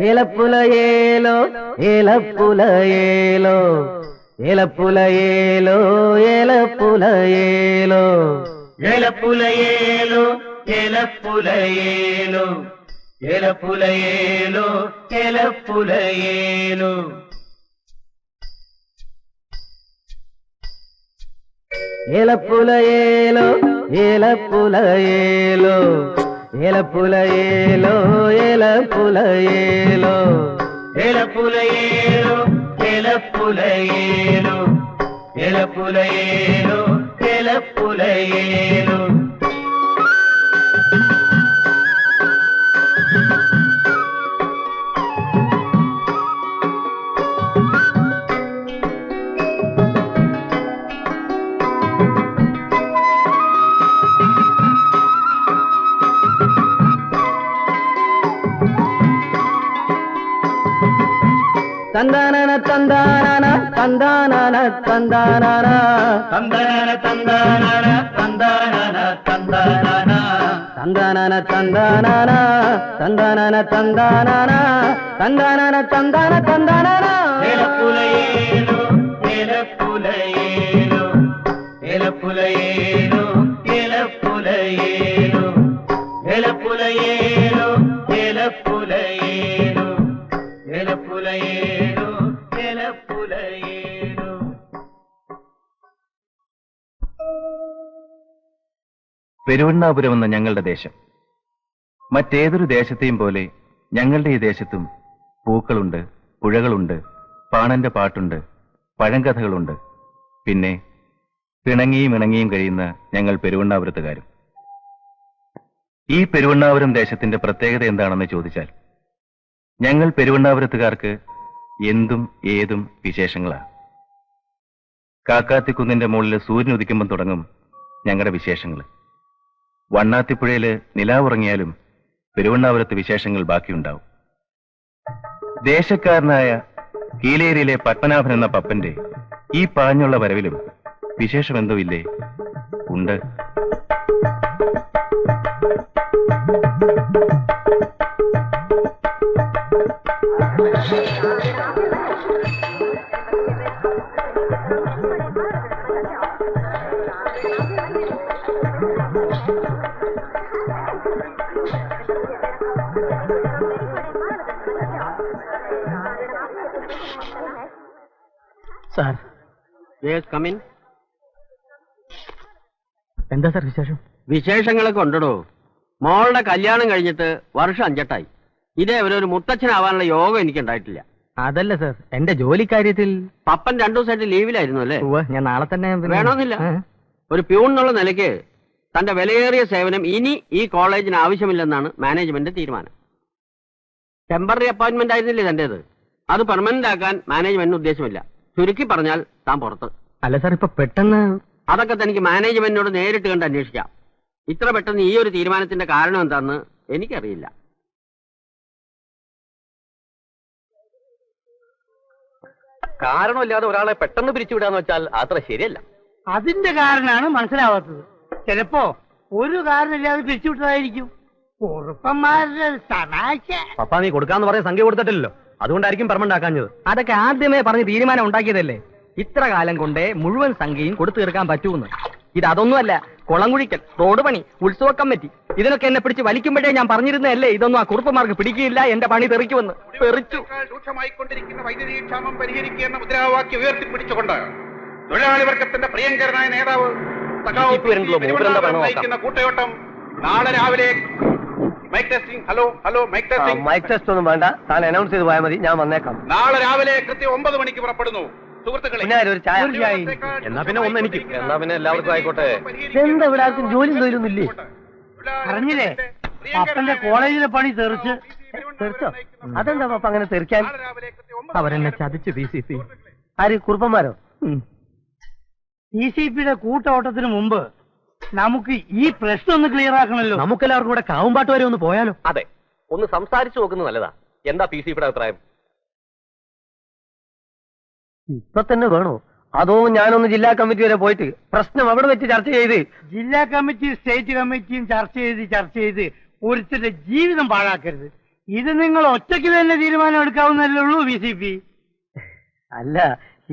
ఏలపుల ఏలో ఏలపుల ఏలో ఏలపుల ఏలో ఏలపుల ఏలో ఏలపుల ఏలో ఏలపుల ఏలో ఏలపుల ఏలో ఏలపుల ఏలో ఏలపుల ఏలో ఏలపుల ఏలో ఏలపుల ఏలో ఏలపుల ఏలో ఏలపుల ఏలో ఏలపుల ఏలో ఏలపుల ఏలో ఏలపుల ఏలో తందానన తందానన తందానన తందానన తందానన తందానన తందానన తందానన తందానన తందానన తందానన తందానన తందానన తందాన తందానన ఏలపుల ఏలో ఏలపుల ఏలో ఏలపుల ఏలో ఏలపుల ఏలో ఏలపుల ఏలో ఏలపుల ఏలో ఏలపుల ఏలో ఏలపుల ఏలో പെരുവണ്ണാപുരം എന്ന ഞങ്ങളുടെ ദേശം മറ്റേതൊരു ദേശത്തെയും പോലെ ഞങ്ങളുടെ ഈ ദേശത്തും പൂക്കളുണ്ട്, പുഴകളുണ്ട്, പാണന്റെ പാട്ടുണ്ട്, പഴങ്കഥകളുണ്ട്. പിന്നെ പിണങ്ങിയും ഇണങ്ങിയും കഴിയുന്ന ഞങ്ങൾ പെരുവണ്ണാപുരത്തുകാരും. ഈ പെരുവണ്ണാപുരം ദേശത്തിന്റെ പ്രത്യേകത എന്താണെന്ന് ചോദിച്ചാൽ ഞങ്ങൾ പെരുവണ്ണാപുരത്തുകാർക്ക് എന്തും ഏതും വിശേഷങ്ങളാണ്. കാക്കാത്തിക്കുന്നിന്റെ മുകളിൽ സൂര്യൻ ഉദിക്കുമ്പം തുടങ്ങും ഞങ്ങളുടെ വിശേഷങ്ങൾ. വണ്ണാത്തിപ്പുഴയില് നിലാവുറങ്ങിയാലും പെരുവണ്ണാപുരത്ത് വിശേഷങ്ങൾ ബാക്കിയുണ്ടാവും. ദേശക്കാരനായ കീലേരിയിലെ പത്മനാഭൻ എന്ന പപ്പന്റെ ഈ പാഞ്ഞുള്ള വരവിലും വിശേഷമെന്തോ ഇല്ലേ? ഉണ്ട്. Sir, come in. എന്താ സാർ വിശേഷം? വിശേഷങ്ങളൊക്കെ ഉണ്ടോ? മോളുടെ കല്യാണം കഴിഞ്ഞിട്ട് വർഷം 5 ഇതേവരെ ഒരു മുത്തച്ഛനാവാനുള്ള യോഗം എനിക്ക് ഉണ്ടായിട്ടില്ല. അതല്ല സാർ, എന്റെ ജോലിക്കാര്യത്തിൽ പപ്പൻ 2 ദിവസമായിട്ട് ലീവിലായിരുന്നു അല്ലേ? ഞാൻ നാളെ തന്നെ വേണമെന്നില്ല. ഒരു പ്യൂൺ എന്നുള്ള നിലയ്ക്ക് തന്റെ വിലയേറിയ സേവനം ഇനി ഈ കോളേജിന് ആവശ്യമില്ലെന്നാണ് മാനേജ്മെന്റ് തീരുമാനം. ടെമ്പററി അപ്പോയിന്റ്മെന്റ് ആയിരുന്നില്ലേ തന്റേത്? അത് പെർമനന്റ് ആക്കാൻ മാനേജ്മെന്റിന് ഉദ്ദേശമില്ല. ചുരുക്കി പറഞ്ഞാൽ താൻ പുറത്ത്. അല്ല സാർ, ഇപ്പൊ പെട്ടെന്ന് അതൊക്കെ തനിക്ക് മാനേജ്മെന്റിനോട് നേരിട്ട് കണ്ട് അന്വേഷിക്കാം. ഇത്ര പെട്ടെന്ന് ഈ ഒരു തീരുമാനത്തിന്റെ കാരണം എന്താണെന്ന് എനിക്കറിയില്ല. കാരണമില്ലാതെ ഒരാളെ പെട്ടെന്ന് പിരിച്ചുവിടാന്ന് വെച്ചാൽ അത്ര ശരിയല്ല. അതിന്റെ കാരണമാണ് മനസ്സിലാവാത്തത്. ചിലപ്പോ ഒരു കാരണമില്ലാതെ പിരിച്ചുവിട്ടതായിരിക്കും. കുറുപ്പന്മാരുടെ തമാശ. പപ്പ നീ കൊടുക്കാന്ന് പറയാൻ സംഖ്യ കൊടുത്തിട്ടില്ലല്ലോ, അതുകൊണ്ടായിരിക്കും പെർമനന്റ് ആക്കാഞ്ഞത്. അതൊക്കെ ആദ്യമേ പറഞ്ഞ് തീരുമാനം ഉണ്ടാക്കിയതല്ലേ. ഇത്ര കാലം കൊണ്ടേ മുഴുവൻ സംഖ്യയും കൊടുത്തു തീർക്കാൻ പറ്റൂന്ന്. ഇത് അതൊന്നുമല്ല. കുളംകുഴിക്കൽ, റോഡ് പണി, ഉത്സവ കമ്മിറ്റി, ഇതിനൊക്കെ എന്നെ പിടിച്ച് വലിക്കുമ്പോഴേ ഞാൻ പറഞ്ഞിരുന്നല്ലേ ഇതൊന്നും ആ കുറുപ്പന്മാർക്ക് പിടിക്കില്ല, എന്റെ പണി തെറിക്കുമെന്ന്. തെറിച്ചു. രൂക്ഷമായിക്കൊണ്ടിരിക്കുന്ന വൈദ്യുതി ക്ഷാമം പരിഹരിക്കുന്ന മുദ്രാവാക്യം ഉയർത്തിപ്പിടിച്ചുകൊണ്ട് തൊഴിലാളി വർഗത്തിന്റെ പ്രിയങ്കരനായ നേതാവ് കൂട്ടയോട്ടം നാളെ രാവിലെ mike testing. Hello hello, mike testing. Mike test ഒന്നും വേണ്ട, താൻ അനൗൺസ് ചെയ്ത് പോയാൽ മതി, ഞാൻ വന്നേക്കാം. നാളെ രാവിലെ കൃത്യം 9 മണിക്ക് പുറപ്പെടുന്നു. സുഹൃത്തുക്കളെ, എന്നാ പിന്നെ ഒന്ന് എനിക്ക്, എന്നാ പിന്നെ എല്ലാവർക്കും ആയിക്കോട്ടെ. എന്താ ഇവിടെ ആർക്കും ജോലി തൊഴിലൊന്നുമില്ലേ? അറിഞ്ഞില്ലേ, പപ്പന്റെ കോളേജിലെ പണി തെറിച്ച്. തെറിച്ചോ? അതെന്താ പപ്പ അങ്ങനെ തെറിക്കാൻ? അവരെന്നെ ചതിച്ചു. PCP ആര്? കുറുപ്പന്മാരോ? PCPയുടെ കൂട്ടോട്ടത്തിന് മുമ്പ് നമുക്ക് ഈ പ്രശ്നം ഒന്ന് ക്ലിയർ ആക്കണല്ലോ. നമുക്കെല്ലാവർക്കും കൂടെ കാവുംപാട്ട് വരെ ഒന്ന് പോയാലോ? അതെ, ഒന്ന് സംസാരിച്ചു നോക്കുന്നത് നല്ലതാ. എന്താ PCPയുടെ അഭിപ്രായം? ഇപ്പൊ തന്നെ വേണോ? അതോ ഞാനൊന്ന് ജില്ലാ കമ്മിറ്റി വരെ പോയിട്ട് പ്രശ്നം അവിടെ വെച്ച് ചർച്ച ചെയ്ത്? ജില്ലാ കമ്മിറ്റി സ്റ്റേറ്റ് കമ്മിറ്റിയും ചർച്ച ചെയ്ത് ഒരുത്തരുടെ ജീവിതം പാഴാക്കരുത്. ഇത് നിങ്ങൾ ഒറ്റയ്ക്ക് തന്നെ തീരുമാനം എടുക്കാവുന്നല്ലേ ഉള്ളൂ BCP. അല്ല,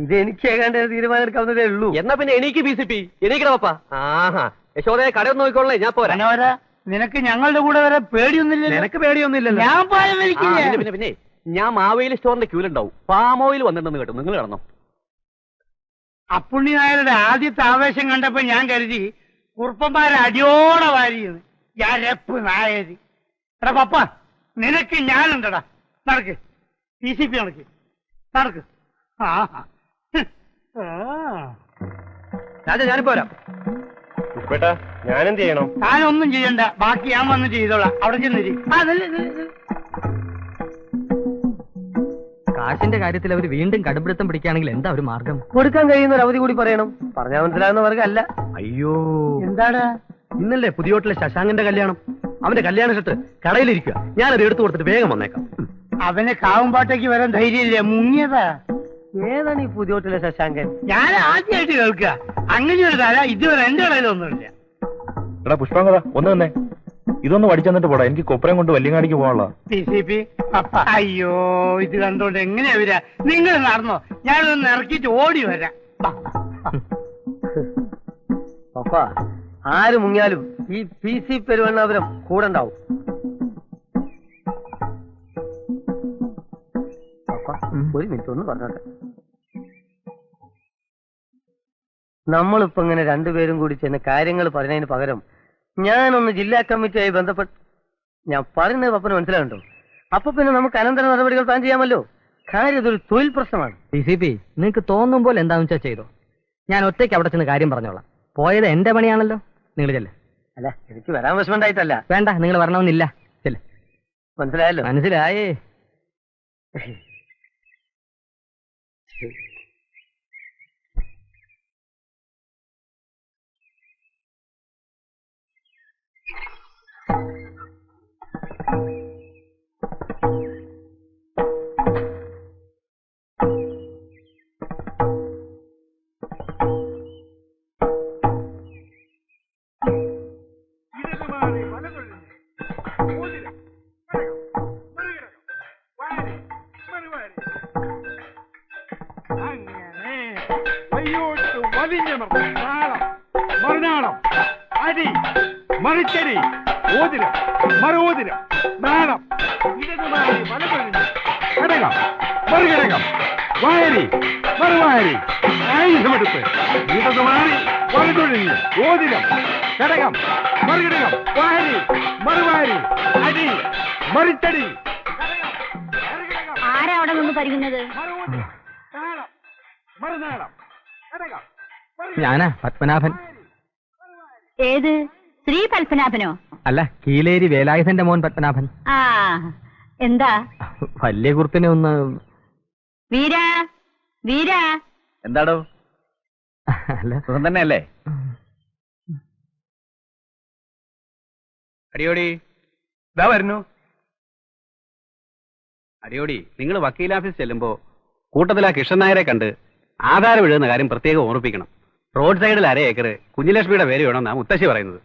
ഇത് എനിക്ക് ഏകാണ്ട് തീരുമാനം എടുക്കാവുന്നതേ ഉള്ളൂ. എന്നാ പിന്നെ എനിക്ക് BCP എനിക്കട പപ്പ. ആഹാ, യശോദയെ കടയിൽ നോക്കിക്കോളേ, ഞാൻ പോരാ. മനോഹര, നിനക്ക് ഞങ്ങളുടെ കൂടെ വരെ പേടിയൊന്നുമില്ല. നിനക്ക് പേടിയൊന്നുമില്ലല്ലോ. ഞാൻ പാലം വലിക്കില്ല. പിന്നെ ഞാൻ മാവേലി സ്റ്റോറിന്റെ ക്യൂലുണ്ടാവും. പാം ഓയിൽ വന്നിട്ടുണ്ടെന്ന് കേട്ടു. നിങ്ങൾ കിടന്നോ. അപ്പുണ്ണി നായരുടെ ആദ്യത്തെ ആവേശം കണ്ടപ്പോ ഞാൻ കരുതി കുറുപ്പന്മാരെ അടിയോടെ വാരിയെന്ന്. ഞാൻ രപ്പ് നായര്. എടാ പപ്പ, നിനക്ക് ഞാനുണ്ടടാ. നടക്ക് BCP, നടക്ക്. ആ രാജ, ഞാനിപ്പോ വരാം. പുഷ്പേട്ടാ, ഞാനെന്ത് ചെയ്യണം? താനൊന്നും ചെയ്യണ്ട, ബാക്കി ഞാൻ വന്ന് ചെയ്തോളാം. അവിടെ ചെന്നിരി. കാശിന്റെ കാര്യത്തിൽ അവർ വീണ്ടും കടുംപിടുത്തം പിടിക്കുകയാണെങ്കിൽ എന്താ ഒരു മാർഗം? കൊടുക്കാൻ കഴിയുന്ന ഒരു അവധി കൂടി പറയണം. പറഞ്ഞാൽ മനസ്സിലാകുന്ന വർഗമല്ല. അയ്യോ, എന്താണ്? ഇന്നല്ലേ പുതിയോട്ടിലെ ശശാങ്കന്റെ കല്യാണം. അവന്റെ കല്യാണ ഷർട്ട് കടയിലിരിക്കുക. ഞാനത് എടുത്തു കൊടുത്തിട്ട് വേഗം വന്നേക്കാം. അവന് കാവുംപാട്ടേക്ക് വരാൻ ധൈര്യമില്ല, മുങ്ങിയതാ. ഏതാണ് ഈ പുതിയോട്ടിലെ ശശാങ്കൻ? ഞാൻ ആദ്യമായിട്ട് കേൾക്കുക. അങ്ങനെ ഒരു തല ഇതുവരെ എന്റെ കടയിലൊന്നുമില്ല. എടാ പുഷ്പാങ്കത, ഒന്ന് തന്നെ ഇതൊന്ന് പഠിച്ചെന്നിട്ട് പോടാ. എനിക്ക് കൊപ്പരം കൊണ്ട് വല്യങ്ങാടിക്ക് പോകാനുള്ള. BCP, അയ്യോ, ഇത് കണ്ടോണ്ട് എങ്ങനെയാ വരാ? നിങ്ങൾ നടന്നോ, ഞാനൊന്ന് ഇറക്കിട്ട് ഓടി വരാം. പപ്പ, ആര് മുങ്ങിയാലും ഈ PC പെരുവണ്ണാപുരം കൂടെ ഉണ്ടാവും. പപ്പ, ഒരു മിനിറ്റ് ഒന്ന് പറഞ്ഞോട്ടെ. നമ്മളിപ്പോ ഇങ്ങനെ രണ്ടുപേരും കൂടി ചെന്ന് കാര്യങ്ങൾ പറയുന്നതിന് പകരം ഞാനൊന്ന് ജില്ലാ കമ്മിറ്റിയായി ബന്ധപ്പെട്ട് ഞാൻ പറയുന്നത് പപ്പന് മനസ്സിലാകണ്ടോ? അപ്പൊ പിന്നെ നമുക്ക് അനന്തര നടപടികൾ പ്ലാൻ ചെയ്യാമല്ലോ. കാര്യം ഇതൊരു തൊഴിൽ പ്രശ്നമാണ്. BCP, നിങ്ങൾക്ക് തോന്നുമ്പോൾ എന്താണെന്ന് വെച്ചാൽ ചെയ്തോ. ഞാൻ ഒറ്റയ്ക്ക് അവിടെ ചെന്ന് കാര്യം പറഞ്ഞോളാം. പോയത് എന്റെ പണിയാണല്ലോ. നിങ്ങൾ ചെല്ല്. അല്ല, എനിക്ക് വരാൻ വിഷമണ്ടായിട്ടല്ല. വേണ്ട, നിങ്ങൾ വരണമെന്നില്ല. ചെല്ല്. മനസ്സിലായല്ലോ? മനസ്സിലായേ. മറുനാളം, അടി, മറിച്ചടി, ഓതിരം, മറുഓതിരം, നാളം, ഇടതുമാറി വലതൊഴിഞ്ഞ്, ഘടകം, മറുഘടകം, വായരി, മറുവായരി, ആയുധമെടുപ്പ്, ഇടതുമാറി വലതൊഴിഞ്ഞ്, ഓതിരം, ഘടകം, മറുഘടകം, വായരി, മറുവായരി, അടി, മറിച്ചടി, ആരാ അവിടെ നിന്ന് പരിക്കുന്നത്? മറുഓതിരം, നാളം, മറുനാളം, ഘടകം. ഞാനാ പത്മനാഭൻ. ഏത് ശ്രീ പത്മനാഭനോ? അല്ല, കീലേരി വേലായുധന്റെ മോൻ പത്മനാഭൻ. ആ, എന്താ? വലിയ കുറുപ്പിനെ ഒന്ന്. വീരാ, വീരാ. എന്താടോ? അല്ല, സുഖം തന്നെയല്ലേ? അടിയോടി, ഇതാ വരുന്നു. അടിയോടി, നിങ്ങൾ വക്കീലാഫീസ് ചെല്ലുമ്പോ കൂട്ടത്തിൽ ആ കൃഷ്ണൻ നായരെ കണ്ട് ആധാരം എഴുതുന്ന കാര്യം പ്രത്യേകം ഓർമ്മിപ്പിക്കണം. റോഡ് സൈഡിൽ 1/2 ഏക്കർ കുഞ്ഞിലക്ഷ്മിയുടെ പേര് വേണമെന്നാ മുത്തശ്ശി പറയുന്നത്.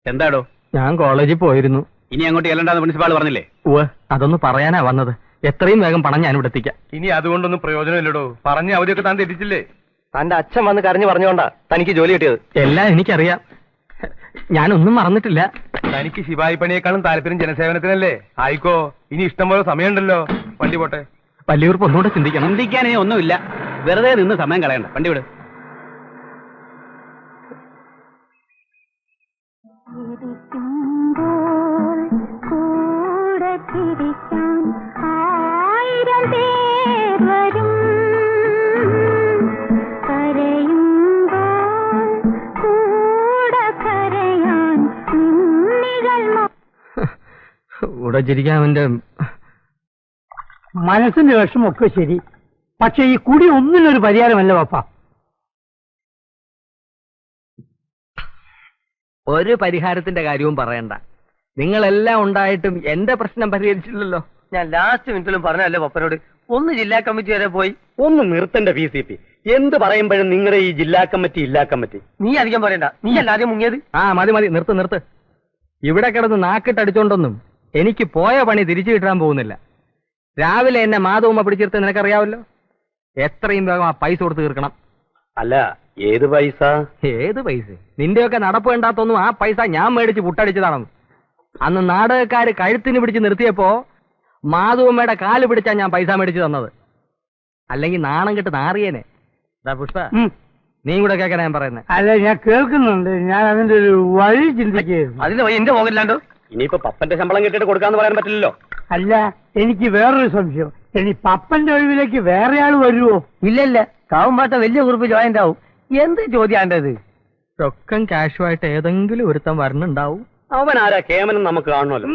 എന്താടോ? ഞാൻ കോളേജിൽ പോയിരുന്നു. ഇനി അങ്ങോട്ട് ചെല്ലണ്ടെന്ന് പ്രിൻസിപ്പാൾ പറഞ്ഞില്ലേ? ഉവ്വ്, അതൊന്ന് പറയാനാ വന്നത്. എത്രയും വേഗം പണം ഞാൻ ഇവിടെ എത്തിക്കാം. ഇനി അതുകൊണ്ടൊന്നും പ്രയോജനമില്ലടോ. പറഞ്ഞ അവധിയൊക്കെ താൻ തെറ്റിച്ചില്ലേ? തന്റെ അച്ഛൻ വന്ന് കരഞ്ഞു പറഞ്ഞോണ്ടാ തനിക്ക് ജോലി കിട്ടിയത്. എല്ലാം എനിക്കറിയാം. ഞാനൊന്നും മറന്നിട്ടില്ല. തനിക്ക് ശിവായി പണിയേക്കാളും താല്പര്യം ജനസേവനത്തിനല്ലേ? ആയിക്കോ, ഇനി ഇഷ്ടം പോലെ സമയമുണ്ടല്ലോ. വണ്ടി പോട്ടെ. വലിയൂർപ്പ് ഒന്നുകൂടെ ചിന്തിക്കണം. ചിന്തിക്കാനേ ഒന്നുമില്ല. വെറുതെ നിന്ന് സമയം കളയണ്ട. വണ്ടി വിട്. കൂടെ ചിരിക്കാൻ അവന്റെ മനസ്സിന്റെ വിഷമൊക്കെ ശരി, പക്ഷെ ഈ കുടി ഒന്നിനൊരു പരിഹാരമല്ല പപ്പ. ഒരു പരിഹാരത്തിന്റെ കാര്യവും പറയണ്ട. നിങ്ങളെല്ലാം ഉണ്ടായിട്ടും എന്റെ പ്രശ്നം പരിഹരിച്ചില്ലല്ലോ. ഞാൻ ലാസ്റ്റ് മിനിറ്റിലും പറഞ്ഞല്ലേ പപ്പനോട്, ഒന്ന് ജില്ലാ കമ്മിറ്റി വരെ പോയി. ഒന്ന് നിർത്തണ്ട BCP. എന്ത് പറയുമ്പോഴും നിങ്ങളുടെ ഈ ജില്ലാ കമ്മിറ്റി. നീ അധികം പറയണ്ട, നീ അല്ല ആദ്യം മുങ്ങിയത്. മതി നിർത്ത്. ഇവിടെ കിടന്ന് നാക്കിട്ടടിച്ചോണ്ടൊന്നും എനിക്ക് പോയ പണി തിരിച്ചു കിട്ടാൻ പോകുന്നില്ല. രാവിലെ എന്നെ മാധവമ്മ പിടിച്ചെടുത്ത് നിനക്കറിയാവല്ലോ. എത്രയും വേഗം ആ പൈസ കൊടുത്ത് തീർക്കണം. അല്ല, ഏത് പൈസ? ഏത് പൈസ? നിന്റെയൊക്കെ നടപ്പ് വേണ്ടാത്തൊന്നും ആ പൈസ ഞാൻ മേടിച്ച് പുട്ടടിച്ചതാണെന്ന്. അന്ന് നാടകക്കാര് കഴുത്തിന് പിടിച്ച് നിർത്തിയപ്പോ മാധവമ്മയുടെ കാല് പിടിച്ചാ ഞാൻ പൈസ മേടിച്ചു തന്നത്. അല്ലെങ്കിൽ നാണം കെട്ട് നാറിയേനെ. പുഷ്പ, നീ കൂടെ കേൾക്കണ ഞാൻ പറയുന്നത്. അല്ല, ഞാൻ കേൾക്കുന്നുണ്ട്. ഞാൻ അതിന്റെ ഒരു വഴി ചിന്തിക്കുകയായിരുന്നു. അതിന് എന്റെ പോകില്ലാണ്ടോ? ഇനിയിപ്പോ പപ്പന്റെ ശമ്പളം കിട്ടിയിട്ട് കൊടുക്കാന്ന് പറയാൻ പറ്റില്ലല്ലോ. അല്ല, എനിക്ക് വേറൊരു സംശയം. ഇനി പപ്പന്റെ ഒഴിവിലേക്ക് വേറെ ആൾ വരുമോ? ഇല്ലല്ല, കാവുമ്പാട്ട വലിയ കുറിപ്പ് ജോയിന്റ് ആവും. എന്ത് ചോദ്യാണ്ടത്? റൊക്കം ക്യാഷുമായിട്ട് ഏതെങ്കിലും ഒരുത്തം വരണുണ്ടാവും. അവൻ ആരാ കേമനും നമുക്ക് കാണണമല്ലോ.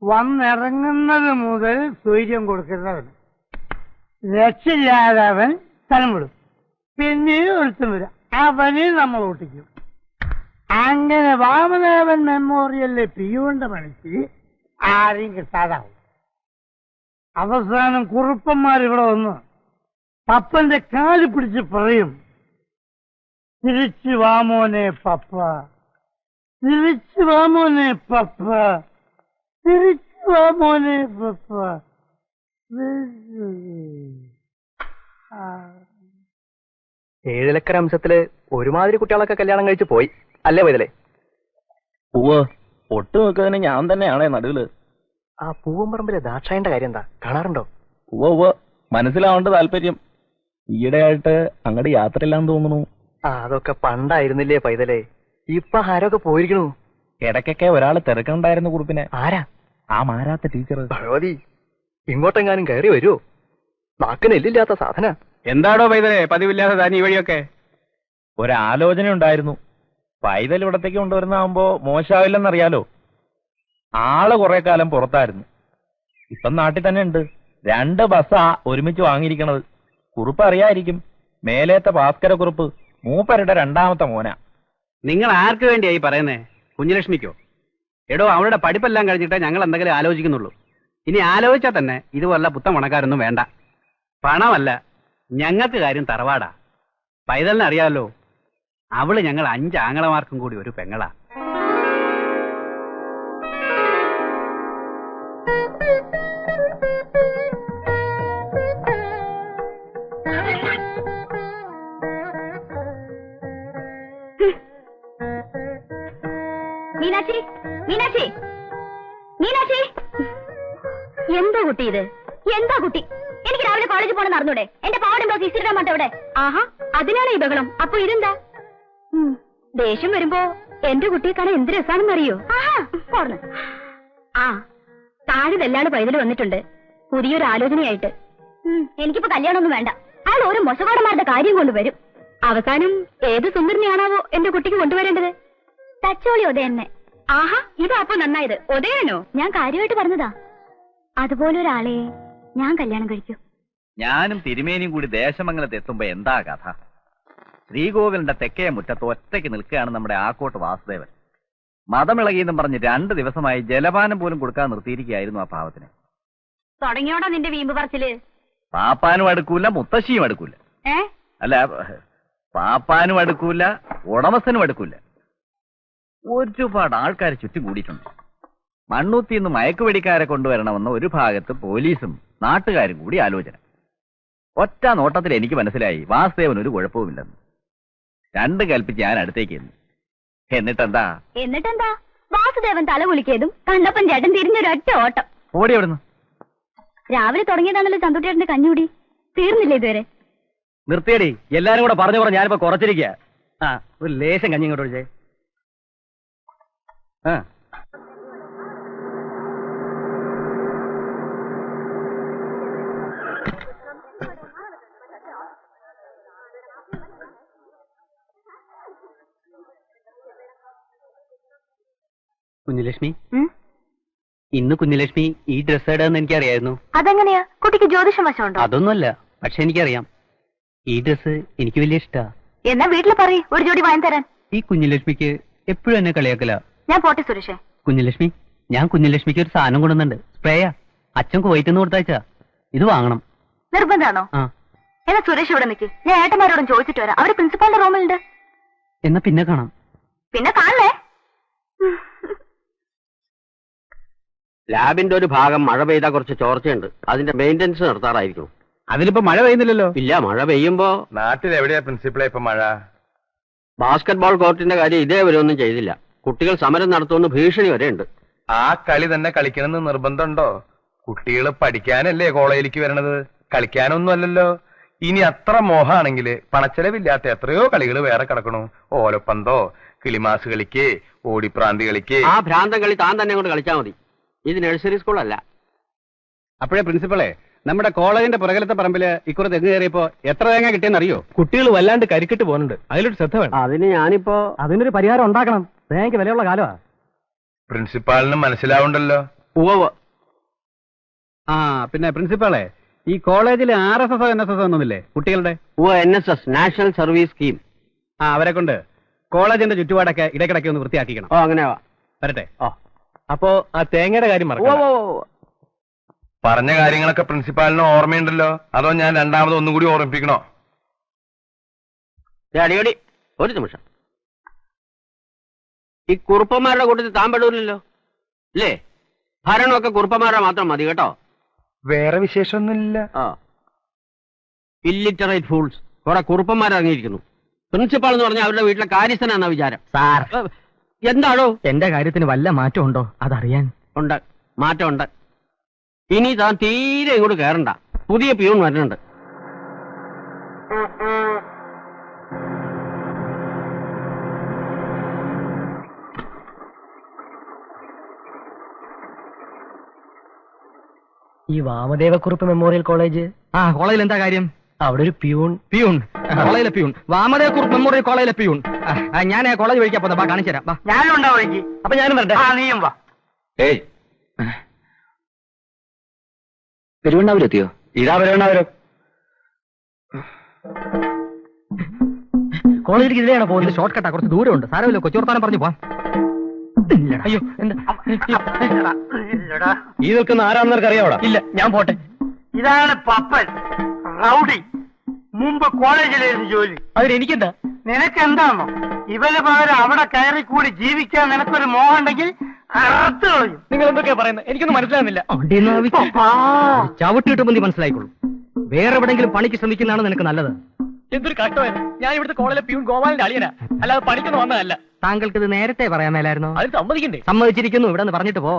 വന്നിറങ്ങുന്നത് മുതൽ സ്വൈര്യം കൊടുക്കുന്നവൻ, രക്ഷയില്ലാതെ അവൻ സ്ഥലം വിടും. പിന്നീട് ഒരുത്തം വരും, അവനെ നമ്മൾ ഒട്ടിക്കും. അങ്ങനെ വാമദേവൻ മെമ്മോറിയലിലെ പിയുവിന്റെ പണിക്ക് ആരെയും കിട്ടാതാവും. അവസാനം കുറുപ്പന്മാർ ഇവിടെ വന്ന് പപ്പന്റെ കാല് പിടിച്ച് പറയും, തിരിച്ചു വാമോനെ പപ്പ, തിരിച്ചു വാമോനെ പപ്പ, തിരിച്ചു വാമോനെ പപ്പ. ഏഴിലക്കര അംശത്തില് ഒരുമാതിരി കുട്ടികളൊക്കെ കല്യാണം കഴിച്ച് പോയി അല്ലേ വൈതലേ? ഒട്ടു നോക്കുന്നതിന് ഞാൻ തന്നെയാണേ നടുവില്. ആ പൂവമ്പറമ്പിലെ ദാക്ഷായന്റെ കാര്യം എന്താ? കാണാറുണ്ടോ? മനസ്സിലാവേണ്ട താല്പര്യം. ഈയിടെയായിട്ട് അങ്ങോട്ട് യാത്രയില്ലാന്ന് തോന്നുന്നു. അതൊക്കെ പണ്ടായിരുന്നില്ലേ പൈതലേ? ഇപ്പൊ ആരൊക്കെ പോയിരിക്കണു. ഇടയ്ക്കൊക്കെ ഒരാള് തിരക്കുണ്ടായിരുന്നു കുറിപ്പിനെ. ആരാ? ആ മാരാത്ത ടീച്ചർ. ഭഗവതി, ഇങ്ങോട്ടെങ്ങാനും കയറി വരുമോ? നാക്കിന് എല്ലില്ലാത്ത സാധന. എന്താടോ പൈതലേ പതിവില്ലാതെ താൻ ഈ വഴിയൊക്കെ? ഒരാലോചന ഉണ്ടായിരുന്നു. പൈതൽ ഇവിടത്തേക്ക് കൊണ്ടുവരുന്നാകുമ്പോ മോശമാവില്ലെന്നറിയാലോ. ആള് കുറെ കാലം പുറത്തായിരുന്നു. ഇപ്പം നാട്ടിൽ തന്നെ ഉണ്ട്. 2 ബസ്സാ ഒരുമിച്ച് വാങ്ങിയിരിക്കണത്. കുറുപ്പ് അറിയായിരിക്കും. മേലേത്തെ ഭാസ്കര കുറുപ്പ് മൂപ്പരുടെ 2ാമത്തെ മോനാ. നിങ്ങൾ ആർക്ക് വേണ്ടിയായി പറയുന്നേ? കുഞ്ഞുലക്ഷ്മിക്കോ? എടോ, അവളുടെ പഠിപ്പെല്ലാം കഴിഞ്ഞിട്ടേ ഞങ്ങൾ എന്തെങ്കിലും ആലോചിക്കുന്നുള്ളൂ. ഇനി ആലോചിച്ചാൽ തന്നെ ഇതുപോലുള്ള പുത്തൻ പണക്കാരൊന്നും വേണ്ട. പണമല്ല, ഞങ്ങൾക്ക് കാര്യം തറവാടാ. പൈതലിനെ അറിയാമല്ലോ, അവള് ഞങ്ങൾ 5 ആങ്ങളമാർക്കും കൂടി ഒരു പെങ്ങളാ. മീനാക്ഷി, മീനാക്ഷി, മീനാക്ഷി! എന്താ കുട്ടി ഇത്? എന്താ കുട്ടി? എനിക്ക് രാവിലെ കോളേജിൽ പോകണം നടന്നൂടെ? എന്റെ പാവടുമ്പോ ഇസ്തിരിടാൻ മാട്ടെ ഇവിടെ. ആഹാ, അതിനാണ് ഈ ബഹളം. അപ്പൊ ഇതെന്താ? ദേഷ്യം വരുമ്പോ എന്റെ കുട്ടിയെ കാണാൻ എന്ത് രസാണെന്നറിയോ? ആ, താഴെ വെല്ലാട് പൈതൽ വന്നിട്ടുണ്ട് പുതിയൊരു ആലോചനയായിട്ട്. എനിക്കിപ്പോ കല്യാണമൊന്നും വേണ്ട. അയാൾ ഓരോ മൊശകോടന്മാരുടെ കാര്യം കൊണ്ടുവരും. അവസാനം ഏത് സുന്ദരനെയാണാവോ എന്റെ കുട്ടിക്ക് കൊണ്ടുവരേണ്ടത്? തച്ചോളി ഉദയനെ. ആഹാ, ഇതാ അപ്പൊ നന്നായത്. ഉദയനോ? ഞാൻ കാര്യമായിട്ട് പറഞ്ഞതാ. അതുപോലെ ഒരാളെ ഞാൻ കല്യാണം കഴിക്കൂ. ഞാനും തിരുമേനിയും കൂടി ദേശമംഗലത്ത് എത്തുമ്പോ എന്താ കഥ? ശ്രീകോവിലിന്റെ തെക്കേ മുറ്റത്ത് ഒറ്റയ്ക്ക് നിൽക്കുകയാണ് നമ്മുടെ ആക്കോട്ട് വാസുദേവൻ. മതമിളകിയെന്നും പറഞ്ഞ് 2 ദിവസമായി ജലപാനം പോലും കൊടുക്കാൻ നിർത്തിയിരിക്കുകയായിരുന്നു ആ പാവത്തിന്. തുടങ്ങിയോടാ നിന്റെ വീമ്പ് പറച്ചില്? പാപ്പാനും അടുക്കൂല, മുത്തശ്ശിയും അടുക്കൂല. അല്ല, പാപ്പാനും അടുക്കൂല, ഉടമസ്ഥനും അടുക്കൂല. ഒരുപാട് ആൾക്കാർ ചുറ്റും കൂടിയിട്ടുണ്ട്. മണ്ണൂത്തിന്ന് മയക്കുവെടിക്കാരെ കൊണ്ടുവരണമെന്ന ഒരു ഭാഗത്ത് പോലീസും നാട്ടുകാരും കൂടി ആലോചന. ഒറ്റ നോട്ടത്തിൽ എനിക്ക് മനസ്സിലായി വാസുദേവൻ ഒരു കുഴപ്പവുമില്ലെന്ന്. 2 കൽപ്പിച്ച് ഞാൻ അടുത്തേക്ക് ചെന്നു. എന്നിട്ടെന്താ? വാസുദേവൻ തല കുലിക്കിയതും കണ്ടപ്പൻ ചേട്ടൻ തിരിഞ്ഞൊരൊറ്റ ഓട്ടം. ഓടി അവിടുന്ന്. രാവിലെ തുടങ്ങിയതാണല്ലോ ചന്തുട്ടേട്ടന്റെ കഞ്ഞൂടി. തീർന്നില്ല ഇതുവരെ? നിർത്തിയടി, എല്ലാരും കൂടെ പറഞ്ഞു ഞാനിപ്പോ കുറച്ചിരിക്കുക. ഒരു ലേശം കഞ്ഞി ഇങ്ങോട്ട് ഒഴിച്ചേ. കുഞ്ഞുലക്ഷ്മി, ഇന്ന് കുഞ്ഞുലക്ഷ്മി ഈ ഡ്രസ് ഇടാന്ന് എനിക്കറിയായിരുന്നു. അതെങ്ങനെയാ? കുട്ടിക്ക് ജ്യോതിഷം വശമുണ്ടോ? അതൊന്നുമല്ല, പക്ഷെ എനിക്കറിയാം. ഈ ഡ്രസ് എനിക്ക് വലിയ ഇഷ്ടാ. എന്നാ വീട്ടിൽ പറയ്, ഒരു ജോഡി വാങ്ങി തരാൻ. ഈ കുഞ്ഞുലക്ഷ്മിക്ക് എപ്പോഴും എന്നെ കളിയാക്കല. ഞാൻ പോട്ടെ സുരേഷേ. കുഞ്ഞുലക്ഷ്മി, ഞാൻ കുഞ്ഞുലക്ഷ്മിക്ക് ഒരു സാധനം കൊണ്ടുവന്നുണ്ട്. സ്പ്രേയാ. അച്ഛൻ കുവൈറ്റിന്ന് കൊടുത്തയച്ച. ഇത് വാങ്ങണം. നിർബന്ധാണോ? എന്നാ സുരേഷ് ഇവിടെ നിൽക്ക്. ഞാൻ ഏട്ടന്മാരോടും ചോദിച്ചിട്ട് വരാം. അവര് പ്രിൻസിപ്പാളിന്റെ റൂമിലുണ്ട്. എന്നാ പിന്നെ കാണാം. പിന്നെ കാണല്ലേ? ലാബിന്റെ ഒരു ഭാഗം മഴ പെയ്താൽ കുറച്ച് ചോർച്ചയുണ്ട്. അതിന്റെ മെയിൻ്റെനൻസ് നടത്താറായിരിക്കും. അതിലിപ്പോ മഴ പെയ്യുന്നില്ലല്ലോ. ഇല്ല, മഴ പെയ്യുമ്പോ നാട്ടിൽ എവിടെയാ പ്രിൻസിപ്പളെ ഇപ്പൊ മഴ? ബാസ്കറ്റ്ബോൾ കോർട്ടിന്റെ കാര്യം ഇതേവരെ ഒന്നും ചെയ്തില്ല. കുട്ടികൾ സമരം നടത്തുമെന്ന് ഭീഷണി വരെ ഉണ്ട്. ആ കളി തന്നെ കളിക്കണമെന്ന് നിർബന്ധമുണ്ടോ? കുട്ടികൾ പഠിക്കാനല്ലേ കോളേജിലേക്ക് വരണത്, കളിക്കാനൊന്നും അല്ലല്ലോ. ഇനി അത്ര മോഹാണെങ്കിൽ പണച്ചെലവില്ലാത്ത എത്രയോ കളികൾ വേറെ കിടക്കണു. ഓലപ്പന്തോ, കിളിമാസ് കളിക്ക്, ഓടിപ്രാന്തി കളിക്ക്. ആ ഭ്രാന്തം കളി താൻ തന്നെ കൊണ്ട് കളിച്ചാൽ മതി. ഇത് നഴ്സറി സ്കൂളല്ല. അപ്പോഴേ പ്രിൻസിപ്പളെ, നമ്മുടെ കോളേജിന്റെ പുറകിലത്തെ പറമ്പില് ഇക്കുറി തെങ്ങ് കയറിയപ്പോ എത്ര തേങ്ങ കിട്ടിയെന്ന് അറിയോ? കുട്ടികൾ വല്ലാണ്ട് കരിക്കിട്ട് പോകുന്നുണ്ട്. അതിലൊരു ശ്രദ്ധ വേണം. അതിനൊരു പരിഹാരം ഉണ്ടാക്കണം. തേങ്ങയ്ക്ക് വിലയുള്ള കാലമാ. പ്രിൻസിപ്പാളിന് മനസ്സിലാവുണ്ടല്ലോ. ആ പിന്നെ പ്രിൻസിപ്പാളെ, ഈ കോളേജിൽ RSS NSS ഒന്നുമില്ലേ കുട്ടികളുടെ? NSS, national service scheme. അവരെ കൊണ്ട് കോളേജിന്റെ ചുറ്റുപാടൊക്കെ ഇടയ്ക്കിടയ്ക്ക് ഒന്ന് വൃത്തിയാക്കിക്കണം. അങ്ങനെ വരട്ടെ. അപ്പോ ആ തേങ്ങയുടെ കാര്യം മറക്കണ്ട. പറഞ്ഞ കാര്യങ്ങളൊക്കെ പ്രിൻസിപ്പാളിന് ഓർമ്മയുണ്ടല്ലോ, അതോ ഞാൻ രണ്ടാമത് ഒന്നും കൂടി ഓർമ്മിപ്പിക്കണോ? അടിയോടി ഒരു നിമിഷം. ഈ കുറുപ്പന്മാരുടെ കൂട്ടത്തിൽ താൻ പെടൂലല്ലോ അല്ലേ? ഭരണമൊക്കെ കുറുപ്പന്മാരുടെ മാത്രം മതി കേട്ടോ. വേറെ വിശേഷമൊന്നുമില്ല. ഇല്ലിറ്ററേറ്റ് ഫൂൾസ്, കുറെ കുറുപ്പന്മാർ ഇറങ്ങിയിരിക്കുന്നു. പ്രിൻസിപ്പാൾ എന്ന് പറഞ്ഞാൽ അവരുടെ വീട്ടിലെ കാര്യസ്ഥനാന്ന വിചാരം. സാർ, എന്താണോ? എന്റെ കാര്യത്തിന് വല്ല മാറ്റം ഉണ്ടോ അതറിയാൻ. ഉണ്ട്, മാറ്റമുണ്ട്. ഇനി താൻ തീരെ ഇങ്ങോട്ട് കയറണ്ട. പുതിയ പ്യൂൺ വരുന്നുണ്ട്. ഈ വാമദേവക്കുറുപ്പ് മെമ്മോറിയൽ കോളേജ്, കോളേജിൽ എന്താ കാര്യം? അവിടെ ഒരു പ്യൂൺ കോളേജിലെ പ്യൂൺ, വാമദേവക്കുറുപ്പ് മെമ്മോറിയൽ കോളേജിലെ പ്യൂൺ. ഞാൻ കോളേജ് വഴിക്കാ പോന്നെ. കാണിച്ചു തരാം. ഞാനും ഉണ്ടാവും വഴിക്ക്. അപ്പൊ ഞാനും വരട്ടെ. നീയും വാ. ഏയ്, പെരുവണ്ണാവൂരെത്തിയോ? ഇതാ പെരുവണ്ണാവൂരം. കോളേജിലേക്ക് ഇതിലെയാണ് പോകുന്നത്. ഷോർട്ട് കട്ടാ, കുറച്ച് ദൂരമുണ്ട്. സാരമില്ല, കൊച്ചുവർത്താനം പറഞ്ഞു പോവാം. അയ്യോ, എന്താ ഈ നിൽക്കുന്ന ആരാണെന്ന് നിനക്ക് അറിയാവൂടാ? ഇല്ല, ഞാൻ പോട്ടെ. ഇതാണ് പപ്പൻ, റൗഡി. മുമ്പ് കോളേജിലായിരുന്നു ജോലി. അതിനെനിക്കെന്താ? നിനക്കെന്താണോ? ഇവന് പകരം അവിടെ കയറി കൂടി ജീവിക്കാൻ നിനക്കൊരു മോഹം ഉണ്ടെങ്കിൽ അറുത്ത് കളയും. നിങ്ങൾ എന്തൊക്കെയാ പറയുന്നത്? എനിക്കൊന്നും മനസ്സിലാകുന്നില്ല. ചവിട്ടി കിട്ടുമ്പോൾ നീ മനസ്സിലായിക്കോളൂ. വേറെ എവിടെങ്കിലും പണിക്ക് ശ്രമിക്കുന്നതാണ് നിനക്ക് നല്ലത്. എന്തൊരു കഷ്ടമായിരുന്നു. ഞാൻ ഇവിടുത്തെ കോളേജിലെ പ്യൂൺ ഗോപാലിന്റെ അളിയനാ, അല്ലാതെ പണിക്കൊന്നും വന്നതല്ല. താങ്കൾക്ക് ഇത് നേരത്തെ പറയാൻ മേലായിരുന്നോ? അത് സമ്മതിക്കണ്ടേ? സമ്മതിച്ചിരിക്കുന്നു. ഇവിടെ നിന്ന് പറഞ്ഞിട്ട് പോ.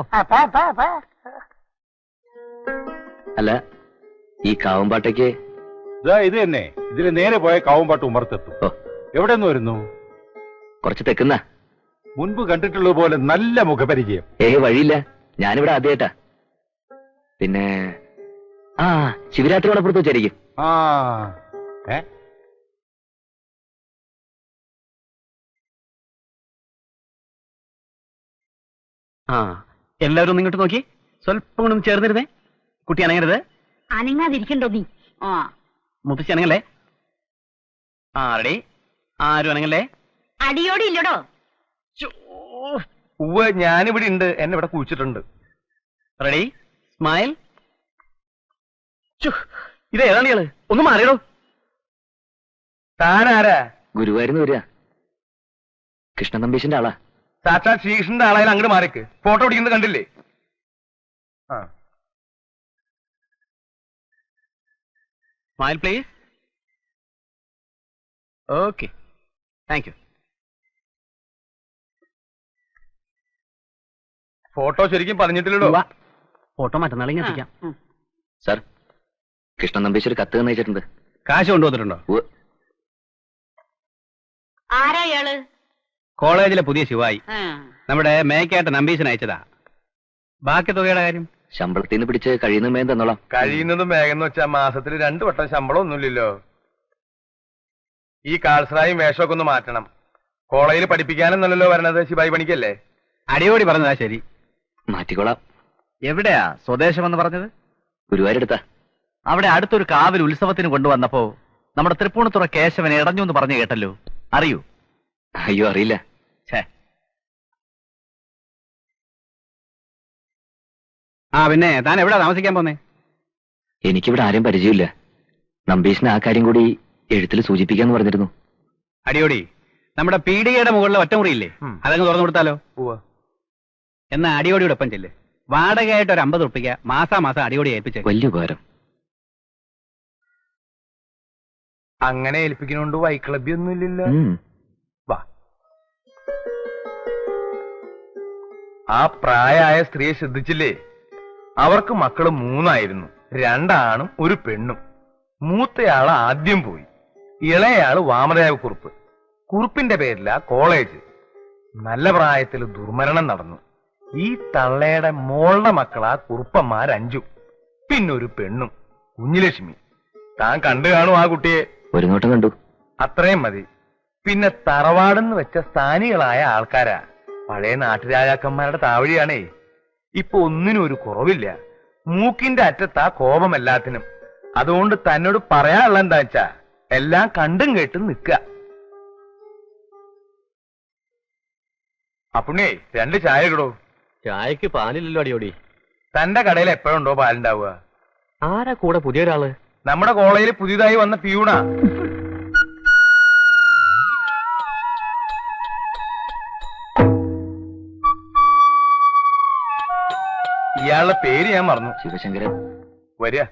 അല്ല, ഈ കാവുംപാട്ടയ്ക്ക് ഇത് തന്നെ. ഇതിന് നേരെ പോയ കാവുംപാട്ട് ഉമർത്തെത്തും. എവിടെ നിന്ന് വരുന്നു? കുറച്ച് തെക്കുന്ന. മുൻപ് കണ്ടിട്ടുള്ളത് പോലെ നല്ല മുഖപരിചയം. വഴിയില്ല, ഞാനിവിടെ ആദ്യമായിട്ടാ. പിന്നെ ശിവരാത്രിയോടപ്പുറത്ത് വെച്ചായിരിക്കും. എല്ലാവരും ഒന്ന് ഇങ്ങോട്ട് നോക്കി. സ്വല്പം കൊണ്ടൊന്ന് ചേർന്നിരുന്നേ. കുട്ടി അനങ്ങരുത്. അനങ്ങാതിരിക്കണ്ടോ നീ? മുത്തശ്ശി അനങ്ങല്ലേ. റെഡി. ആരും അനങ്ങല്ലേ. അടിയോടി ഇല്ലടോ. ഞാനിവിടെ ഉണ്ട്. എന്നെ ഇവിടെ കുഴിച്ചിട്ടുണ്ട്. Ready, smile. ഇത് ഏതാണ് ഇയാള്? ഒന്ന് മാറിയടോ. താനാരാ? ഗുരുവായൂരിന്ന് വരിക. കൃഷ്ണൻ നമ്പീശന്റെ ആളാ. സാക്ഷാൽ ശ്രീകൃഷ്ണന്റെ ആളായാലും അങ്ങോട്ട് മാറിക്ക്. ഫോട്ടോ പിടിക്കുന്നത് കണ്ടില്ലേ? Smile please. Okay, thank you. Photo ശരിക്കും പറഞ്ഞിട്ടില്ലല്ലോ. ഫോട്ടോ മറ്റന്നാളെ എത്തിക്കാം. സാർ, കൃഷ്ണൻ നമ്പീശ്വർ കത്ത് തന്നയച്ചിട്ടുണ്ട്. കാശ് കൊണ്ടുവന്നിട്ടുണ്ടോ? ആരാ ഇയാള്? കോളേജിലെ പുതിയ ശിവായി. നമ്മുടെ മേക്കായിട്ട് നമ്പീശൻ അയച്ചതാ. ബാക്കി തുകയുടെ കാര്യം ശമ്പളത്തിൽ നിന്ന് പിടിച്ച് കഴിയുന്ന മേം തന്നോളാം. കഴിയുന്നതും വേഗം വെച്ചാൽ മാസത്തിൽ 2 വട്ടം ശമ്പളം ഒന്നുമില്ലല്ലോ. ഈ കാൾസ്രായും വേഷമൊക്കെ ഒന്ന് മാറ്റണം. കോളേജിൽ പഠിപ്പിക്കാനെന്നല്ലോ വരണത്, ശിവായി പണിക്കല്ലേ? അടിയോടി പറഞ്ഞതാ ശരി. മാറ്റിക്കോളാം. എവിടെയാ സ്വദേശം എന്ന് പറഞ്ഞത്? ഗുരുവായൂരെടുത്താ. അവിടെ അടുത്തൊരു കാവിൽ ഉത്സവത്തിന് കൊണ്ടുവന്നപ്പോ നമ്മുടെ തൃപ്പൂണിത്തുറ കേശവൻ ഇടഞ്ഞു എന്ന് പറഞ്ഞു കേട്ടല്ലോ, അറിയൂ? അയ്യോ, അറിയില്ല. പിന്നെ താൻ എവിടാ താമസിക്കാൻ പോന്നേ? എനിക്കിവിടെ ആരും പരിചയമില്ല. നമ്പീശിന് ആ കാര്യം കൂടി എഴുത്തിൽ സൂചിപ്പിക്കാന്ന് പറഞ്ഞിരുന്നു. അടിയോടി, നമ്മുടെ പീഡികയുടെ മുകളിലെ ഒറ്റമുറിയില്ലേ, അതങ്ങ് തുറന്നു കൊടുത്താലോ? എന്നാ അടിയോടിയുടെ ഒപ്പം ചെല്ല്. വാടകയായിട്ട് ഒരു 50 ഉറുപ്പിക മാസാമാസം അടിയോടി ഏൽപ്പിച്ചേ. വലിയ ഉപകാരം. അങ്ങനെ ഏൽപ്പിക്കുന്നോണ്ട് വൈക്ലബ്യൊന്നും ഇല്ലല്ലോ. വാ. ആ പ്രായമായ സ്ത്രീയെ ശ്രദ്ധിച്ചില്ലേ? അവർക്ക് മക്കള് 3 2 ആണും 1 പെണ്ണും. മൂത്തയാള് ആദ്യം പോയി. ഇളയയാള് വാമദേവ കുറുപ്പ്. കുറുപ്പിന്റെ പേരിലാ കോളേജ്. നല്ല പ്രായത്തിൽ ദുർമരണം നടന്നു. ഈ തള്ളയുടെ മോളുടെ മക്കളാ കുറുപ്പന്മാർ 5, പിന്നെ 1 പെണ്ണും, കുഞ്ഞുലക്ഷ്മി. താൻ കണ്ടു കാണും ആ കുട്ടിയെ? ഒരു നോട്ടം കണ്ടു. അത്രയും മതി. പിന്നെ തറവാടെന്ന് വെച്ച സ്ഥാനികളായ ആൾക്കാരാ. പഴയ നാട്ടുരാജാക്കന്മാരുടെ താവഴിയാണേ. ഇപ്പൊ ഒന്നിനും ഒരു കുറവില്ല. മൂക്കിന്റെ അറ്റത്താ കോപം എല്ലാത്തിനും. അതുകൊണ്ട് തന്നോട് പറയാനുള്ള എന്താ വെച്ചാ എല്ലാം കണ്ടും കേട്ടും നിക്ക. അപ്പുണ്ണേ 2 ചായ ഇടോ. ചായക്ക് പാലില്ലല്ലോ അടിയോടി. തന്റെ കടയിൽ എപ്പോഴുണ്ടോ പാലുണ്ടാവുക? ആരാ കൂടെ പുതിയൊരാള്? നമ്മുടെ കോളേജിൽ പുതിയതായി വന്ന പിയൂണാ. ഇയാളുടെ പേര് ഞാൻ മറന്നു. ശിവശങ്കരൻ. വരിക.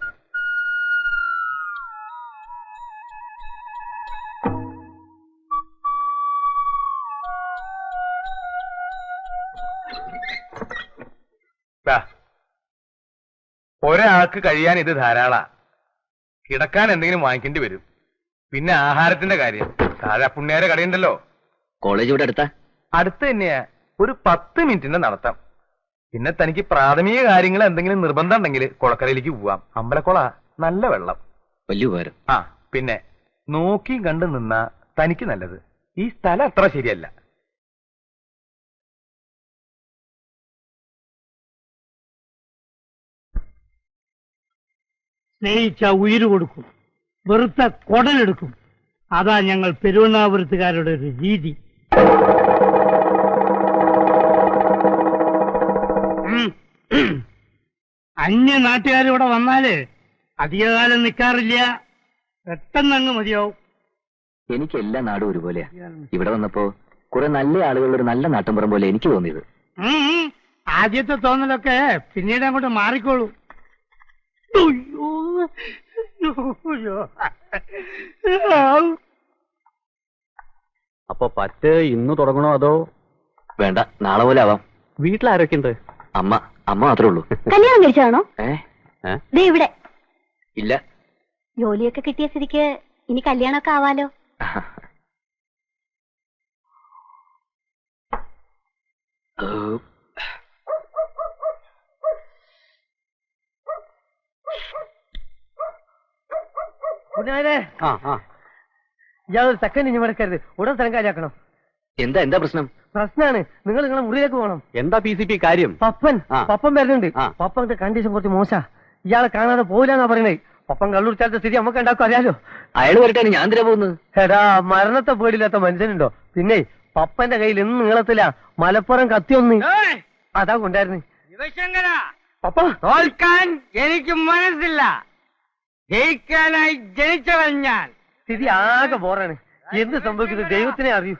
ഒരാൾക്ക് കഴിയാൻ ഇത് ധാരാളാ. കിടക്കാൻ എന്തെങ്കിലും വാങ്ങിക്കേണ്ടി വരും. പിന്നെ ആഹാരത്തിന്റെ കാര്യം. താഴെ പുണ്യാരെ കടയുണ്ടല്ലോ. കോളേജ് ഇവിടെ അടുത്താ? അടുത്ത് തന്നെയാ. ഒരു 10 മിനിറ്റിന്റെ നടത്തം. പിന്നെ തനിക്ക് പ്രാഥമിക കാര്യങ്ങൾ എന്തെങ്കിലും നിർബന്ധം ഉണ്ടെങ്കിൽ കുളക്കരയിലേക്ക് പോവാം. അമ്പലക്കുള, നല്ല വെള്ളം. വലിയ ഉപകാരം. ആ പിന്നെ നോക്കിയും കണ്ടു നിന്നാ തനിക്ക് നല്ലത്. ഈ സ്ഥലം അത്ര ശരിയല്ല. സ്നേഹിച്ച ഉയിര് കൊടുക്കും, വെറുത്ത കൊടലെടുക്കും. അതാ ഞങ്ങൾ പെരുവണ്ണാപുരത്തുകാരുടെ ഒരു രീതി. അന്യ നാട്ടുകാരിവിടെ വന്നാല് അധികകാലം നിൽക്കാറില്ല. പെട്ടെന്നങ്ങ് മതിയാവും. എനിക്ക് എല്ലാ നാടും ഒരുപോലെയാ. ഇവിടെ വന്നപ്പോ കുറെ നല്ല ആളുകളുടെ ഒരു നല്ല നാട്ടിൻപുറം പോലെ എനിക്ക് തോന്നിയത്. ആദ്യത്തെ തോന്നലൊക്കെ പിന്നീട് അങ്ങോട്ട് മാറിക്കോളൂ. അപ്പൊ പറ്റ് ഇന്ന് തുടങ്ങണോ അതോ? വേണ്ട, നാളെ പോലെ ആവാം. വീട്ടിലാരൊക്കെ ഉണ്ട്? അമ്മ മാത്രമേ ഉള്ളൂ. കല്യാണം കഴിച്ചാണോ? ദേ ഇവിടെ. ഇല്ല. ജോലിയൊക്കെ കിട്ടിയ സ്ഥിതിക്ക് ഇനി കല്യാണമൊക്കെ ആവാലോ. ഇയാളൊരു സെക്കൻഡ് ഇനി മടക്കരുത്. ഉടൻ സ്ഥലം കാര്യാക്കണം. എന്താ പ്രശ്നം? പ്രശ്നമാണ്. നിങ്ങൾ നിങ്ങളെ മുറിയിലേക്ക് പോകണം. എന്താ PCP കാര്യം? പപ്പൻ വരുന്നുണ്ട്. പപ്പന്റെ കണ്ടീഷൻ കുറച്ച് മോശാ. ഇയാളെ കാണാതെ പോയില്ലെന്നാ പറയണേ. പപ്പൻ കള്ളുടിച്ചാലത്തെ സ്ഥിതി നമുക്ക് ഉണ്ടാക്കും, അറിയാലോ. അയാൾ വരട്ടെ, ഞാൻ എന്തിനാ പോകുന്നത്? എടാ, മരണത്തെ പേടില്ലാത്ത മനുഷ്യനുണ്ടോ? പിന്നെ പപ്പന്റെ കയ്യിൽ എന്ന് നീളത്തില മലപ്പുറം കത്തിയൊന്ന് അതാ കൊണ്ടായിരുന്നു. പപ്പ തോൽക്കാൻ എനിക്ക് മനസ്സില്ല. ജയിക്കാനായി ജനിച്ചവൻ ഞാൻ. സ്ഥിതി ആകെ ബോറാണ്. എന്ത് സംഭവിക്കുന്നത് ദൈവത്തിനെ അറിയൂ.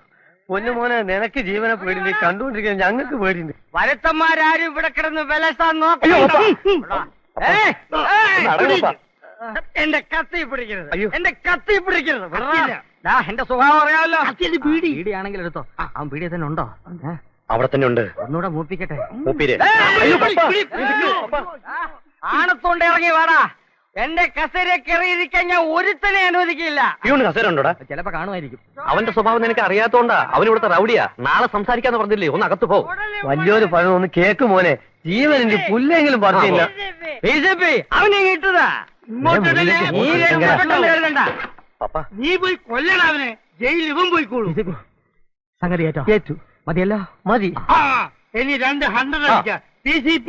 പൊന്നുമോനെ, നിനക്ക് ജീവനെ പേടിണ്ട്, കണ്ടുകൊണ്ടിരിക്കുന്ന ഞങ്ങൾക്ക് പേടിണ്ട്. വരത്തന്മാരും ഇവിടെ കിടന്ന് വിലസാൻ നോക്കി. എന്റെ കത്തി പിടിക്കരുത്, എന്റെ കത്തി പിടിക്കരുത്. എന്റെ സ്വഭാവം അറിയാമല്ലോ. പീടിയാണെങ്കിൽ എടുത്തോ. അവൻ പീടിയ തന്നെ ഉണ്ടോ? അവിടെ തന്നെ ഉണ്ട്. ഒന്നുകൂടെ മൂപ്പിക്കട്ടെ. ആണത്തോണ്ട് ഇറങ്ങി വാടാ. എന്റെ കസേര കയറിയിരിക്കാൻ ഞാൻ ഒരുത്തനെ അനുവദിക്കില്ല. കസേര ഉണ്ടോടാ? ചിലപ്പോ കാണുമായിരിക്കും. അവന്റെ സ്വഭാവം നിനക്ക് അറിയാത്തോണ്ടാ. അവൻ ഇവിടുത്തെ റൗഡിയാ. നാളെ സംസാരിക്കാന്ന് പറഞ്ഞില്ലേ? ഒന്ന് അകത്ത് പോ. വലിയൊരു പഴം ഒന്ന് കേക്ക് മോനെ. ജീവനിന്റെ പുല്ലെങ്കിലും പറഞ്ഞില്ല. അവനെ കിട്ടതാ. നീ പോയി കൊല്ലണ അവനെ. ജയിലിൽ ഇവൻ പോയിക്കോളൂ. സംഗതി ഏറ്റു. മതിയല്ലോ? മതി. ഇനി 200 അടിക്കാം. PCP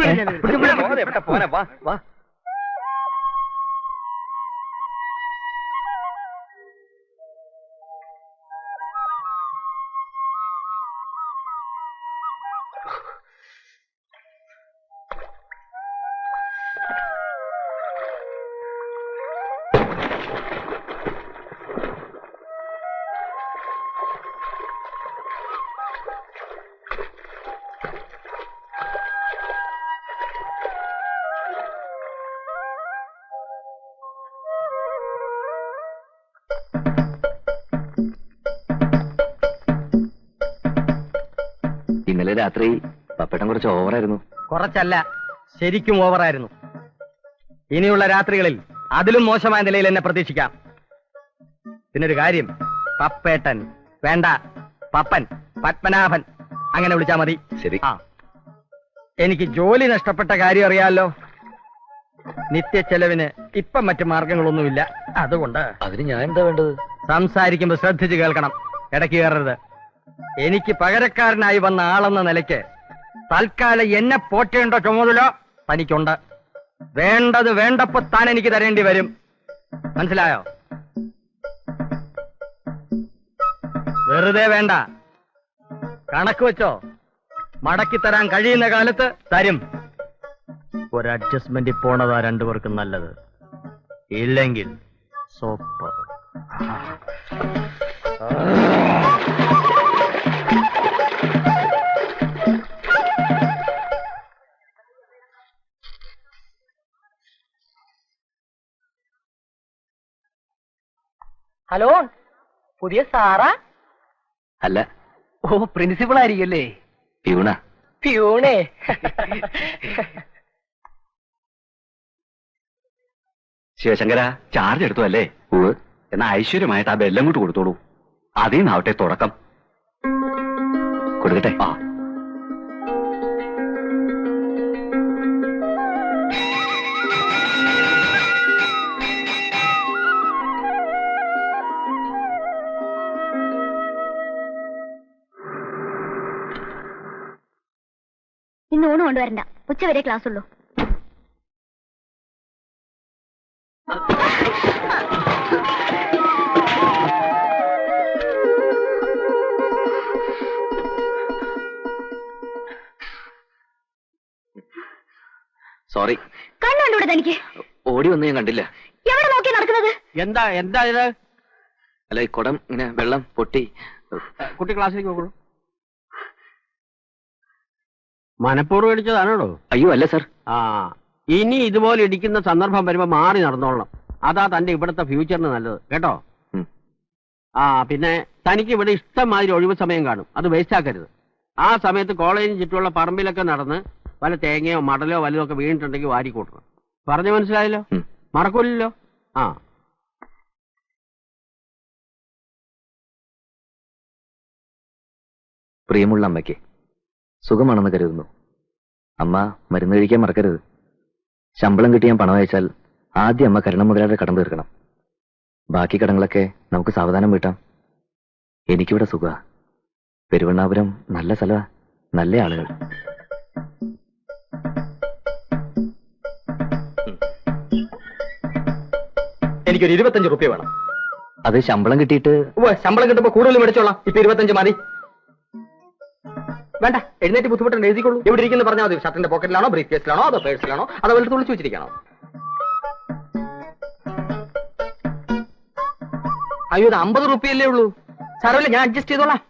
രാത്രി പപ്പേട്ടൻ കുറച്ച് ഓവറായിരുന്നു. കുറച്ചല്ല, ശരിക്കും ഓവറായിരുന്നു. ഇനിയുള്ള രാത്രികളിൽ അതിലും മോശമായ നിലയിൽ എന്നെ പ്രതീക്ഷിക്കാം. പിന്നൊരു കാര്യം, പപ്പേട്ടൻ വേണ്ട, പപ്പൻ, പത്മനാഭൻ അങ്ങനെ വിളിച്ചാ മതി. ശരി. ആ, എനിക്ക് ജോലി നഷ്ടപ്പെട്ട കാര്യം അറിയാലോ. നിത്യ ചെലവിന് ഇപ്പം മറ്റു മാർഗങ്ങളൊന്നുമില്ല. അതുകൊണ്ട് അതിന് ഞാൻ എന്താ വേണ്ടത്? സംസാരിക്കുമ്പോ ശ്രദ്ധിച്ച് കേൾക്കണം, ഇടയ്ക്ക് കയറരുത്. എനിക്ക് പകരക്കാരനായി വന്ന ആളെന്ന നിലയ്ക്ക് തൽക്കാലം എന്നെ പോറ്റേണ്ട ചുമതല തനിക്കുണ്ട്. വേണ്ടത് വേണ്ടപ്പോ താൻ എനിക്ക് തരേണ്ടി വരും. മനസ്സിലായോ? വെറുതെ വേണ്ട, കണക്ക് വെച്ചോ. മടക്കി തരാൻ കഴിയുന്ന കാലത്ത് തരും. ഒരു അഡ്ജസ്റ്റ്മെന്റ് പോണതാ രണ്ടുപേർക്കും നല്ലത്. ഇല്ലെങ്കിൽ സോപ്പ്. ഹലോ, പുതിയ സാറാ? അല്ല, ഓ, പ്രിൻസിപ്പൾ ആയിരിക്കല്ലേ? പ്യൂണ. പ്യൂണേ? ശിവശങ്കര, ചാർജ് എടുത്തു അല്ലേ? എന്നാ ഐശ്വര്യമായിട്ട് ആ ബെല്ലം കൊണ്ട് കൊടുത്തോളൂ. അതിൽ നിന്നാവട്ടെ തുടക്കം. കൊടുക്കട്ടെ? ആ. ഇന്ന് ഊണ് കൊണ്ടുവരണ്ട, ഉച്ചവരെ ക്ലാസ് ഉള്ളൂ. സോറി. കണ്ണുണ്ടൂടെ തനിക്ക്? ഓടി വന്ന് ഞാൻ കണ്ടില്ല. എവിടെ നോക്കി നടക്കുന്നത്? എന്താ എന്താ ഇത്? അല്ല, ഈ കുടം ഇങ്ങനെ വെള്ളം പൊട്ടി. കുട്ടി ക്ലാസ്സിലേക്ക് പോകൂ. മനഃപൂർവ്വം ഇടിച്ചതാണോ? അയ്യോ അല്ല സർ. ആ, ഇനി ഇതുപോലെ ഇടിക്കുന്ന സന്ദർഭം വരുമ്പോ മാറി നടന്നോളണം. അതാ തന്റെ ഇവിടുത്തെ ഫ്യൂച്ചറിന് നല്ലത്, കേട്ടോ? ആ, പിന്നെ തനിക്ക് ഇവിടെ ഇഷ്ടംമാതിരി ഒഴിവ് സമയം കാണും, അത് വേസ്റ്റ് ആക്കരുത്. ആ സമയത്ത് കോളേജിന് ചുറ്റുമുള്ള പറമ്പിലൊക്കെ നടന്ന് വല്ല തേങ്ങയോ മടലോ വല്ലതും ഒക്കെ വീണിട്ടുണ്ടെങ്കിൽ വാരി കൂട്ടണം. പറഞ്ഞു മനസ്സിലായല്ലോ? മറക്കൂലല്ലോ? ആ. പ്രിയമുള്ള അമ്മയ്ക്ക് സുഖമാണെന്ന് കരുതുന്നു. അമ്മ മരുന്ന് കഴിക്കാൻ മറക്കരുത്. ശമ്പളം കിട്ടി ഞാൻ പണം അയച്ചാൽ ആദ്യം അമ്മ കരണം മുതലാതെ കടം തീർക്കണം. ബാക്കി കടങ്ങളൊക്കെ നമുക്ക് സാവധാനം വീട്ടാം. എനിക്കിവിടെ സുഖ. പെരുവണ്ണാപുരം നല്ല സ്ഥലമാ, നല്ല ആളുകൾ. എനിക്കൊരു 25 റുപ്യ വേണം. അത് ശമ്പളം കിട്ടിയിട്ട്? ശമ്പളം കിട്ടുമ്പോ കൂടുതൽ മേടിച്ചോളാം. ഇപ്പൊ 25 മതി. വേണ്ട, എഴുന്നേറ്റ് ബുദ്ധിമുട്ടുണ്ട്, എഴുതിക്കോളൂ. എവിടെ ഇരിക്കുന്നു പറഞ്ഞാൽ മതി. ഷർട്ടിന്റെ പോക്കറ്റിലാണോ, ബ്രീഫ് കേസിലാണോ, അതോ പേഴ്സിലാണോ, അതോ വലുത് തുളിച്ചു വെച്ചിരിക്കണോ? അയ്യോ, ഇത് 50 റുപ്യല്ലേ ഉള്ളൂ. സാരമില്ല, ഞാൻ അഡ്ജസ്റ്റ് ചെയ്തോളാം.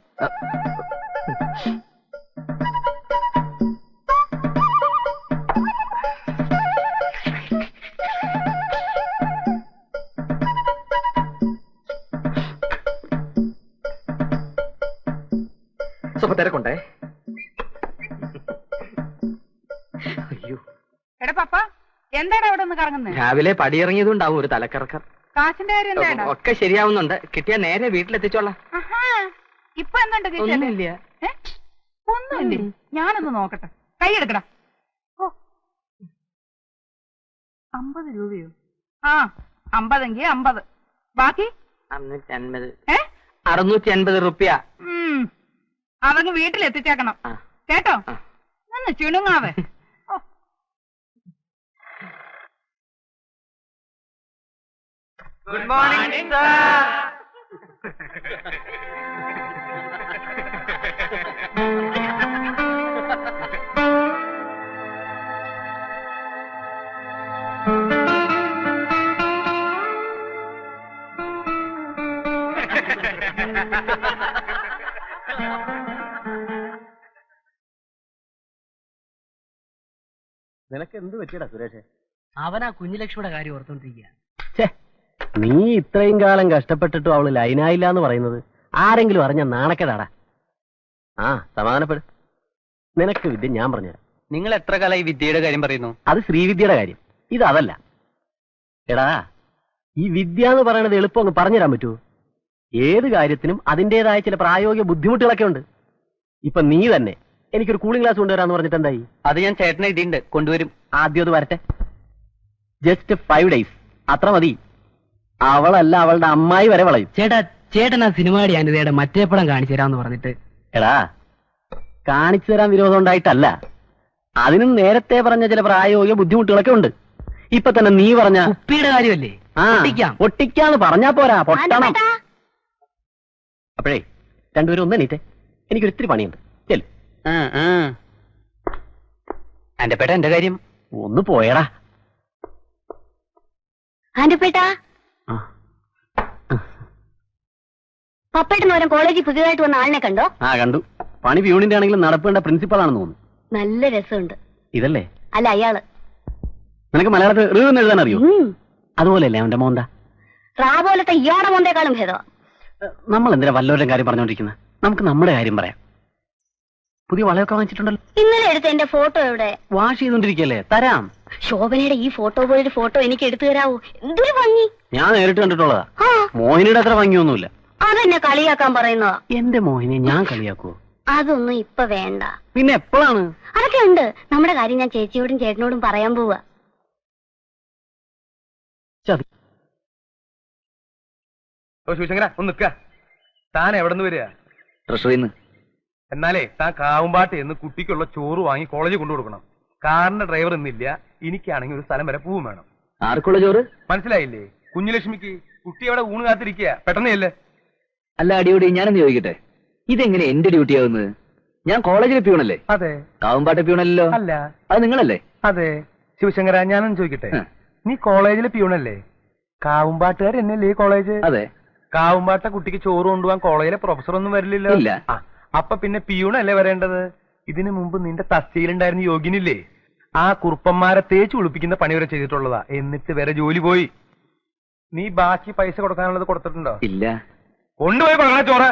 സ്വപ്പം തിരക്കുണ്ടേ. അയ്യോ, എടാ പപ്പ, എന്താണ് അവിടെ ഒന്ന് കറങ്ങുന്നത്? രാവിലെ പടിയിറങ്ങിയതുണ്ടാവും ഒരു തലക്കറക്കം. കാശിന്റെ കാര്യം എന്താണ്? ഒക്കെ ശരിയാവുന്നുണ്ട്. കിട്ടിയാ നേരെ വീട്ടിലെത്തിച്ചോളാം. ഇപ്പൊ എന്തുണ്ട്? ഒന്നുമില്ല. ഒന്നുമില്ലേ? ഞാനൊന്ന് നോക്കട്ടെ. കൈ എടുക്കടാ. ഓ, 50 രൂപയോ? ആ, 50 എങ്കിൽ 50. ബാക്കി 550. 650 റുപ്യ. അതങ്ങ് വീട്ടിലെത്തിച്ചേക്കണം, കേട്ടോ? ഒന്ന് ചിണുങ്ങാവേ. Good morning sir. നിനക്ക് എന്ത് പറ്റിയടാ സുരേഷ്? അവനാ കുഞ്ഞുലക്ഷ്മിയുടെ കാര്യം ഓർത്തോണ്ടിരിക്കുക. നീ ഇത്രയും കാലം കഷ്ടപ്പെട്ടിട്ടും അവള് ലൈനായില്ല എന്ന് പറയുന്നത് ആരെങ്കിലും അറിഞ്ഞ നാണക്കേടാടാ. ആ, സമാധാനപ്പെടും. നിനക്ക് വിദ്യ ഞാൻ പറഞ്ഞുതരാം. നിങ്ങൾ എത്ര കാലം ഈ വിദ്യയുടെ കാര്യം പറയുന്നു? അത് ശ്രീവിദ്യയുടെ കാര്യം, ഇത് അതല്ല. എടാ, ഈ വിദ്യ എന്ന് പറയണത് എളുപ്പം അങ്ങ് പറഞ്ഞുതരാൻ പറ്റുമോ? ഏത് കാര്യത്തിനും അതിൻ്റെതായ ചില പ്രായോഗിക ബുദ്ധിമുട്ടുകളൊക്കെ ഉണ്ട്. ഇപ്പൊ നീ തന്നെ എനിക്കൊരു കൂളിംഗ് ഗ്ലാസ് കൊണ്ടുവരാന്ന് പറഞ്ഞിട്ട് എന്തായി? അത് ഞാൻ ചേട്ടനെ ഇടിയുണ്ട്, കൊണ്ടുവരും. ആദ്യം അത് വരട്ടെ. ജസ്റ്റ് 5 days, അത്ര മതി. അവളല്ല അവളുടെ അമ്മായി വരെ വളയും. ചേട്ടൻ ആ സിനിമയുടെ അനുതയുടെ മറ്റേ പടം കാണിച്ചു തരാന്ന് പറഞ്ഞിട്ട്. എടാ, കാണിച്ചു തരാൻ വിരോധം ഉണ്ടായിട്ടല്ല, അതിനും നേരത്തെ പറഞ്ഞ ചില പ്രായോഗിക ബുദ്ധിമുട്ടുകളൊക്കെ ഉണ്ട്. ഇപ്പൊ തന്നെ നീ പറഞ്ഞ കുപ്പിയുടെ കാര്യമല്ലേ? പൊട്ടിക്കാന്ന് പറഞ്ഞാ പോരാ, പൊട്ടണം. അപ്പോഴേ രണ്ടുപേരും ഒന്ന് എണീറ്റേ, എനിക്കൊരു ഇത്തിരി പണിയുണ്ട്. ചെല്. ആന്റപ്പേട്ട, എന്റെ കാര്യം ഒന്ന് പോയടാ. ആന്റപ്പേട്ടാ, പപ്പേട്ടന് വരും കോളേജിൽ പുതിയതായിട്ട് വന്ന ആളിനെ കണ്ടോ? കണ്ടു. പണി പ്യൂണിന്റെ ആണെങ്കിലും നടപ്പേണ്ട പ്രിൻസിപ്പൾ ആണെന്ന് തോന്നുന്നു. നല്ല രസമുണ്ട്. ഇതല്ലേ? അല്ല, അയാള്. നിനക്ക് മലയാളത്തിൽ എന്ന് എഴുതാൻ അറിയോ? അതുപോലെയല്ലേ അവന്റെ മോന്ത? റാ പോലത്തെ ഇയാടെ മോന്തേക്കാളും ഭേദം. നമ്മൾ എന്തിനാ വല്ലവരുടെ കാര്യം പറഞ്ഞോണ്ടിരിക്കുന്നത്? നമുക്ക് നമ്മുടെ കാര്യം പറയാം. പുതിയ വളയൊക്കെ വാങ്ങിച്ചിട്ടുണ്ടല്ലോ. ഇന്നലെ എടുത്ത എന്റെ ഫോട്ടോ എവിടെ? വാഷ് ചെയ്തോണ്ടിരിക്കല്ലേ, തരാം. ശോഭനയുടെ ഈ ഫോട്ടോ പോലൊരു ഫോട്ടോ എനിക്ക് എടുത്തു തരാവോ? എന്തൊരു ഭംഗി. ഞാൻ നേരിട്ട് കണ്ടിട്ടുള്ളതാ. മോഹിനിയുടെ അത്ര ഭംഗിയൊന്നുമില്ല. അതെന്നെ കളിയാക്കാൻ പറയുന്നതാ. എന്റെ മോഹിനെ ഞാൻ കളിയാക്കുവോ? അതൊന്നും ഇപ്പൊ വേണ്ട. പിന്നെ എപ്പോഴാണ്? അതൊക്കെ ഉണ്ട്. നമ്മുടെ കാര്യം ഞാൻ ചേച്ചിയോടും ചേട്ടനോടും പറയാൻ പോവാ. ശിവശങ്കര, ഒന്ന് നിക്ക. താൻ എവിടെ നിന്ന് വരിക? ട്രഷറിന്ന്. എന്നാലേ താൻ കാവുമ്പാട്ട് എന്ന് കുട്ടിക്കുള്ള ചോറ് വാങ്ങി കോളേജിൽ കൊണ്ടു കൊടുക്കണം. കാറിന്റെ ഡ്രൈവർ ഇന്നില്ല. എനിക്കാണെങ്കിൽ ഒരു സ്ഥലം വരെ പൂവും വേണം. ആർക്കുള്ള ചോറ്? മനസ്സിലായില്ലേ? കുഞ്ഞുലക്ഷ്മിക്ക്. കുട്ടി അവിടെ ഊണ് കാത്തിരിക്കുക, പെട്ടെന്നല്ലേ? അല്ല അടിയോടി, ഞാനൊന്ന് ചോദിക്കട്ടെ, ഇതെങ്ങനെ എന്റെ ഡ്യൂട്ടി ആവുന്നത്? ഞാൻ കോളേജിലെ പ്യൂണല്ലേ? അതെ. കാവുമ്പാട്ടെ പ്യൂണല്ലോ? അല്ല. അത് നിങ്ങളല്ലേ? അതെ. ശിവശങ്കര, ഞാനൊന്ന് ചോദിക്കട്ടെ, നീ കോളേജിലെ പ്യൂണല്ലേ? കാവുമ്പാട്ടുകാർ എന്നല്ലേ കോളേജ്? അതെ. കാവുമ്പാട്ട കുട്ടിക്ക് ചോറ് കൊണ്ടുപോകാൻ കോളേജിലെ പ്രൊഫസർ ഒന്നും വരില്ലല്ലോ. ഇല്ല. അപ്പൊ പിന്നെ പ്യൂണല്ലേ വരേണ്ടത്? ഇതിനു മുമ്പ് നിന്റെ തസ്തിയിലുണ്ടായിരുന്ന യോഗ്യനില്ലേ? ആ കുറുപ്പന്മാരെ തേച്ച് കുളിപ്പിക്കുന്ന പണി വരെ ചെയ്തിട്ടുള്ളതാ. എന്നിട്ട് വരെ ജോലി പോയി. നീ ബാക്കി പൈസ കൊടുക്കാനുള്ളത് കൊടുത്തിട്ടുണ്ടോ? ഇല്ല. കൊണ്ടുപോയി കൊടുക്കണ ചോറ്.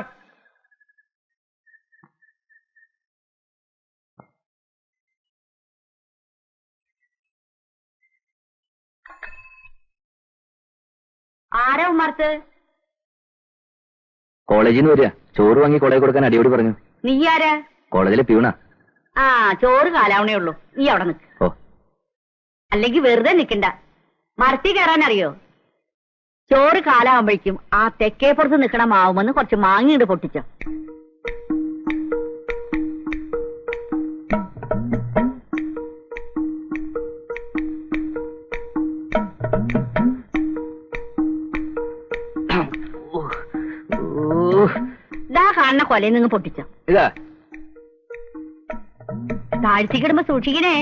ആരാ ഉമ്മർത്ത്? കോളേജിൽ നിന്ന് വരിക. ചോറ് വാങ്ങി കോളേജ് കൊടുക്കാൻ അടിയോടി പറഞ്ഞു. നീ ആരാ? കോളേജിലെ പ്യൂണാ. ചോറ് കാലാവണേ ഉള്ളൂ. നീ അവിടെ നിൽക്ക്. ഓ, അല്ലെങ്കിൽ വെറുതെ നിൽക്കണ്ട. മരത്തി കയറാൻ അറിയോ? ചോറ് കാലാവുമ്പോഴേക്കും ആ തെക്കേപ്പുറത്ത് നിൽക്കണ മാവുമെന്ന് കുറച്ച് മാങ്ങിയിട്ട് പൊട്ടിച്ചോ. കാണുന്ന കൊലയിൽ നിങ്ങൾ പൊട്ടിച്ചോ. ഇതാ താഴ്ത്തിക്കിടുമ്പോ സൂക്ഷിക്കണേ.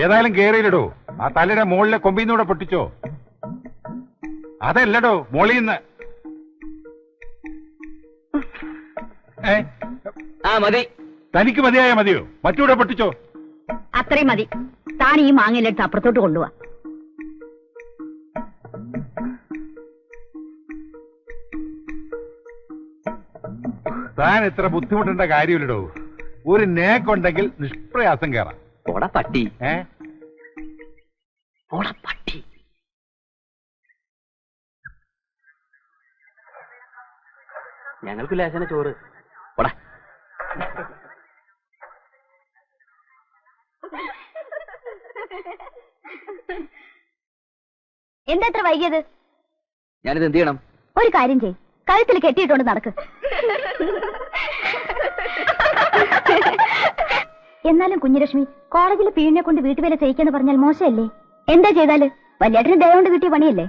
ഏതായാലും കേറിയില്ലടോ. ആ തലയുടെ മുകളിലെ കൊമ്പിന്നൂടെ പൊട്ടിച്ചോ. അതല്ലടോ, മോളിന്ന്. മതി. തനിക്ക് മതിയായ മതിയോ? മറ്റൂടെ പൊട്ടിച്ചോ. അത്രയും മതി. താൻ ഈ മാങ്ങയിലെടുത്ത് അപ്പുറത്തോട്ട് കൊണ്ടുപോവാ. താൻ ഇത്ര ബുദ്ധിമുട്ടേണ്ട കാര്യമില്ലടോ. ഒരു നേക്കുണ്ടെങ്കിൽ നിഷ്പ്രയാസം കയറാം. പോടാ പട്ടി. പോടാ പട്ടി. ഞങ്ങൾക്ക് ലേശന ചോറ്. പോടാ. എന്താ എത്ര വൈകിയത്? ഞാനിത് എന്ത് ചെയ്യണം? ഒരു കാര്യം ചെയ്, കഴുത്തിൽ കെട്ടിയിട്ടുണ്ട് നടക്ക്. എന്നാലും കുഞ്ഞുലക്ഷ്മി, കോളേജിലെ പീഴിനെ കൊണ്ട് വീട്ടുവേല ചെയ്യിക്കാന്ന് പറഞ്ഞാൽ മോശമല്ലേ? എന്താ ചെയ്താല്? വല്യേട്ടന് ദയ കൊണ്ട് കിട്ടിയ പണിയല്ലേ?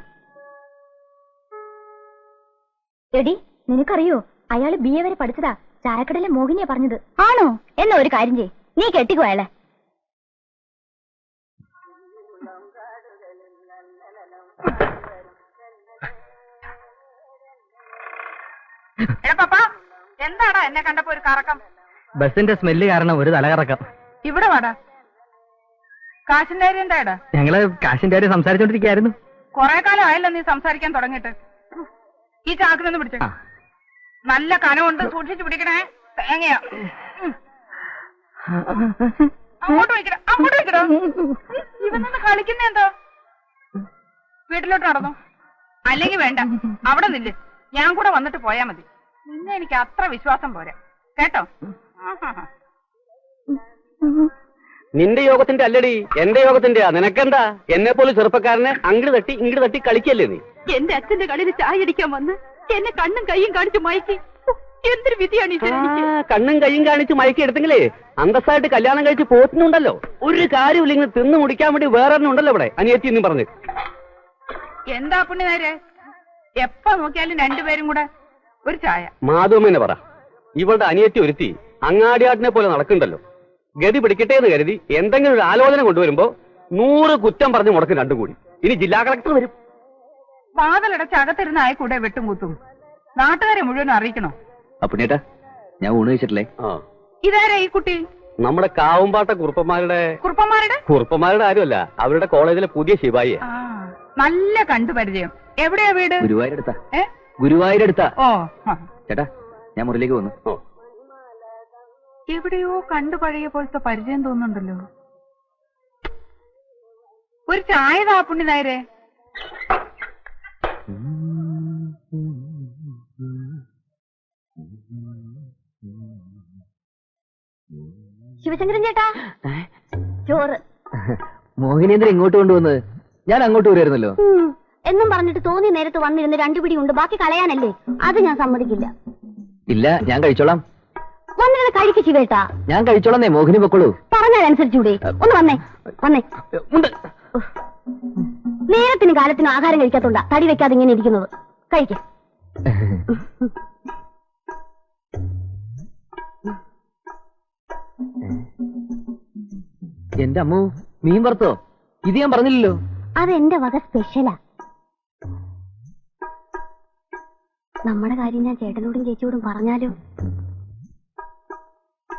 എടി, നിനക്കറിയോ അയാള് BA വരെ പഠിച്ചതാ. ചായക്കടയിലെ മോഹിനിയാ പറഞ്ഞത്. ആണോ? എന്നാ ഒരു കാര്യം ചെയ്, നീ കെട്ടിക്കോ അയാളെ. എന്താടാ എന്നെ കണ്ടപ്പോ ഒരു കറക്കം? ബസിന്റെ സ്മെല്ല് കാരണം ഒരു തലകറക്കം. ഇവിടെ വാടാ. കാശിന്റെ കാര്യം എന്താടാ? ഞങ്ങള് കാശിന്റെ കാര്യം സംസാരിച്ചോണ്ടിരിക്കായിരുന്നു. കൊറേ കാലം ആയല്ലോ നീ സംസാരിക്കാൻ തുടങ്ങിയിട്ട്. ഈ ചാക്കിനൊന്ന് പിടിച്ചേ. നല്ല കനമുണ്ട്, സൂക്ഷിച്ചു പിടിക്കണേ. തേങ്ങയാ. അങ്ങോട്ട് വെക്കടാ, അങ്ങോട്ട് വെക്കടാ. ഇവനൊന്ന് കളിക്കുന്ന എന്താ? വീട്ടിലോട്ട് നടന്നു. അല്ലെങ്കിൽ വേണ്ട, അവിടെ നില്ല്. ഞാൻ കൂടെ വന്നിട്ട് പോയാ മതി. നിന്നെ എനിക്ക് അത്ര വിശ്വാസം പോരാ കേട്ടോ. നിന്റെ യോഗത്തിന്റെ അല്ലടി, എന്റെ യോഗത്തിന്റെയാ. നിനക്കെന്താ? എന്നെ പോലെ ചെറുപ്പക്കാരനെ അങ്ങോട്ട് തട്ടി ഇങ്ങോട്ട് തട്ടി കളിക്കല്ലേ നീ? എന്റെ അച്ഛന്റെ കളിയിൽ ചായ അടിക്കാൻ വന്ന് എന്നെ കണ്ണും കൈയും കാണിച്ച് മയക്കി. എന്തൊരു വിധിയാണ് ഇത് എനിക്ക്. കണ്ണും കൈയും കാണിച്ച് മയക്കി എടുത്തെങ്കിലേ അന്തസ്സായിട്ട് കല്യാണം കഴിച്ച് പോറ്റുന്നുണ്ടല്ലോ. ഒരു കാര്യമില്ലെങ്കിൽ തിന്നു മുടിക്കാൻ വേണ്ടി വേറെ ഉണ്ടല്ലോ ഇവിടെ അനിയത്തി എന്നും പറഞ്ഞ്. എന്താ പുണ്ണി നേരെ? എപ്പ നോക്കിയാലും രണ്ടുപേരും കൂടെ ഒരു ചായ. മാധവമ്മനെ പറ, ഇവളുടെ അനിയത്തി ഒരുത്തി അങ്ങാടിയാട്ടിനെ പോലെ നടക്കുന്നുണ്ടല്ലോ. ഗതി പിടിക്കട്ടെ എന്ന് കരുതി എന്തെങ്കിലും ഒരു ആലോചന കൊണ്ടുവരുമ്പോ 100 കുറ്റം പറഞ്ഞ് മുടക്കും രണ്ടും കൂടി. ഇനി ജില്ലാ കളക്ടർ വരും. വാതിലടച്ച് അകത്തിരുന്ന ആയിക്കൂടെ വെട്ടും കുത്തും. നാട്ടുകാരെ മുഴുവനും അറിയിക്കണോ? അപ്പുണ്ണിയേട്ടാ, ഞാൻ ഊണ് കഴിച്ചിട്ടില്ലേ? ഇതാരാ ഈ കുട്ടി? നമ്മുടെ കാവുംപാട്ട കുറുപ്പന്മാരുടെ കുറുപ്പന്മാരുടെ ആരുമല്ല, അവരുടെ കോളേജിലെ പുതിയ ശിവായിയെ. നല്ല കണ്ടുപരിചയം. എവിടെയാ വീട്? ഗുരുവായൂരടുത്താ. ഗുരുവായൂരടുത്താ. ഓ ചേട്ടാ, ഞാൻ മുറിയിലേക്ക് വന്നു. എവിടെയോ കണ്ടു പഴയ പോലത്തെ പരിചയം തോന്നുന്നുണ്ടല്ലോ. ഒരു ചായ താ പുണ്ണി നേരെ. ശിവശങ്കരൻ ചേട്ടാ, ചോറ്. മോഹിനേന്ദ്രൻ ഇങ്ങോട്ട് കൊണ്ടുവന്നത്? ഞാൻ അങ്ങോട്ട് വരുമായിരുന്നല്ലോ. എന്നും പറഞ്ഞിട്ട് തോന്നിയ നേരത്ത് വന്നിരുന്ന് 2 പിടി ഉണ്ട്, ബാക്കി കളയാനല്ലേ? അത് ഞാൻ സമ്മതിക്കില്ല. ഇല്ല, ഞാൻ കഴിച്ചോളാം. വന്നിരുന്ന് കഴിക്ക് ശിവേട്ടാ. ഞാൻ കഴിച്ചോളന്നേ, മോഹിനി പൊക്കോളൂ. പറഞ്ഞതനുസരിച്ചൂടെ? ഒന്ന് വന്നേ വന്നേ. നേരത്തിനും കാലത്തിനും ആഹാരം കഴിക്കാത്തോണ്ടാ തടി വെക്കാതെ ഇങ്ങനെ ഇരിക്കുന്നത്. കഴിക്ക. എന്റെ അമ്മു, മീൻ വറുത്തോ? ഇത് ഞാൻ പറഞ്ഞില്ലല്ലോ. അതെന്റെ വക സ്പെഷ്യലാ. നമ്മുടെ കാര്യം ഞാൻ ചേട്ടനോടും ചേച്ചിയോടും പറഞ്ഞാലോ?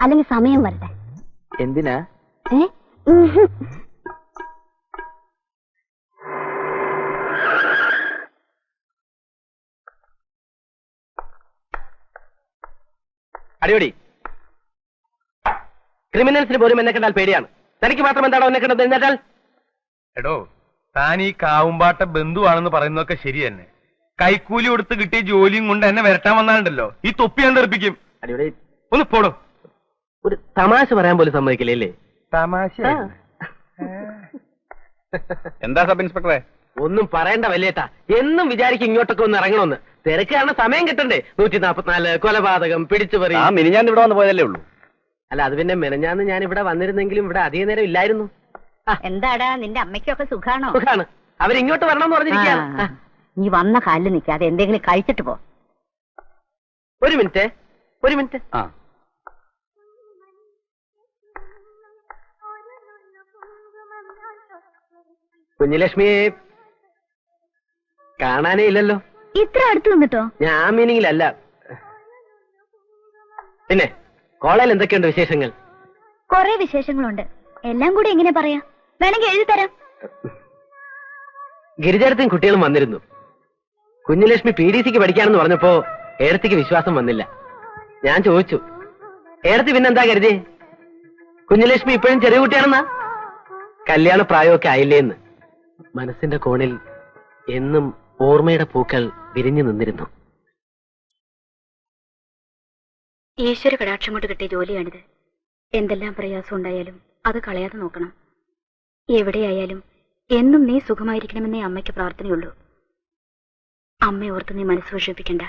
അല്ലെങ്കിൽ സമയം വരട്ടെ. എന്തിനാ? അടിപൊളി. ക്രിമിനൽസിന് പോലും എന്നെ കണ്ടാൽ പേടിയാണ്. തനിക്ക് മാത്രം എന്താണോ എന്നെ കണ്ടത്? എന്നിട്ടാൽ എടോ, താൻ ഈ കാവുംപാട്ട ബന്ധുവാണെന്ന് പറയുന്നതൊക്കെ ശരി തന്നെ. കൈക്കൂലി കൊടുത്ത് കിട്ടിയ ജോലിയും കൊണ്ട് എന്നെ വരട്ടാൻ വന്നാലുണ്ടല്ലോ, ഈ തൊപ്പി ഞാൻ തെറിപ്പിക്കും. അടിപൊളി. ഒന്ന് പോടോ. ഒരു തമാശ പറയാൻ പോലും സമ്മതിക്കില്ലേ? തമാശ എന്താ സബ് ഇൻസ്പെക്ടറെ? ഒന്നും പറയണ്ട വല്യേട്ടാ. എന്നും വിചാരിക്കും ഇങ്ങോട്ടൊക്കെ ഒന്ന് ഇറങ്ങണമെന്ന്. തിരക്കാണ്, സമയം കിട്ടണ്ടേ? 144 കൊലപാതകം, പിടിച്ചുപറി. മിനിഞ്ഞാന്ന് ഇവിടെ വന്ന് പോയതല്ലേ ഉള്ളൂ. അല്ല, അത് പിന്നെ മെനഞ്ഞാന്ന് ഞാൻ ഇവിടെ വന്നിരുന്നെങ്കിലും ഇവിടെ അധിക നേരം ഇല്ലായിരുന്നു. എന്താടാ, നിന്റെ അമ്മയ്ക്കൊക്കെ സുഖാണോ? സുഖാണ്. അവരിങ്ങോട്ട് വരണമെന്ന് പറഞ്ഞിരിക്കുകയാണ്. നീ വന്ന കാലിൽ നിൽക്കാതെ എന്തെങ്കിലും കഴിച്ചിട്ട് പോ. ഒരു മിനിറ്റ്. കുഞ്ഞിലക്ഷ്മിയെ കാണാനേ ഇല്ലല്ലോ. ഇത്ര അടുത്ത് നിന്നിട്ടോ? ഞാൻ ആ മീനിങ്ങിലല്ല. പിന്നെ കോളേജിൽ എന്തൊക്കെയുണ്ട് വിശേഷങ്ങൾ? കൊറേ വിശേഷങ്ങളുണ്ട്. എല്ലാം കൂടി എങ്ങനെ പറയാ? വേണമെങ്കിൽ എഴുതി തരാം. ഗിരിജാടത്തും കുട്ടികളും വന്നിരുന്നു. കുഞ്ഞുലക്ഷ്മി PDCക്ക് പഠിക്കാണെന്ന് പറഞ്ഞപ്പോ ഏടത്തിക്ക് വിശ്വാസം വന്നില്ല. ഞാൻ ചോദിച്ചു, ഏടത്തി പിന്നെന്താ കരുതി? കുഞ്ഞുലക്ഷ്മി ഇപ്പോഴും ചെറിയ കുട്ടിയാണെന്നാ? കല്യാണ പ്രായമൊക്കെ ആയില്ലേന്ന്. മനസ്സിന്റെ കോണിൽ എന്നും ഓർമ്മയുടെ പൂക്കൾ വിരിഞ്ഞു നിന്നിരുന്നു. ഈശ്വര കടാക്ഷം കൊണ്ട് കിട്ടിയ ജോലിയാണിത്. എന്തെല്ലാം പ്രയാസം ഉണ്ടായാലും അത് കളയാതെ നോക്കണം. എവിടെയായാലും എന്നും നീ സുഖമായിരിക്കണമെന്നേ അമ്മയ്ക്ക് പ്രാർത്ഥനയുള്ളൂ. അമ്മയെ ഓർത്ത് നീ മനസ്സ് വിഷമിപ്പിക്കണ്ട.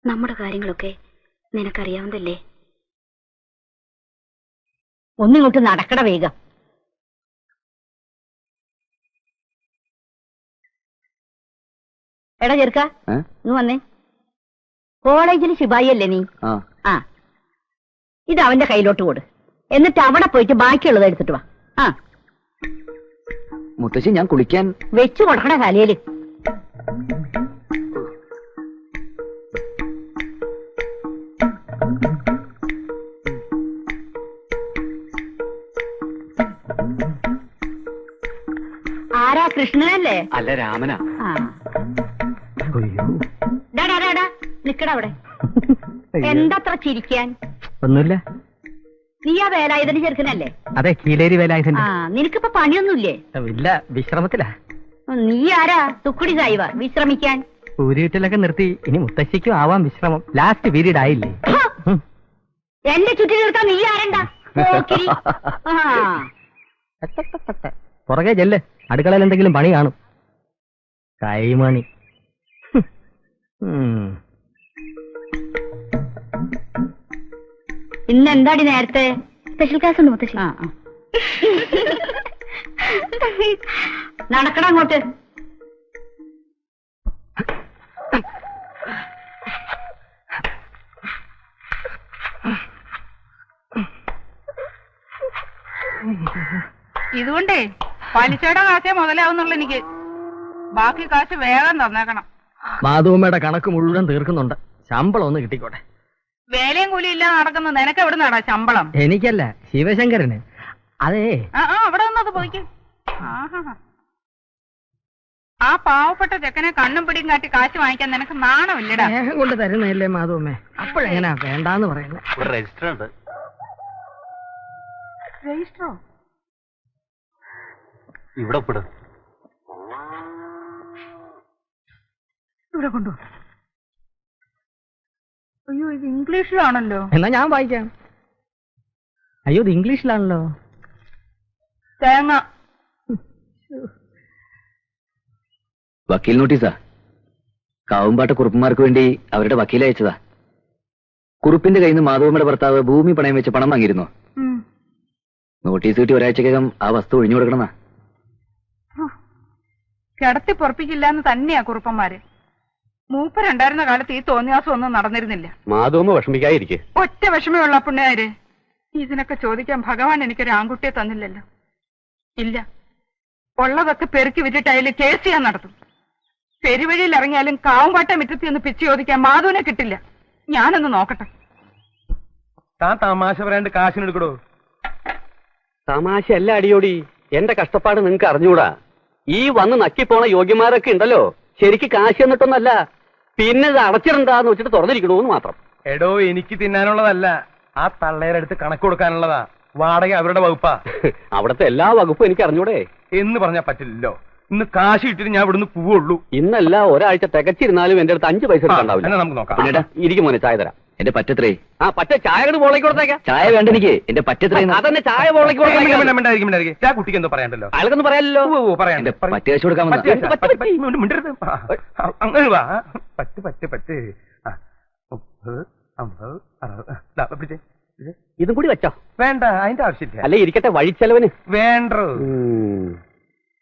നമ്മുടെ കാര്യങ്ങളൊക്കെ നിനക്കറിയാവുന്നതല്ലേ. ഒന്നിങ്ങോട്ട് നടക്കട വേഗം. എടാ ചെറുക്ക, നീ വന്നേ. കോളേജിൽ ശിവായിയല്ലേ നീ? ആ, ഇത് അവന്റെ കയ്യിലോട്ട് കൊടു. എന്നിട്ട് അവിടെ പോയിട്ട് ബാക്കിയുള്ളത് എടുത്തിട്ട് വാ. ആ മുത്തശ്ശി, ഞാൻ കുളിക്കാൻ വെച്ചു കൊടുക്കണ തലയില്. ആരാ? കൃഷ്ണനല്ലേ? അല്ല, രാമനാ. നിക്കട അവിടെ. എന്തത്ര ചിരിക്കാൻ? ഒന്നുമില്ല. നീ ആ വേലായുധന് ചെറുക്കനല്ലേ? അതെ, കീലേരി വേലായുധന്റെ. നിനക്കിപ്പോ പണിയൊന്നുമില്ലേ? ഇല്ല, വിശ്രമത്തിലാ. നീ ആരാ തുക്കുടി സായിവ വിശ്രമിക്കാൻ? ഊരിയിട്ടിലൊക്കെ നിർത്തി. ഇനി മുത്തശ്ശിക്കും ആവാം വിശ്രമം. ലാസ്റ്റ് പീരീഡ് ആയില്ലേ? എന്നെ ചുറ്റി നിർത്താൻ നീ ആരണ്ടാ? പുറകെ ചെല്ല്, അടുക്കളയിൽ എന്തെങ്കിലും പണി കാണും. കൈമണി. ഇന്നെന്താടി നേരത്തെ? സ്പെഷ്യൽ ക്ലാസ് ഉണ്ട് മുത്തശ്ശി. നടക്കണം അങ്ങോട്ട്. ഇതുകൊണ്ടേ പലിശയുടെ കാശേ മുതലാവുന്നുള്ളു എനിക്ക്. ബാക്കി കാശ് വേഗം തന്നേക്കണം. മാധവമ്മയുടെ കണക്ക് മുഴുവൻ തീർക്കുന്നുണ്ട്. ശമ്പളം ഒന്ന് കിട്ടിക്കോട്ടെ. വേലയും കൂലിയും ഇല്ലാതെ നടക്കുന്ന നിനക്ക് എവിടെ നടാ ശമ്പളം? എനിക്കല്ല, ശിവശങ്കരന്. അതേ, അവിടെ നിന്നത് പോയിക്ക്. ആ പാവപ്പെട്ട ചെക്കനെ കണ്ണും പിടിയും കാട്ടി കാശ് വാങ്ങിക്കാൻ നിനക്ക് നാണമില്ലടാ. സ്നേഹം കൊണ്ട് തരുന്നതല്ലേ മാധവമ്മേ, അപ്പോഴെങ്ങനാ വേണ്ടാന്ന് പറയുന്നത്? രജിസ്റ്റർ ഉണ്ട്. രജിസ്റ്ററോ? ഇവിടെ ഒപ്പിടും. ഇവിടെ കൊണ്ടു. അയ്യോ, ഇത് ഇംഗ്ലീഷിലാണല്ലോ. എന്നാ ഞാൻ വായിക്കാം. അയ്യോ, ഇത് ഇംഗ്ലീഷിലാണല്ലോ. തേങ്ങ. വക്കീൽ നോട്ടീസാ. കാവുംപാട്ട കുറുപ്പന്മാർക്ക് വേണ്ടി അവരുടെ വക്കീൽ അയച്ചതാ. കുറുപ്പിന്റെ കയ്യിൽ നിന്ന് മാധവമ്മയുടെ ഭർത്താവ് ഭൂമി പണയം വെച്ച് പണം വാങ്ങിയിരുന്നു. നോട്ടീസ് കിട്ടി ഒരാഴ്ചക്കകം ആ വസ്തു ഒഴിഞ്ഞു കൊടുക്കണമെന്നാ. കിടത്തി പൊറപ്പിക്കില്ല എന്ന് തന്നെയാ കുറുപ്പന്മാര്. മൂപ്പരുണ്ടായിരുന്ന കാലത്ത് ഈ തോന്നിയാസം ഒന്നും നടന്നിരുന്നില്ല. മാധവമ്മ വിഷമിക്കാതിരിക്കെ. ഒറ്റ വിഷമയുള്ള പുണ്യാര്. ഇതിനൊക്കെ ചോദിക്കാൻ ഭഗവാൻ എനിക്കൊരു ആൺകുട്ടിയെ തന്നില്ലല്ലോ. ഇല്ല, ഉള്ളതൊക്കെ പെരുക്കി വിറ്റിട്ട് അതിൽ കേസ് ചെയ്യാൻ നടത്തും. പെരുവഴിയിൽ ഇറങ്ങിയാലും കാവുംപാട്ട മിറ്റത്തി ഒന്ന് പിച്ച് ചോദിക്കാൻ മാധവനെ കിട്ടില്ല. ഞാനൊന്ന് നോക്കട്ടെ. താൻ തമാശ പറയാണ്ട് കാശിനെടുക്കടോ. തമാശ അല്ല അടിയോടി. എന്റെ കഷ്ടപ്പാട് നിങ്ങക്ക് അറിഞ്ഞൂടാ. ഈ വന്ന് നക്കിപ്പോണ യോഗ്യന്മാരൊക്കെ ഉണ്ടല്ലോ, ശരിക്ക് കാശ് എന്നിട്ടൊന്നല്ല, പിന്നെ ഇത് അടച്ചിടണ്ടാന്ന് വെച്ചിട്ട് തുറന്നിരിക്കണോന്ന് മാത്രം. എടോ, എനിക്ക് തിന്നാനുള്ളതല്ല, ആ തള്ളേരടുത്ത് കണക്ക് കൊടുക്കാനുള്ളതാ. വാടക അവരുടെ വകുപ്പാ. അവിടുത്തെ എല്ലാ വകുപ്പും എനിക്ക് അറിഞ്ഞൂടെ എന്ന് പറഞ്ഞാൽ പറ്റില്ലല്ലോ. ഇന്ന് കാശ് ഇട്ടിട്ട് ഞാൻ ഇവിടുന്ന് പോവുള്ളൂ. ഇന്നല്ല, ഒരാഴ്ച തികച്ചിരുന്നാലും എന്റെ അടുത്ത് 5 പൈസ ഉണ്ടാവില്ല. നമുക്ക് നോക്കാം. ഇരിക്കും മോനെ, ചായ തരാം. എന്റെ പറ്റത്രേ. പറ്റ ചായ പോളേക്ക് കൊടുത്തേക്കാം. ചായ വേണ്ട എനിക്ക്. എന്റെ പറ്റത്രേ. അതന്നെ, ചായ പോളേക്ക് കൊടുത്തേക്കാം. ആ കുട്ടിക്ക് എന്തോ പറയാണ്ടല്ലോ. അയാൾക്കൊന്നും പറയാനല്ലോ. പറയാണ്ട് പറ്റുകാശ് കൊടുക്കാൻ മിണ്ടരുത്. അങ്ങനെ വാ. പറ്റ് പറ്റ് പറ്റ്. 30, 50, 60. ഇതും കൂടി വെച്ചോ. വേണ്ട, അതിന്റെ ആവശ്യമില്ല. അല്ലെ, ഇരിക്കട്ടെ, വഴിച്ചെലവിന് വേണ്ട.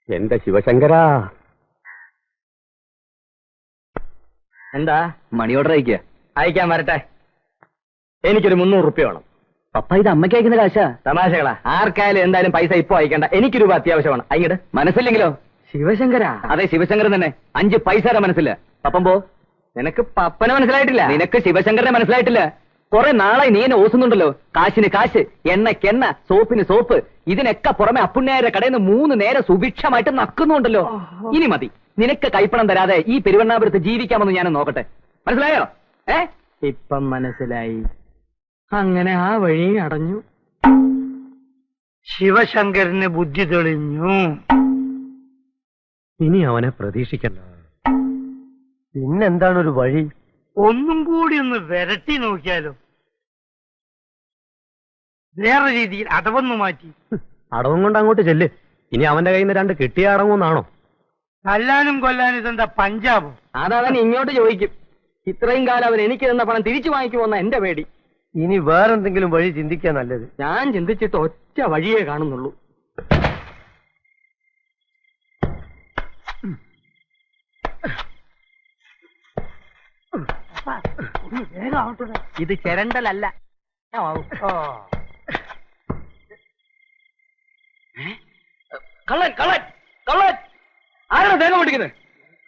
എന്റെ ശിവശങ്കരാ. എന്താ? മണി ഓർഡർ അയക്കുക. അയക്കാൻ വരട്ടെ. എനിക്കൊരു 300 റുപ്യ വേണം. പപ്പ, ഇത് അമ്മയ്ക്ക് അയക്കുന്ന കാശാ. തമാശകളാ. ആർക്കായാലും എന്തായാലും പൈസ ഇപ്പൊ അയക്കണ്ട. എനിക്ക് രൂപ അത്യാവശ്യമാണ്. അയ്യട്. മനസ്സില്ലെങ്കിലോ? ശിവശങ്കരാ. അതെ, ശിവശങ്കരൻ തന്നെ. 5 പൈസയുടെ മനസ്സില്ല. പപ്പം പോ. നിനക്ക് പപ്പനെ മനസ്സിലായിട്ടില്ല. നിനക്ക് ശിവശങ്കരനെ മനസ്സിലായിട്ടില്ല. കുറെ നാളായി നീ എന്നെ ഓസുന്നുണ്ടല്ലോ. കാശിന് കാശ്, എണ്ണയ്ക്കെണ്ണ, സോപ്പിന് സോപ്പ്, ഇതിനൊക്കെ പുറമെ അപ്പുണ്യാരുടെ കടയിൽ നിന്ന് 3 നേരം സുഭിക്ഷമായിട്ട് നക്കുന്നുണ്ടല്ലോ. ഇനി മതി. നിനക്ക് കൈപ്പണം തരാതെ ഈ പെരുവണ്ണാപുരത്ത് ജീവിക്കാമെന്ന് ഞാനും നോക്കട്ടെ. മനസ്സിലായോ? ഇപ്പം മനസ്സിലായി. അങ്ങനെ ആ വഴി അടഞ്ഞു. ശിവശങ്കരന് ബുദ്ധി തെളിഞ്ഞു. ഇനി അവനെ പ്രതീക്ഷിക്കണ്ട. പിന്നെന്താണ് ഒരു വഴി? ഒന്നും കൂടി ഒന്ന് വിരട്ടി നോക്കിയാലോ? വേറെ രീതിയിൽ അടവൊന്നു മാറ്റി. അടവും കൊണ്ട് അങ്ങോട്ട് ചെല്ല്. ഇനി അവന്റെ കയ്യിൽ നിന്ന് 2 കിട്ടിയ അടങ്ങുന്നാണോ? തല്ലാനും കൊല്ലാനും ഇതെന്താ പഞ്ചാബോ? അതവൻ ഇങ്ങോട്ട് ചോദിക്കും. ഇത്രയും കാലം അവൻ എനിക്ക് തന്ന പണം തിരിച്ചു വാങ്ങിക്കുമെന്ന എന്റെ പേടി. ഇനി വേറെന്തെങ്കിലും വഴി ചിന്തിക്കാൻ നല്ലത്. ഞാൻ ചിന്തിച്ചിട്ട് ഒറ്റ വഴിയേ കാണുന്നുള്ളൂ. ഇത് ചെരണ്ടലല്ല. കള്ളൻ കള്ളൻ കള്ളൻ! ആരാണ് തേങ്ങ പിടിക്കുന്നത്?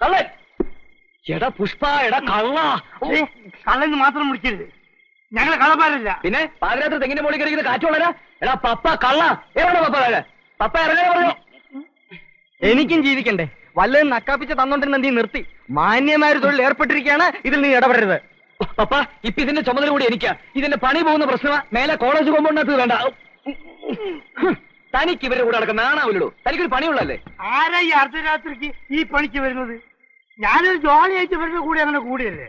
കള്ളൻ! എടാ പുഷ്പ, എടാ കള്ള! കള്ളന് മാത്രം വിളിക്കരുത്, ഞങ്ങളെ കള്ളന്മാരല്ല. പിന്നെ പാതിരാത്രി തെങ്ങിന്റെ മുകളിൽ കയറിക്കുന്ന കാറ്റുള്ളരാ? എടാ പപ്പ കള്ള! എവിടെ പപ്പ? പപ്പ ഇറങ്ങാൻ പറഞ്ഞു. എനിക്കും ജീവിക്കണ്ടേ? വല്ലതും നക്കാപ്പിച്ച് തന്നോണ്ടിരുന്ന നീ നിർത്തി. മാന്യമായൊരു തൊഴിൽ ഏർപ്പെട്ടിരിക്കുകയാണ്, ഇതിൽ നീ ഇടപെടരുത്. പപ്പ ഇപ്പൊ ഇതിന്റെ ചുമതല കൂടി എനിക്കാ. ഇതിന്റെ പണി പോകുന്ന പ്രശ്നമാ. മേലെ കോളേജ് കോമ്പൗണ്ടിനകത്ത് വേണ്ട. തനിക്ക് ഇവരുടെ കൂടെ നടക്കുന്ന നാണാവില്ലടോ. തനിക്കൊരു പണിയുള്ളല്ലേ? ആരാ ഈ അർദ്ധരാത്രിക്ക് ഈ പണിക്ക് വരുന്നത്? ഞാനൊരു ജോലിയായിട്ട് വരുന്ന കൂടി അങ്ങനെ കൂടിയല്ലേ.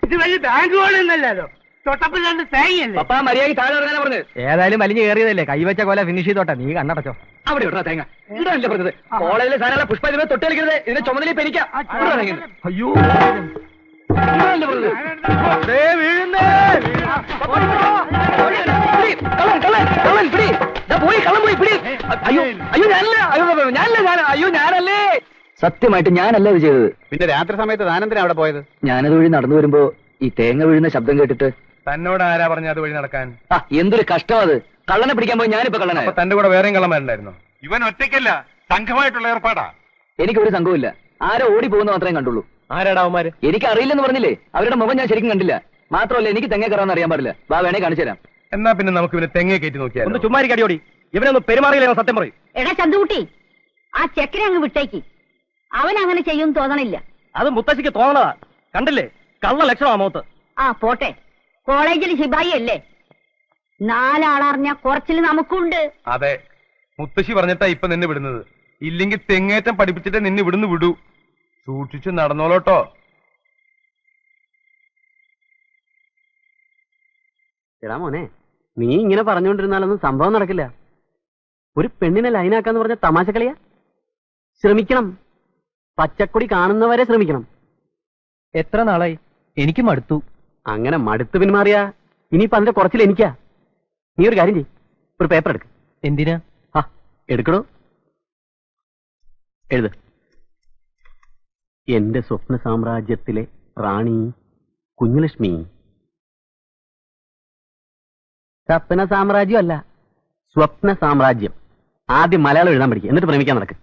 ഇത് വലിയ ബാങ്ക് ലോണൊന്നല്ലോ. തൊട്ടപ്പിൽ രണ്ട് തേങ്ങയല്ലേ. പപ്പ മര്യാദ താഴെ ഇറങ്ങാനാ പറഞ്ഞത്. ഏതായാലും വലിഞ്ഞു കയറിയതല്ലേ, കൈവച്ച കൊല ഫിനിഷ് ചെയ്തോട്ടെ. നീ കണ്ണടച്ചോ. അവിടെ ഇടാ തേങ്ങ. ഇടാനല്ലേ പറഞ്ഞത്? കോളേജിലെ സാധനങ്ങളെ പുഷ്പ ഇതിനെ തൊട്ട് കളിക്കരുത്. ഇതിന്റെ ചുമതല ഇപ്പൊ എനിക്കാ. അയ്യോ ഇടാനല്ലേ പറഞ്ഞത്? ഞാനല്ലേ. സത്യമായിട്ട് ഞാനല്ല ഇത് ചെയ്തത്. പിന്നെ രാത്രി സമയത്ത് താനെന്തിനാ അവിടെ പോയത്? ഞാനത് വഴി നടന്നു വരുമ്പോ ഈ തേങ്ങ വീഴുന്ന ശബ്ദം കേട്ടിട്ട്. തന്നോട് ആരാ പറഞ്ഞ അത് വഴി നടക്കാൻ? എന്തൊരു കഷ്ടം അത്. കള്ളനെ പിടിക്കാൻ പോയി ഞാനിപ്പോ കള്ളനായി. തന്റെ കൂടെ വേറെയും കള്ളന്മാരുണ്ടായിരുന്നോ? ഇവൻ ഒറ്റയ്ക്കല്ല, സംഘമായിട്ടുള്ള ഏർപ്പാടാ. എനിക്കൊരു സംഘമില്ല. ആരോ ഓടി പോകുന്ന മാത്രമേ കണ്ടുള്ളൂ. ആരാടാ അവന്മാര്? എനിക്ക് അറിയില്ലെന്ന് പറഞ്ഞില്ലേ? അവരുടെ മുഖം ഞാൻ ശരിക്കും കണ്ടില്ല. മാത്രമല്ല എനിക്ക് തെങ്ങ കയറാന്ന് അറിയാൻ പാടില്ല. വാ വേണേ കാണിച്ചു തരാം. എന്നാ പിന്നെ നമുക്ക് ഇവനെ തെങ്ങേ കയറ്റി നോക്കിയാൽ. ഒന്ന് ചുമ്മാരി കടിയോടി. ഇവനൊന്ന് പെരുമാറിയില്ല സത്യം പറയും. എടാ ചന്തുകുട്ടി, ആ ചെക്കനെ അങ്ങ് വിട്ടേക്ക്. അവൻ അങ്ങനെ ചെയ്യും തോന്നണില്ല. അത് മുത്തശ്ശിക്ക് തോന്നണതാ. കണ്ടില്ലേ കള്ള ലക്ഷണമാ മുഖത്ത്. ആ പോട്ടെ, കോളേജിൽ ശിപായി അല്ലേ? 4 ആളറിഞ്ഞ കുറച്ചിൽ നമുക്കുണ്ട്. അതെ, മുത്തശ്ശി പറഞ്ഞിട്ടാ ഇപ്പൊ നിന്നെ വിടുന്നത്. ഇല്ലെങ്കിൽ തെങ്ങേറ്റം പഠിപ്പിച്ചിട്ട് നിന്നെ ഇവിടുന്ന് വിടൂ. സൂക്ഷിച്ചു നടന്നോളോട്ടോ. എടാ മോനെ, നീ ഇങ്ങനെ പറഞ്ഞുകൊണ്ടിരുന്നാലൊന്നും സംഭവം നടക്കില്ല. ഒരു പെണ്ണിനെ ലൈനാക്കാന്ന് പറഞ്ഞ തമാശ കളിയാ. ശ്രമിക്കണം, പച്ചക്കൊടി കാണുന്നവരെ ശ്രമിക്കണം. എത്ര നാളായി? എനിക്ക് മടുത്തു. അങ്ങനെ മടുത്ത് പിന്മാറിയാ ഇനിയിപ്പോ അതിന്റെ കുറച്ചിൽ എനിക്കാ. നീ ഒരു കാര്യം ചെയ്യ്, ഒരു പേപ്പർ എടുക്ക്. എന്തിനാ? എടുക്കണോ? എഴുത്. എന്റെ സ്വപ്ന സാമ്രാജ്യത്തിലെ റാണി കുഞ്ഞുലക്ഷ്മി. സ്വപ്ന സാമ്രാജ്യം അല്ല, സ്വപ്ന സാമ്രാജ്യം. ആദ്യം മലയാളം എഴുതാൻ പഠിക്കുക, എന്നിട്ട് പ്രേമിക്കാൻ നടക്ക്.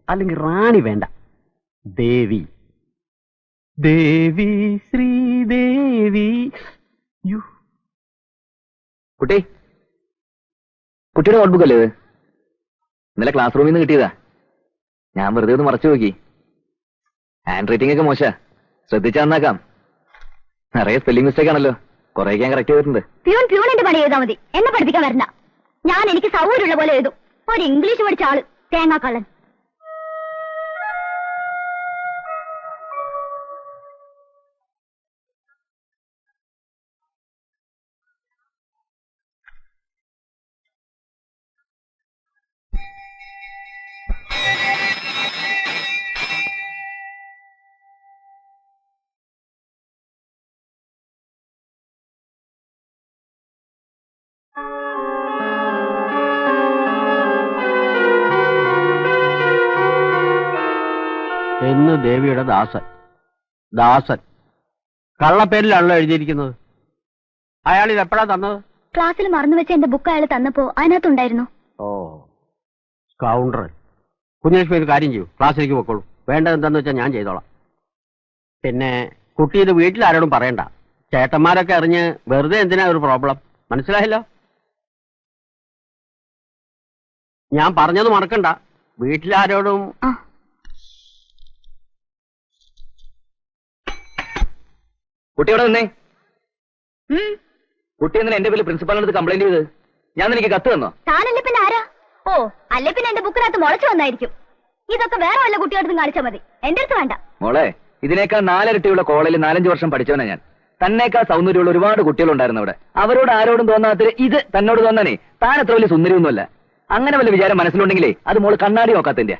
അല്ലെങ്കിൽ റാണി വേണ്ട, ദേവി. ദേവി ശ്രീദേവി. കുട്ടി, കുട്ടിയുടെ നോട്ട്ബുക്ക് അല്ലേ ഇത്? ഇന്നലെ ക്ലാസ് റൂമിൽ നിന്ന് കിട്ടിയതാ. ഞാൻ വെറുതെ ഒന്ന് മറച്ചു നോക്കി. ഹാൻഡ് റൈറ്റിംഗ് ഒക്കെ മോശ. ശ്രദ്ധിച്ചാ നന്നാക്കാം. നിറയെ സ്പെല്ലിംഗ് മിസ്റ്റേക്ക് ആണല്ലോ. കുറേയൊക്കെ ഞാൻ കറക്റ്റ് ചെയ്തിട്ടുണ്ട്. പ്യൂണിന്റെ പണി എഴുതാ മതി, എന്നെ പഠിപ്പിക്കാൻ വരണ്ട. ഞാൻ എനിക്ക് സൗകര്യമുള്ള പോലെ എഴുതും. ഒരു ഇംഗ്ലീഷ് പഠിച്ച ആള് തേങ്ങാക്കള്ളൻ. എന്ന് ദേവിയുടെ ദാസൻ. ദാസൻ കള്ളപ്പേരിലാണല്ലോ എഴുതിയിരിക്കുന്നത്. അയാൾ ഇത് എപ്പോഴാ തന്നത്? ക്ലാസ്സിൽ മറന്നു വെച്ച എന്റെ ബുക്ക് അയാൾ തന്നപ്പോ അതിനകത്തുണ്ടായിരുന്നു. ഓ, കൗണ്ടർ. കുഞ്ഞലക്ഷ്മി ഒരു കാര്യം ചെയ്യൂ, ക്ലാസ്സിലേക്ക് പൊക്കോളൂ. വേണ്ടത് എന്താന്ന് വെച്ചാൽ ഞാൻ ചെയ്തോളാം. പിന്നെ കുട്ടി ഇത് വീട്ടിൽ ആരോടും പറയണ്ട. ചേട്ടന്മാരൊക്കെ അറിഞ്ഞ് വെറുതെ എന്തിനാ ഒരു പ്രോബ്ലം. മനസ്സിലായല്ലോ? ഞാൻ പറഞ്ഞത് മറക്കണ്ട. വീട്ടിലാരോടും. കുട്ടിയോടെ നിന്നേ. കുട്ടി എന്തിനാ എന്റെ പേര് പ്രിൻസിപ്പാളിനടുത്ത് കംപ്ലൈന്റ് ചെയ്ത്? ഞാൻ നിനക്ക് കത്ത് തന്നോ? താനല്ലേ പിന്നെ ആരാ? ഓ, അല്ലേ പിന്നെ എന്റെ ബുക്കിനകത്ത് മുളച്ചു വന്നായിരിക്കും. ഇതൊക്കെ വേറെ വല്ല കുട്ടിയോടത്തും കാണിച്ചാൽ മതി, എന്റെ അടുത്ത് വേണ്ട. മോളെ, ഇതിനേക്കാൾ 4 ഇരട്ടിയുള്ള കോളേജിൽ 4-5 വർഷം പഠിച്ചവനാ ഞാൻ. തന്നേക്കാൾ സൗന്ദര്യമുള്ള ഒരുപാട് കുട്ടികളുണ്ടായിരുന്നു അവിടെ. അവരോട് ആരോടും തോന്നാത്ത ഇത് തന്നോട് തോന്നാനേ. താൻ അത്ര വലിയ സുന്ദരിയൊന്നുമല്ല. അങ്ങനെ വല്ല വിചാരം മനസ്സിലുണ്ടെങ്കിലേ അത് മോള് കണ്ണാടി നോക്കാത്തന്റെ.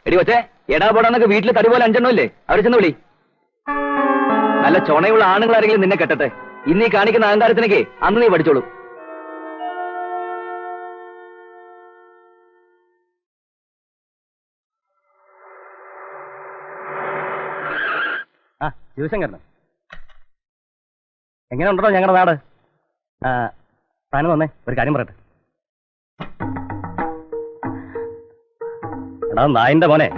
എടി കൊച്ചേ, എടാ പോടാന്നൊക്കെ വീട്ടിൽ തടി പോലെ 5 ഇല്ലേ? അവരെ ചെന്ന് വിളി. നല്ല ചുണയുള്ള ആണുങ്ങൾ ആരെങ്കിലും നിന്നെ കെട്ടട്ടെ. ഇന്നീ കാണിക്കുന്ന അഹങ്കാരത്തിനൊക്കെ അന്ന് നീ പഠിച്ചോളൂ. ശിവശങ്കരൻ, എങ്ങനെ ഉണ്ടോ ഞങ്ങളുടെ നാട്? താനും വന്നേ, ഒരു കാര്യം പറയട്ടെ. എടാ നായിന്റെ മോനെ,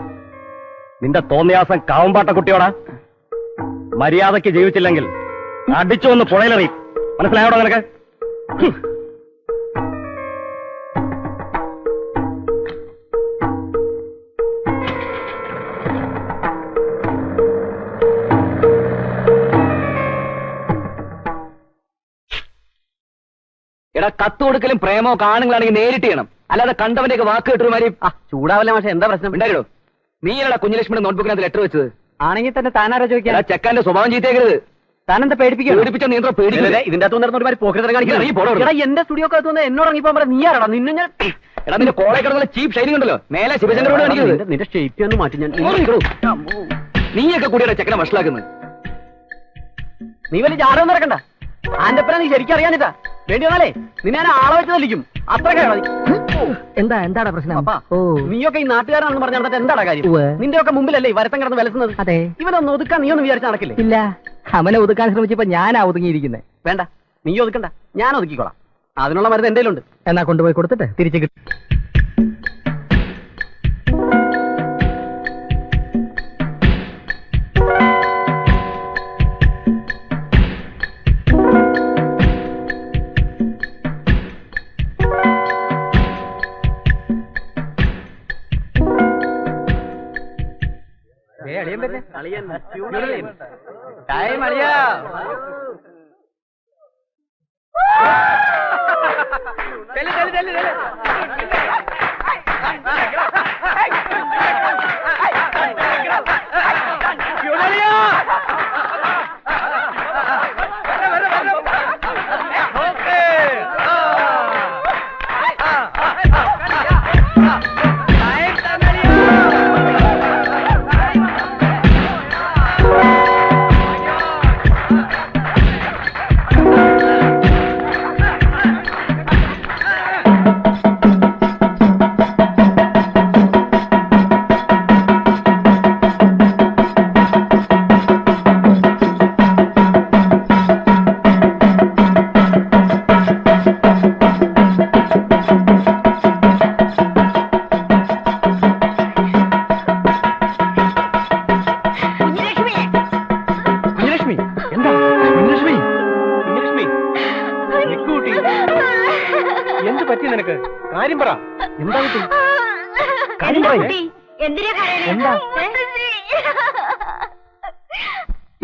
നിന്റെ തോന്നിയാസം കാവമ്പാട്ട കുട്ടിയോടാ. മര്യാദയ്ക്ക് ജീവിച്ചില്ലെങ്കിൽ അടിച്ചു വന്ന് പുഴയിലെറി. മനസ്സിലായോടോ നിനക്ക്? എടാ കത്ത് കൊടുക്കലും പ്രേമോ കാണുകളാണെങ്കിൽ നേരിട്ട് ചെയ്യണം, അല്ലാതെ കണ്ടവന്റെ വാക്ക് കിട്ടുമാരി. ചൂടാവല്ല മാഷെ, എന്താ പ്രശ്നം? ഉണ്ടായിരോ നീയാണോ കുഞ്ഞലക്ഷ്മിയുടെ നോട്ട്ബുക്കിനകത്ത് ലെറ്റർ വെച്ചത്? ആണെങ്കിൽ തന്നെ താനാരാ ചോദിക്കാൻ? ചെക്കാന്റെ സ്വഭാവം ചെയ്തേക്കരുത്. താനെന്താ പേടിപ്പിച്ച നിയന്ത്രണം പേടിക്കില്ല. ഇതിന്റെ അകത്ത് നടന്നൊരു പോക്കറ്റ് കാണിക്കണം. എന്റെ സ്റ്റുഡിയോ അകത്ത് എന്നോട് ഇറങ്ങിപ്പോ നീയാടാ നിന്നെ ഞാൻ. എടാ നിന്റെ കോളേജ് കിടന്നുള്ള ചീപ്പ് ഷൈനിങ് ഉണ്ടല്ലോ, മേലെ ശിവശങ്കരോട് കാണിക്കുന്നത്. നിന്റെ ഷേപ്പ് ഒന്ന് മാറ്റി ഞാൻ. നീയൊക്കെ കൂടിയാണ് ചെക്കനെ വഷളാക്കുന്നത്. നീ വലിയ ജാടകം നടക്കണ്ട. ആന്റപ്പന നീ ശരിക്കും അറിയാനിട്ടാ. വേണ്ടി വന്നാലേ നിന്നെ ഞാൻ ആളെ വെച്ച് തല്ലിക്കും. അത്രയ്ക്ക് എന്താടാ പ്രശ്നം? നീയൊക്കെ ഈ നാട്ടുകാരാണെന്ന് പറഞ്ഞാൽ എന്താടാ കാര്യം? നിന്റെ ഒക്കെ മുമ്പിലല്ലേ ഈ വരത്തം കിടന്ന് വിലസുന്നത്? അതെ. ഇവനൊന്ന് ഒതുക്കാൻ നീ ഒന്ന് വിചാരിച്ച് നടക്കില്ലേ? ഇല്ല, അവനെ ഒതുക്കാൻ ശ്രമിച്ചപ്പോ ഞാനാ ഒതുങ്ങിയിരിക്കുന്നത്. വേണ്ട, നീ ഒതുക്കണ്ട, ഞാൻ ഒതുക്കിക്കോളാം. അതിനുള്ള മരുന്ന് എന്റെ ഉണ്ട്. എന്നാ കൊണ്ടുപോയി കൊടുത്തിട്ട് തിരിച്ചു കിട്ടും.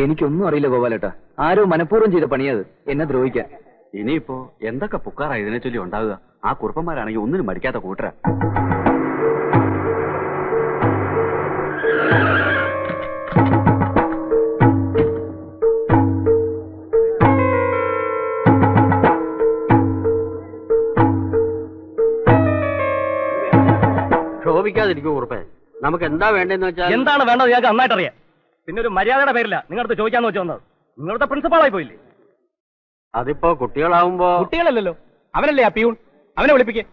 എനിക്കൊന്നും അറിയില്ല ഗോപാലേട്ടാ. ആരോ മനഃപൂർവ്വം ചെയ്ത പണിയത് എന്നെ ദ്രോഹിക്കാൻ. ഇനിയിപ്പോ എന്തൊക്കെ പുക്കാറാ ഇതിനെ ചൊല്ലി ഉണ്ടാവുക? ആ കുറുപ്പന്മാരാണെങ്കിൽ ഒന്നിനും മടിക്കാത്ത കൂട്ടരാ. ക്ഷോഭിക്കാതിരിക്കൂ കുറുപ്പേ. നമുക്ക് എന്താ വേണ്ടെന്ന് വെച്ചാൽ എന്താണ് വേണ്ടത് ഞങ്ങൾക്ക് നന്നായിട്ട് അറിയാം. പിന്നെ ഒരു മര്യാദയുടെ പേരില്ല നിങ്ങളടുത്ത് ചോദിക്കാന്ന് വെച്ച് വന്നത്. നിങ്ങളുടെ പ്രിൻസിപ്പാളായി പോയില്ലേ? അതിപ്പോ കുട്ടികളാവുമ്പോ. കുട്ടികളല്ലല്ലോ, അവനല്ലേ ആ പിയൂൺ. അവനെ വിളിപ്പിക്കേ.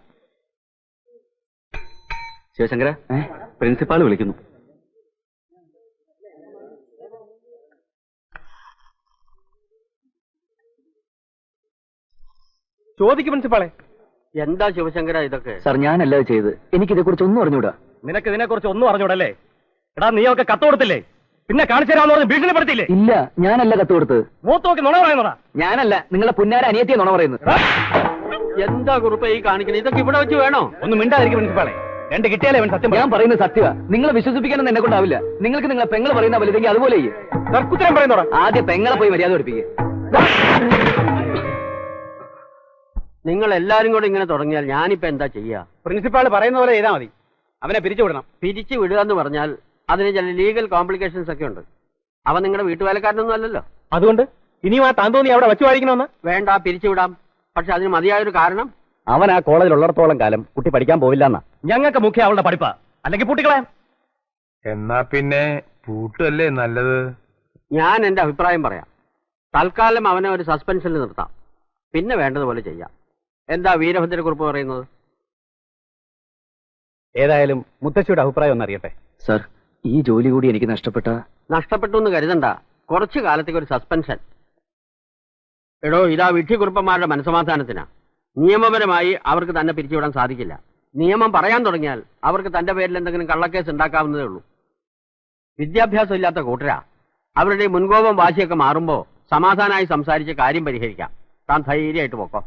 ശിവശങ്കര, പ്രിൻസിപ്പാൾ വിളിക്കുന്നു. ചോദിക്കും പ്രിൻസിപ്പാളെ. എന്താ ശിവശങ്കര ഇതൊക്കെ? സാർ ഞാനല്ല ചെയ്ത്. എനിക്കിതെ കുറിച്ച് ഒന്നും അറിഞ്ഞൂടാ. നിനക്ക് ഇതിനെ കുറിച്ച് ഒന്നും അറിഞ്ഞൂടല്ലേ? എടാ നീയൊക്കെ കത്ത് കൊടുത്തില്ലേ? പിന്നെ കാണിച്ചു തരാമെന്ന് പറഞ്ഞ് ഭീഷണിപ്പെടുത്തില്ലേ? ഇല്ല, ഞാനല്ല കത്ത് കൊടുത്തത്. മൂത്ത് നോക്കി നുണ പറയുന്നതാ. ഞാനല്ല, നിങ്ങളെ പുന്നാര അനിയത്തിയെ നുണ പറയുന്നത്. എന്താ കുറുപ്പ ഈ കാണിക്കുന്നത്? ഇതൊക്കെ ഇവിടെ വെച്ച് വേണോ? ഒന്ന് മിണ്ടാതിരിക്കും പ്രിൻസിപ്പാളെ. രണ്ട് കിട്ടിയാലേ സത്യം. ഞാൻ പറയുന്നത് സത്യമാ. നിങ്ങളെ വിശ്വസിപ്പിക്കാനൊന്നും എന്നെ കൊണ്ടാവില്ല. നിങ്ങൾക്ക് നിങ്ങളെ പെങ്ങൾ പറയുന്ന വലുതെങ്കിൽ അതുപോലെ തർക്കുത്തരം പറയുന്നോടാ. ആദ്യം പെങ്ങളെ പോയി മര്യാദ പഠിപ്പിക്കുക. നിങ്ങൾ എല്ലാരും കൂടെ ഇങ്ങനെ തുടങ്ങിയാൽ ഞാനിപ്പോ എന്താ ചെയ്യാ? പ്രിൻസിപ്പാൾ പറയുന്ന പോലെ ചെയ്താൽ മതി. അവനെ പിരിച്ചു വിടണം. പിരിച്ചു വിടുക എന്ന് പറഞ്ഞാൽ അതിന് ചില ലീഗൽ കോംപ്ലിക്കേഷൻസ് ഒക്കെ ഉണ്ട്. അവൻ നിങ്ങളുടെ വീട്ടുവേലക്കാരനൊന്നും അല്ലല്ലോ. അതുകൊണ്ട് ഇനിയും ആ താൻ തോന്നി അവിടെ വെച്ച് വായിക്കണമെന്ന്? വേണ്ട, പിരിച്ചുവിടാം. പക്ഷെ അതിന് മതിയായൊരു കാരണം. അവൻ ആ കോളേജിൽ ഉള്ളിടത്തോളം കാലം കുട്ടി പഠിക്കാൻ പോവില്ല എന്നാ. ഞങ്ങൾക്ക് മുഖ്യ അവളുടെ പഠിപ്പാ. അല്ലെങ്കിൽ പൂട്ടിക്കളയാം. എന്നാ പിന്നെ പൂട്ടല്ലേ നല്ലത്. ഞാൻ എന്റെ അഭിപ്രായം പറയാം. തൽക്കാലം അവനെ ഒരു സസ്പെൻഷനിൽ നിർത്താം. പിന്നെ വേണ്ടതുപോലെ ചെയ്യാം. എന്താ വീരഭദ്രക്കുറിപ്പ് പറയുന്നത്? ഏതായാലും മുത്തശ്ശിയുടെ അഭിപ്രായം ഒന്നറിയട്ടെ. സർ, ഈ ജോലി കൂടി എനിക്ക് നഷ്ടപ്പെട്ടു എന്ന് കരുതണ്ട. കുറച്ചു കാലത്തേക്ക് ഒരു സസ്പെൻഷൻ. എടോ, ഇതാ വിഡ്ഢിക്കുറുപ്പന്മാരുടെ മനസ്സമാധാനത്തിനാ. നിയമപരമായി അവർക്ക് തന്നെ പിരിച്ചുവിടാൻ സാധിക്കില്ല. നിയമം പറയാൻ തുടങ്ങിയാൽ അവർക്ക് തന്റെ പേരിൽ എന്തെങ്കിലും കള്ളക്കേസ് ഉണ്ടാക്കാവുന്നതേ ഉള്ളൂ. വിദ്യാഭ്യാസം ഇല്ലാത്ത കൂട്ടരാ. അവരുടെ മുൻകോപം വാശിയൊക്കെ മാറുമ്പോ സമാധാനമായി സംസാരിച്ച് കാര്യം പരിഹരിക്കാം. താൻ ധൈര്യമായിട്ട് പോക്കോ.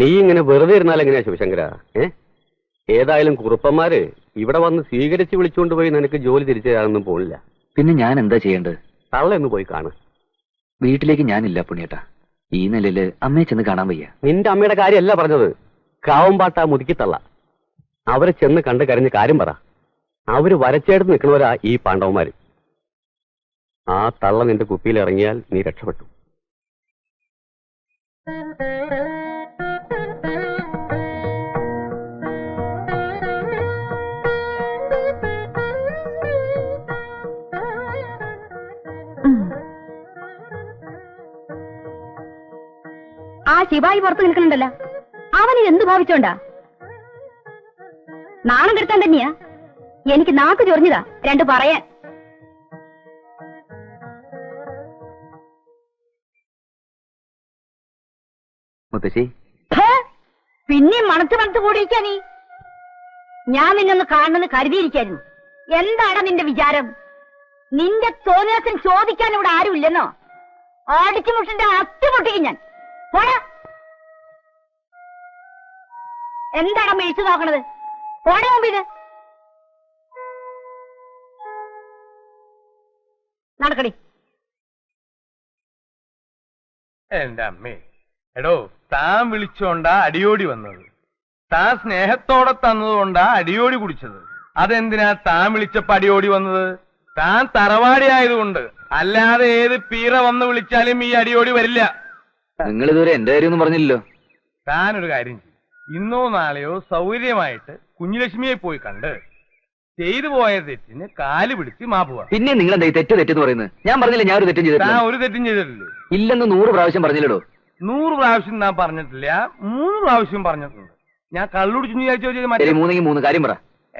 നീ ഇങ്ങനെ വെറുതെ ഇരുന്നാൽ എങ്ങനെയാ ശിവശങ്കര? ഏതായാലും കുറുപ്പന്മാര് ഇവിടെ വന്ന് സ്വീകരിച്ച് വിളിച്ചുകൊണ്ട് പോയി നിനക്ക് ജോലി തിരിച്ചു തരാനൊന്നും പോണില്ല. പിന്നെ ഞാൻ എന്താ ചെയ്യേണ്ടത്? തള്ളയൊന്ന് പോയി കാണ്. വീട്ടിലേക്ക് ഞാനില്ല പുണ്യേട്ടാ. ഈ നിലയില് അമ്മയെ ചെന്ന് കാണാൻ വയ്യ. നിന്റെ അമ്മയുടെ കാര്യമല്ല പറഞ്ഞത്, കാവമ്പാട്ട മുതുക്കിത്തള്ള. അവരെ ചെന്ന് കണ്ട് കരഞ്ഞ് കാര്യം പറ. അവര് വരച്ചെടുത്ത് നിൽക്കുന്നവരാ ഈ പാണ്ഡവന്മാര്. ആ തള്ള നിന്റെ കുപ്പിയിൽ ഇറങ്ങിയാൽ നീ രക്ഷപ്പെട്ടു. ആ ശിവായി പുറത്ത് നിൽക്കുന്നുണ്ടല്ലോ, അവന് എന്ത് ഭാവിച്ചോണ്ടാ? നാണം കെടുത്താൻ തന്നെയാ. എനിക്ക് നാക്ക് ചൊറിഞ്ഞതാ രണ്ട് പറയാൻ. മുത്തശ്ശി, പിന്നെയും മണത്ത് കൂടിയിരിക്കാ നീ. ഞാൻ നിന്നൊന്ന് കാണണമെന്ന് കരുതിയിരിക്കായിരുന്നു. എന്താണ് നിന്റെ വിചാരം? നിന്റെ തോന്നിയത്തിന് ചോദിക്കാൻ ഇവിടെ ആരും ഇല്ലെന്നോ? അടിച്ചു മുട്ടിന്റെ അത്തി പൊട്ടിക്കും ഞാൻ. പോടാ. എന്താണ് മേടിച്ചു നോക്കണത്? പോടാ മുമ്പിത്. നടക്കടി. എന്റെ അമ്മേ, എടോ, താൻ വിളിച്ചോണ്ടാ അടിയോടി വന്നത്. താൻ സ്നേഹത്തോടെ തന്നതുകൊണ്ടാ അടിയോടി കുടിച്ചത്. അതെന്തിനാ താൻ വിളിച്ചപ്പോ അടിയോടി വന്നത്? താൻ തറവാടി ആയതുകൊണ്ട്. അല്ലാതെ ഏത് പീറ വന്ന് വിളിച്ചാലും ഈ അടിയോടി വരില്ല. നിങ്ങൾ ഇതുവരെ എന്റെ കാര്യമൊന്നും പറഞ്ഞില്ലല്ലോ. താനൊരു കാര്യം ചെയ്യും, ഇന്നോ നാളെയോ സൗകര്യമായിട്ട് കുഞ്ഞുലക്ഷ്മിയെ പോയി കണ്ട് ചെയ്തു പോയ തെറ്റിന് കാല് പിടിച്ച് മാപ്പ് പറ. പിന്നെ നിങ്ങൾ എന്താ തെറ്റെന്ന് പറയുന്നത്? ഞാൻ പറഞ്ഞില്ല ഞാൻ ഒരു തെറ്റും ചെയ്തിട്ടില്ല. താൻ ഒരു തെറ്റും ചെയ്തിട്ടില്ലേ? ഇല്ലെന്ന് 100 പ്രാവശ്യം പറഞ്ഞില്ലടോ. 100 പ്രാവശ്യം ഞാൻ പറഞ്ഞിട്ടില്ല, 3 പ്രാവശ്യം പറഞ്ഞിട്ടുണ്ട്. ഞാൻ കള്ളുടിച്ചു വിചാരിച്ചോ? 3 കാര്യം പറ.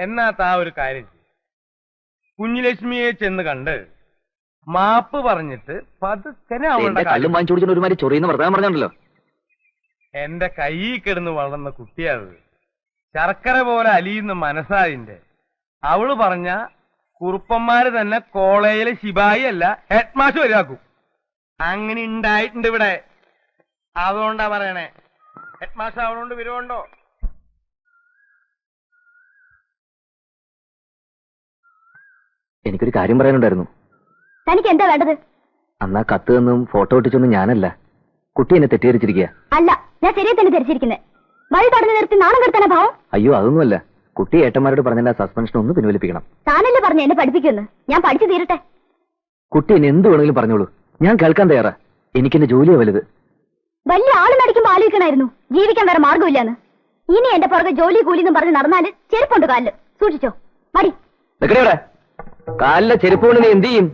എന്നാ താ ഒരു കാര്യം ചെയ്യും, കുഞ്ഞുലക്ഷ്മിയെ ചെന്ന് കണ്ട് മാപ്പ് പറഞ്ഞിട്ട് പതുക്കനെ അവളുടെ കള്ളും വാങ്ങിച്ചു കൊടുത്തിട്ട് ഒരുമാതിരി ചൊറിയുന്ന വർത്തമാനം പറഞ്ഞല്ലോ. എന്റെ കയ്യിൽ കിടന്ന് വളർന്ന കുട്ടിയത്, ശർക്കര പോലെ അലിയുന്ന മനസ്സാതിന്റെ. അവള് പറഞ്ഞ കുറുപ്പന്മാര് തന്നെ കോളേജിലെ ശിപായി അല്ല ഹെഡ് മാസ്റ്റർ വരാക്കും. അങ്ങനെ ഉണ്ടായിട്ടുണ്ട് ഇവിടെ. അതുകൊണ്ടാ പറയണേ. ഹെഡ് മാസ്റ്റർ അവളോണ്ട് വിരോണ്ടോ? എനിക്കൊരു കാര്യം പറയാനുണ്ടായിരുന്നു. തനിക്ക് എന്താ വേണ്ടത്? അന്നാ കത്ത് നിന്നും ഫോട്ടോ ഒട്ടിച്ചൊന്നും ഞാനല്ല. കുട്ടി എന്നെ തെറ്റിദ്ധരിച്ചിരിക്കുക. അല്ല, ഞാൻ ശരിയെ തന്നെ ധരിച്ചിരിക്കുന്നത്. വഴി തടഞ്ഞു നിർത്തി നാണം കെടുത്താനാ ഭാവം? അയ്യോ, അതൊന്നുമല്ല. കുട്ടി ഏട്ടന്മാരോട് പറഞ്ഞ സസ്പെൻഷൻ ഒന്ന് പിൻവലിപ്പിക്കണം. താനല്ലേ പറഞ്ഞു എന്നെ പഠിപ്പിക്കുമെന്ന്. ഞാൻ പഠിച്ചു തീരട്ടെ. കുട്ടി എന്നെ എന്ത് വേണമെങ്കിലും പറഞ്ഞോളൂ, ഞാൻ കേൾക്കാൻ തയ്യാറാ. എനിക്കെന്റെ ജോലിയാ വലുത്. വലിയ ആള് നടിക്കുമ്പോ ആലോചിക്കണമായിരുന്നു ജീവിക്കാൻ വേറെ മാർഗമില്ലാന്ന്. ഇനി എന്റെ പുറകെ ജോലി കൂലിന്നും പറഞ്ഞ് നടന്നാല് ചെരുപ്പുണ്ട് കാലില്. സൂക്ഷിച്ചോ. മടി. കാലിലെ ചെരുപ്പ് കൊണ്ട് നീ എന്ത് ചെയ്യും?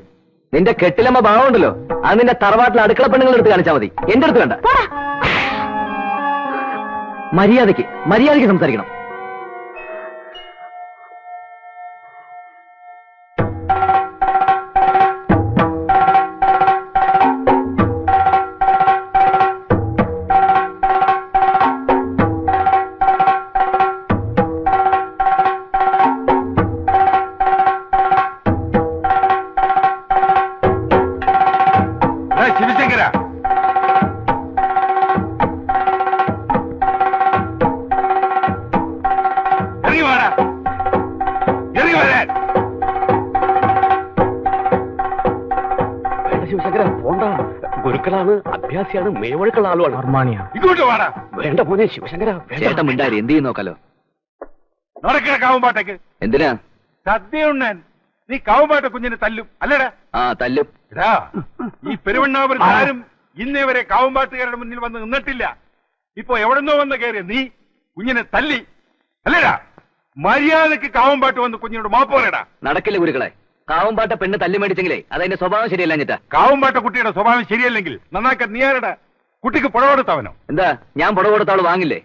നിന്റെ കെട്ടിലമ്മ ഭാവമുണ്ടല്ലോ, അത് നിന്റെ തറവാട്ടിലെ അടുക്കള പെണ്ണുങ്ങൾ എടുത്ത് കാണിച്ചാൽ മതി. എന്റെ അടുത്ത് വേണ്ട. മര്യാദയ്ക്ക് സംസാരിക്കണം. ശിവശങ്കര, ഇറങ്ങി വാടാ, ഇറങ്ങി വരാൻ. ശിവശങ്കര പോണ്ട. ഗുരുക്കളാണ്, അഭ്യാസിയാണ്, മേവഴുക്കുള്ള ആളുമാണ്. ഇങ്ങോട്ട് വാടാ. വേണ്ട പോനെ ശിവശങ്കര. ചേട്ടൻ മിണ്ടാരി, എന്ത് ചെയ്യും നോക്കാലോ. നടക്കണ കാവുമ്പാട്ടേക്ക്. എന്തിനാ? സദ്യ ഉണ്ണാൻ. നീ കാവുമ്പാട്ട കുഞ്ഞിനെ തല്ലും അല്ലേടാ? ആ, തല്ലും. ഈ പെരുവണ്ണാപുരത്ത് ആരും ഇന്നേ വരെ കാവുമ്പാട്ടുകാരുടെ മുന്നിൽ വന്ന് നിന്നിട്ടില്ല. ഇപ്പൊ എവിടെന്നോ വന്ന് കയറിയ നീ കുഞ്ഞിനെ തല്ലി അല്ലേടാ? മര്യാദക്ക് കാവുമ്പാട്ട് വന്ന് കുഞ്ഞിനോട് മാപ്പ് പറയടാ. നടക്കില്ല ഗുരുക്കളെ. കാവുമ്പാട്ട പെണ്ണ് തല്ലി മേടിച്ചെങ്കിലേ അതതിന്റെ സ്വഭാവം ശരിയല്ല. ഞെട്ടാ, കാവുമ്പാട്ട കുട്ടിയുടെ സ്വഭാവം ശരിയല്ലെങ്കിൽ നന്നാക്കാൻ നീ ആരുടെ? കുട്ടിക്ക് പുഴ കൊടുത്തവനോ? എന്താ ഞാൻ പുട കൊടുത്താള് വാങ്ങില്ലേ?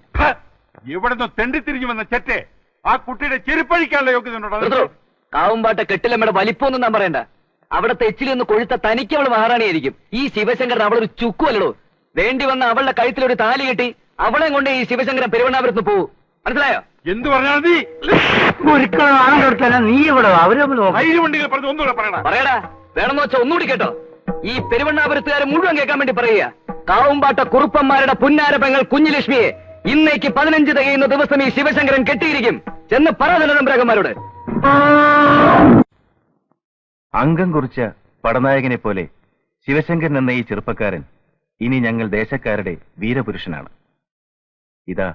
ഇവിടുന്ന് തെണ്ടിത്തിരിഞ്ഞു വന്ന ചെറ്റെ ആ കുട്ടിയുടെ ചെരുപ്പഴിക്കാനുള്ള യോഗ്യത. കാവുമ്പാട്ട കെട്ടിലമ്മയുടെ വലിപ്പമൊന്നും ഞാൻ പറയണ്ട. അവിടത്തെ എച്ചിലൊന്ന് കൊഴുത്ത തനിക്ക് അവള് മഹാറാണിയായിരിക്കും. ഈ ശിവശങ്കരൻ അവളൊരു ചുക്കുമല്ലടോ. വേണ്ടി വന്ന അവളുടെ കഴുത്തിലൊരു താലി കെട്ടി അവളെ കൊണ്ട് ഈ ശിവശങ്കരൻ പെരുവണ്ണാപുരത്ത് പോവൂ. മനസ്സിലായോ? എന്ത് പറഞ്ഞാൽ നീ നീ ഇവിടെ പറയടാ. വേണമെന്ന് വെച്ചാ ഒന്നുകൂടി കേട്ടോ. ഈ പെരുവണ്ണാപുരത്തുകാരെ മുഴുവൻ കേൾക്കാൻ വേണ്ടി പറയുക. കാവുമ്പാട്ട കുറുപ്പന്മാരുടെ പുന്നാര പെങ്ങൾ കുഞ്ഞുലക്ഷ്മിയെ ഇന്നേക്ക് 15 തികയുന്ന ദിവസം ഈ ശിവശങ്കരൻ കെട്ടിയിരിക്കും. ചെന്ന് പറ തമ്പുരാക്കന്മാരോട്. അംഗം കുറിച്ച പടനായകനെ പോലെ ശിവശങ്കരൻ എന്ന ഈ ചെറുപ്പക്കാരൻ ഇനി ഞങ്ങൾ ദേശക്കാരുടെ വീരപുരുഷനാണ്. ഇതാ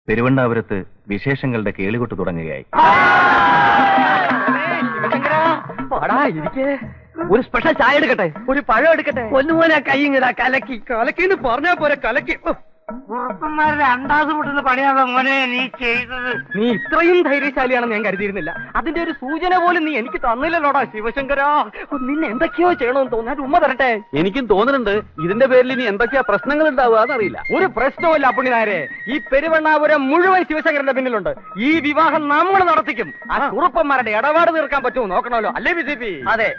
പെരുവണ്ണാപുരത്ത് വിശേഷങ്ങളുടെ കേളികൊട്ട് തുടങ്ങുകയായി. ഒരു സ്പെഷ്യൽ ചായ എടുക്കട്ടെ, ഒരു പഴം എടുക്കട്ടെ. പൊന്നുമോനെ കൈങ്ങിടാ കലക്കി കലക്കിന്ന് പറഞ്ഞാ പോലെ കലക്കി. കുറുപ്പന്മാരുടെ അണ്ടാസ് പൊട്ടുന്ന പണിയാണോ മോനെ നീ ചെയ്തത്? നീ ഇത്രയും ധൈര്യശാലിയാണെന്ന് ഞാൻ കരുതിയിരുന്നില്ല. അതിന്റെ ഒരു സൂചന പോലും നീ എനിക്ക് തന്നില്ലല്ലോടാ ശിവശങ്കരാ. നിന്നെ എന്തൊക്കെയോ ചെയ്യണമെന്ന് തോന്നാൻ ഉമ്മ തരട്ടെ. എനിക്കും തോന്നുന്നുണ്ട് ഇതിന്റെ പേരിൽ ഇനി എന്തൊക്കെയാ പ്രശ്നങ്ങൾ ഉണ്ടാവുക എന്നറിയില്ല. ഒരു പ്രശ്നവുമില്ല പുണ്യനായരെ. ഈ പെരുവണ്ണാപുരം മുഴുവൻ ശിവശങ്കരന്റെ പിന്നിലുണ്ട്. ഈ വിവാഹം നമ്മൾ നടത്തിക്കും. ആ കുറുപ്പന്മാരുടെ ഇടപാട് തീർക്കാൻ പറ്റുമോ നോക്കണമല്ലോ, അല്ലേ BJP? അതെ,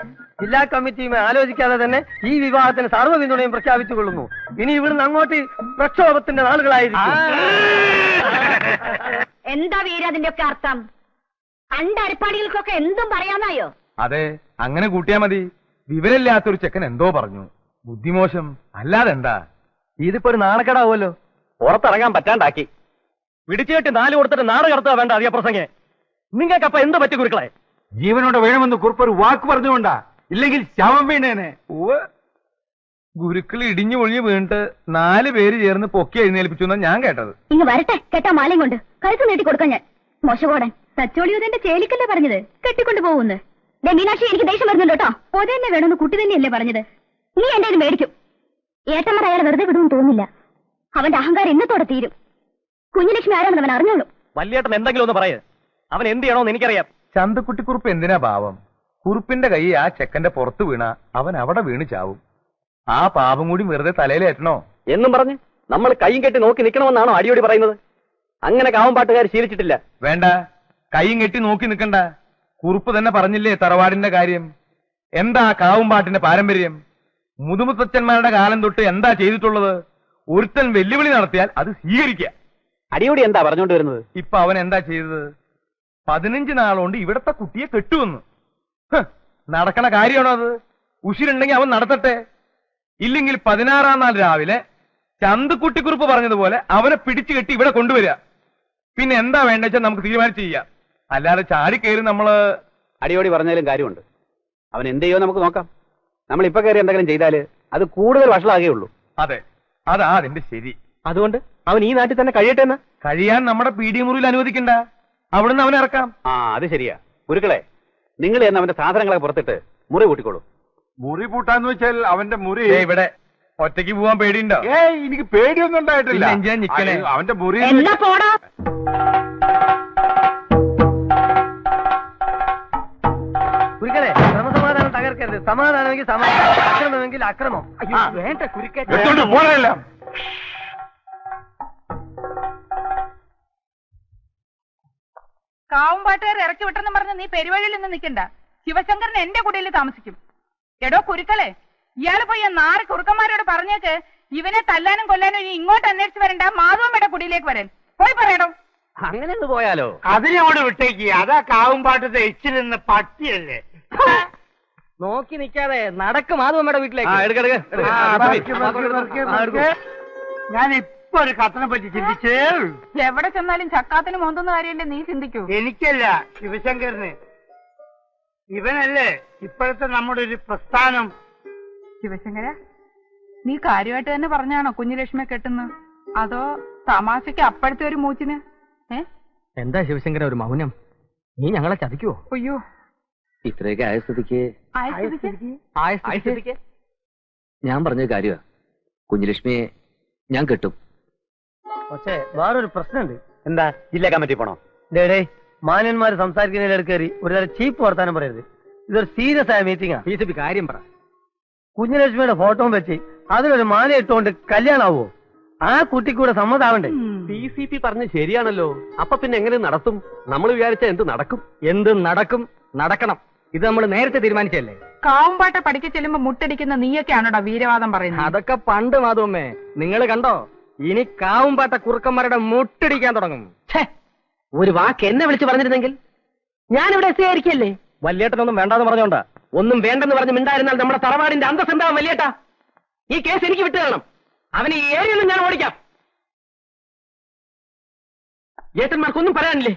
ജില്ലാ കമ്മിറ്റിയുമായി ആലോചിക്കാതെ തന്നെ ഈ വിവാഹത്തിന് സർവ്വ പിന്തുണയും പ്രഖ്യാപിച്ചു കൊള്ളുന്നു. ഇനി ഇവിടുന്ന് അങ്ങോട്ട് പ്രക്ഷോഭത്തിന്റെ നാളുകളായിരിക്കും. എന്താ വീര അതിന്റെ ഒക്കെ അർത്ഥം? അണ്ടരിപ്പാടികൾക്കൊക്കെ എന്തും പറയാനായോ? അതെ, അങ്ങനെ കൂട്ടിയാ മതി. വിവരമില്ലാത്തൊരു ചെക്കൻ എന്തോ പറഞ്ഞു. ബുദ്ധിമോശം അല്ലാതെന്താ. ഇതിപ്പോ ഒരു നാണക്കേടാവുമല്ലോ. പുറത്തിറങ്ങാൻ പറ്റാണ്ടാക്കി. പിടിച്ചുകെട്ടി 4 കൊടുത്തിട്ട് നാട് കടത്തുക വേണ്ട അധികപ്രസംഗേ. നിങ്ങൾക്കപ്പൊ എന്ത് പറ്റി ഗുരുക്കളെ? ജീവനോടെ വേണമെന്ന് കുറിപ്പ് ഒരു വാക്ക് പറഞ്ഞുകൊണ്ടാ, ഇല്ലെങ്കിൽ ശവം വീണേനെ. ഗുരുക്കൾ ഇടിഞ്ഞു പൊളിഞ്ഞു വീണിട്ട് 4 പേര് ചേർന്ന് പൊക്കി എഴുന്നേൽപ്പിച്ചു എന്നാ ഞാൻ കേട്ടത്. ഇങ്ങ് വരട്ടെ, കെട്ടാ മാലയും കൊണ്ട് കഴുത്ത് നീട്ടി കൊടുക്കാൻ ഞാൻ. മോശകോടൻ തച്ചോളിയോതെന്റെ ചേലിക്കല്ലേ പറഞ്ഞത് കെട്ടിക്കൊണ്ട് പോകുന്നു. മീനാക്ഷി, എനിക്ക് ദേഷ്യം വരുന്നുണ്ട് കേട്ടോ. ഒതന്നെ വേണമെന്ന് കുട്ടി തന്നെയല്ലേ പറഞ്ഞത്. നീ എന്റെ ഇത് മേടിക്കും. ഏട്ടന്മാർ അയാളെ വെറുതെ വിടുമെന്ന് തോന്നില്ല. അവന്റെ അഹങ്കാരം ഇന്നത്തോടെ തീരും. കുഞ്ഞുലക്ഷ്മി ആരാണെന്ന് അവൻ അറിഞ്ഞോളൂ. വല്യേട്ടൻ എന്തെങ്കിലും ഒന്ന് പറയേ. അവൻ എന്ത് ചെയ്യണോന്ന് എനിക്കറിയാം. ചന്തക്കുട്ടിക്കുറുപ്പ് എന്തിനാ പാവം? കുറുപ്പിന്റെ കൈ ആ ചെക്കന്റെ പുറത്ത് വീണ അവൻ അവിടെ വീണ് ചാവും. ആ പാപം കൂടി വെറുതെ തലയിലേറ്റണോ എന്നും പറഞ്ഞ് നമ്മൾ കൈയും കെട്ടി നോക്കി നിൽക്കണമെന്നാണോ അടിയോടി പറയുന്നത്? അങ്ങനെ കാവമ്പാട്ടുകാർ ശീലിച്ചിട്ടില്ല. വേണ്ട, കൈയും കെട്ടി നോക്കി നിൽക്കണ്ട. കുറുപ്പ് തന്നെ പറഞ്ഞില്ലേ തറവാടിന്റെ കാര്യം. എന്താ കാവുംപാട്ടിന്റെ പാരമ്പര്യം? മുതുമുത്തച്ഛന്മാരുടെ കാലം തൊട്ട് എന്താ ചെയ്തിട്ടുള്ളത്? ഒരുത്തൻ വെല്ലുവിളി നടത്തിയാൽ അത് സ്വീകരിക്കുക. അടിയോടി എന്താ പറഞ്ഞുകൊണ്ട് വരുന്നത്? ഇപ്പൊ അവൻ എന്താ ചെയ്തത്? 15 നാളുകൊണ്ട് ഇവിടത്തെ കുട്ടിയെ കെട്ടുവന്നു. നടക്കണ കാര്യമാണോ അത്? ഉശിരുണ്ടെങ്കിൽ അവൻ നടത്തട്ടെ. ഇല്ലെങ്കിൽ 16-ാം നാൾ രാവിലെ ചന്തക്കുട്ടിക്കുറുപ്പ് പറഞ്ഞതുപോലെ അവനെ പിടിച്ചു കെട്ടി ഇവിടെ കൊണ്ടുവരിക. പിന്നെ എന്താ വേണ്ട വെച്ചാൽ നമുക്ക് തീരുമാനിച്ച് ചെയ്യാം. അല്ലാതെ ചാടിക്കയറി നമ്മള് അടിയോടി പറഞ്ഞാലും കാര്യമുണ്ട്. അവൻ എന്ത് ചെയ്യുമോ നമുക്ക് നോക്കാം. നമ്മൾ ഇപ്പൊ കയറി എന്തെങ്കിലും ചെയ്താല് അത് കൂടുതൽ വഷളാകുകയുള്ളൂ. അതെ, അതാ അതിന്റെ ശരി. അതുകൊണ്ട് അവൻ ഈ നാട്ടിൽ തന്നെ കഴിയട്ടെ എന്ന്. കഴിയാൻ നമ്മുടെ പീഡിയ മുറിയിൽ അനുവദിക്കണ്ട. അവിടുന്ന് അവനെ ഇറക്കാം. അത് ശരിയാ. ഗുരുക്കളെ, നിങ്ങൾ എന്ന് അവന്റെ സാധനങ്ങളൊക്കെ പുറത്തിട്ട് മുറി കൂട്ടിക്കോളൂ. മുറി പൂട്ടാന്ന് വെച്ചാൽ അവന്റെ മുറി ഇവിടെ ഒറ്റയ്ക്ക് പോവാൻ പേടിയുണ്ടോ? എനിക്ക് പേടിയൊന്നും ഉണ്ടായിട്ടില്ല. നിക്കണേ. അവന്റെ മുറി എന്നാ പോടാ. കുരുക്കളെ, ക്രമസമാധാനം തകർക്കരുത്. സമാധാനമെങ്കിൽ സമാധാനം, അക്രമമെങ്കിൽ അക്രമം. വേണ്ട കുരുക്കെ. എടുത്തോണ്ട് പോണല്ല. കാവുംപാട്ടുകാർ ഇറക്കി വിട്ടെന്ന് പറഞ്ഞ് നീ പെരുവഴിയിൽ നിന്ന് നിൽക്കണ്ട. ശിവശങ്കരൻ എന്റെ കുടിയിൽ താമസിക്കും. എടോ കുരുക്കളെ, ഇയാള് പോയി 4 കുറുക്കന്മാരോട് പറഞ്ഞേക്ക് ഇവനെ തല്ലാനും കൊല്ലാനും ഇനി ഇങ്ങോട്ട് അന്വേഷിച്ച് വരണ്ട, മാധവമ്മയുടെ കുടിയിലേക്ക് വരാൻ. പോയി പറയടോ. അങ്ങനെ ഒന്ന് പോയാലോ? അതിനോട് വിട്ടേക്ക്. അതാ കാവുംപാട്ടത്തെ എച്ച് നിന്ന് പട്ടിയല്ലേ. നോക്കി നിൽക്കാതെ നടക്കും മാധവമ്മയുടെ വീട്ടിലേക്ക്. ഞാൻ ഇപ്പൊ ഒരു കത്തിനെ പറ്റി ചിന്തിച്ചേ ഉള്ളൂ. എവിടെ ചെന്നാലും ചക്കാത്തിന് മോന്തുന്ന കാര്യമല്ലേ നീ ചിന്തിക്കൂ. എനിക്കല്ല, ശിവശങ്കരന്. ഇവനല്ലേ ഇപ്പോഴത്തെ നമ്മുടെ ഒരു പ്രസ്ഥാനം. ശിവശങ്കര, നീ കാര്യമായിട്ട് തന്നെ പറഞ്ഞാണോ കുഞ്ഞുലക്ഷ്മിയെ കെട്ടുന്നു? അതോ തമാശക്ക് അപ്പോഴത്തെ ഒരു മൂച്ചിന്? എന്താ ശിവശങ്കര ഒരു മൗനം? നീ ഞങ്ങളെ ചതിക്കുവോ? അയ്യോ, ഇത്രയൊക്കെ ആയ സ്ഥിതിക്ക് ഞാൻ പറഞ്ഞ കാര്യമാ. കുഞ്ഞുലക്ഷ്മിയെ ഞാൻ കെട്ടും. പക്ഷേ വേറൊരു പ്രശ്നമുണ്ട്. എന്താ? ജില്ലാ കമ്മിറ്റി പോണോ? ഡേ, മാന്യന്മാര് സംസാരിക്കുന്നതിൽ കയറി ഒരു തരം ചീപ്പ് വർത്താനം പറയരുത്. ഇതൊരു സീരിയസ് ആയ മീറ്റിംഗാ. BJP കാര്യം പറ. കുഞ്ഞുലക്ഷ്മിയുടെ ഫോട്ടോ വെച്ച് അതിലൊരു മാല ഇട്ടുകൊണ്ട് കല്യാണാവോ? ആ കുട്ടിക്കൂടെ സമ്മതാവണ്ടേ? PCP പറഞ്ഞ് ശരിയാണല്ലോ. അപ്പൊ പിന്നെ എങ്ങനെ നടത്തും? നമ്മൾ വിചാരിച്ച എന്ത് നടക്കും? എന്ത് നടക്കും? നടക്കണം. ഇത് നമ്മൾ നേരത്തെ തീരുമാനിച്ചല്ലേ. കാവുംപാട്ട പഠിക്ക ചെല്ലുമ്പോ മുട്ടടിക്കുന്ന നീയൊക്കെയാണോടാ വീരവാദം പറയുന്നത്? അതൊക്കെ പണ്ട് മാധവമ്മേ. നിങ്ങൾ കണ്ടോ? ഇനി കാവുംപാട്ട കുറുക്കന്മാരുടെ മുട്ടടിക്കാൻ തുടങ്ങും. ഒരു വാക്ക് എന്നെ വിളിച്ച് പറഞ്ഞിരുന്നെങ്കിൽ ഞാനിവിടെ എത്തിയായിരിക്കല്ലേ. വല്യേട്ടനൊന്നും വേണ്ടാന്ന് പറഞ്ഞോണ്ടാ. ഒന്നും വേണ്ടെന്ന് പറഞ്ഞ് മിണ്ടായിരുന്നാൽ നമ്മുടെ തറവാടിന്റെ അന്തസ് എന്താവും വല്യേട്ടാ? ഈ കേസ് എനിക്ക് വിട്ടു തരണം. അവനെ ഈ ഏരിയയിൽ ഞാൻ ഓടിക്കാം. ഏട്ടന്മാർക്കൊന്നും പറയാനില്ലേ?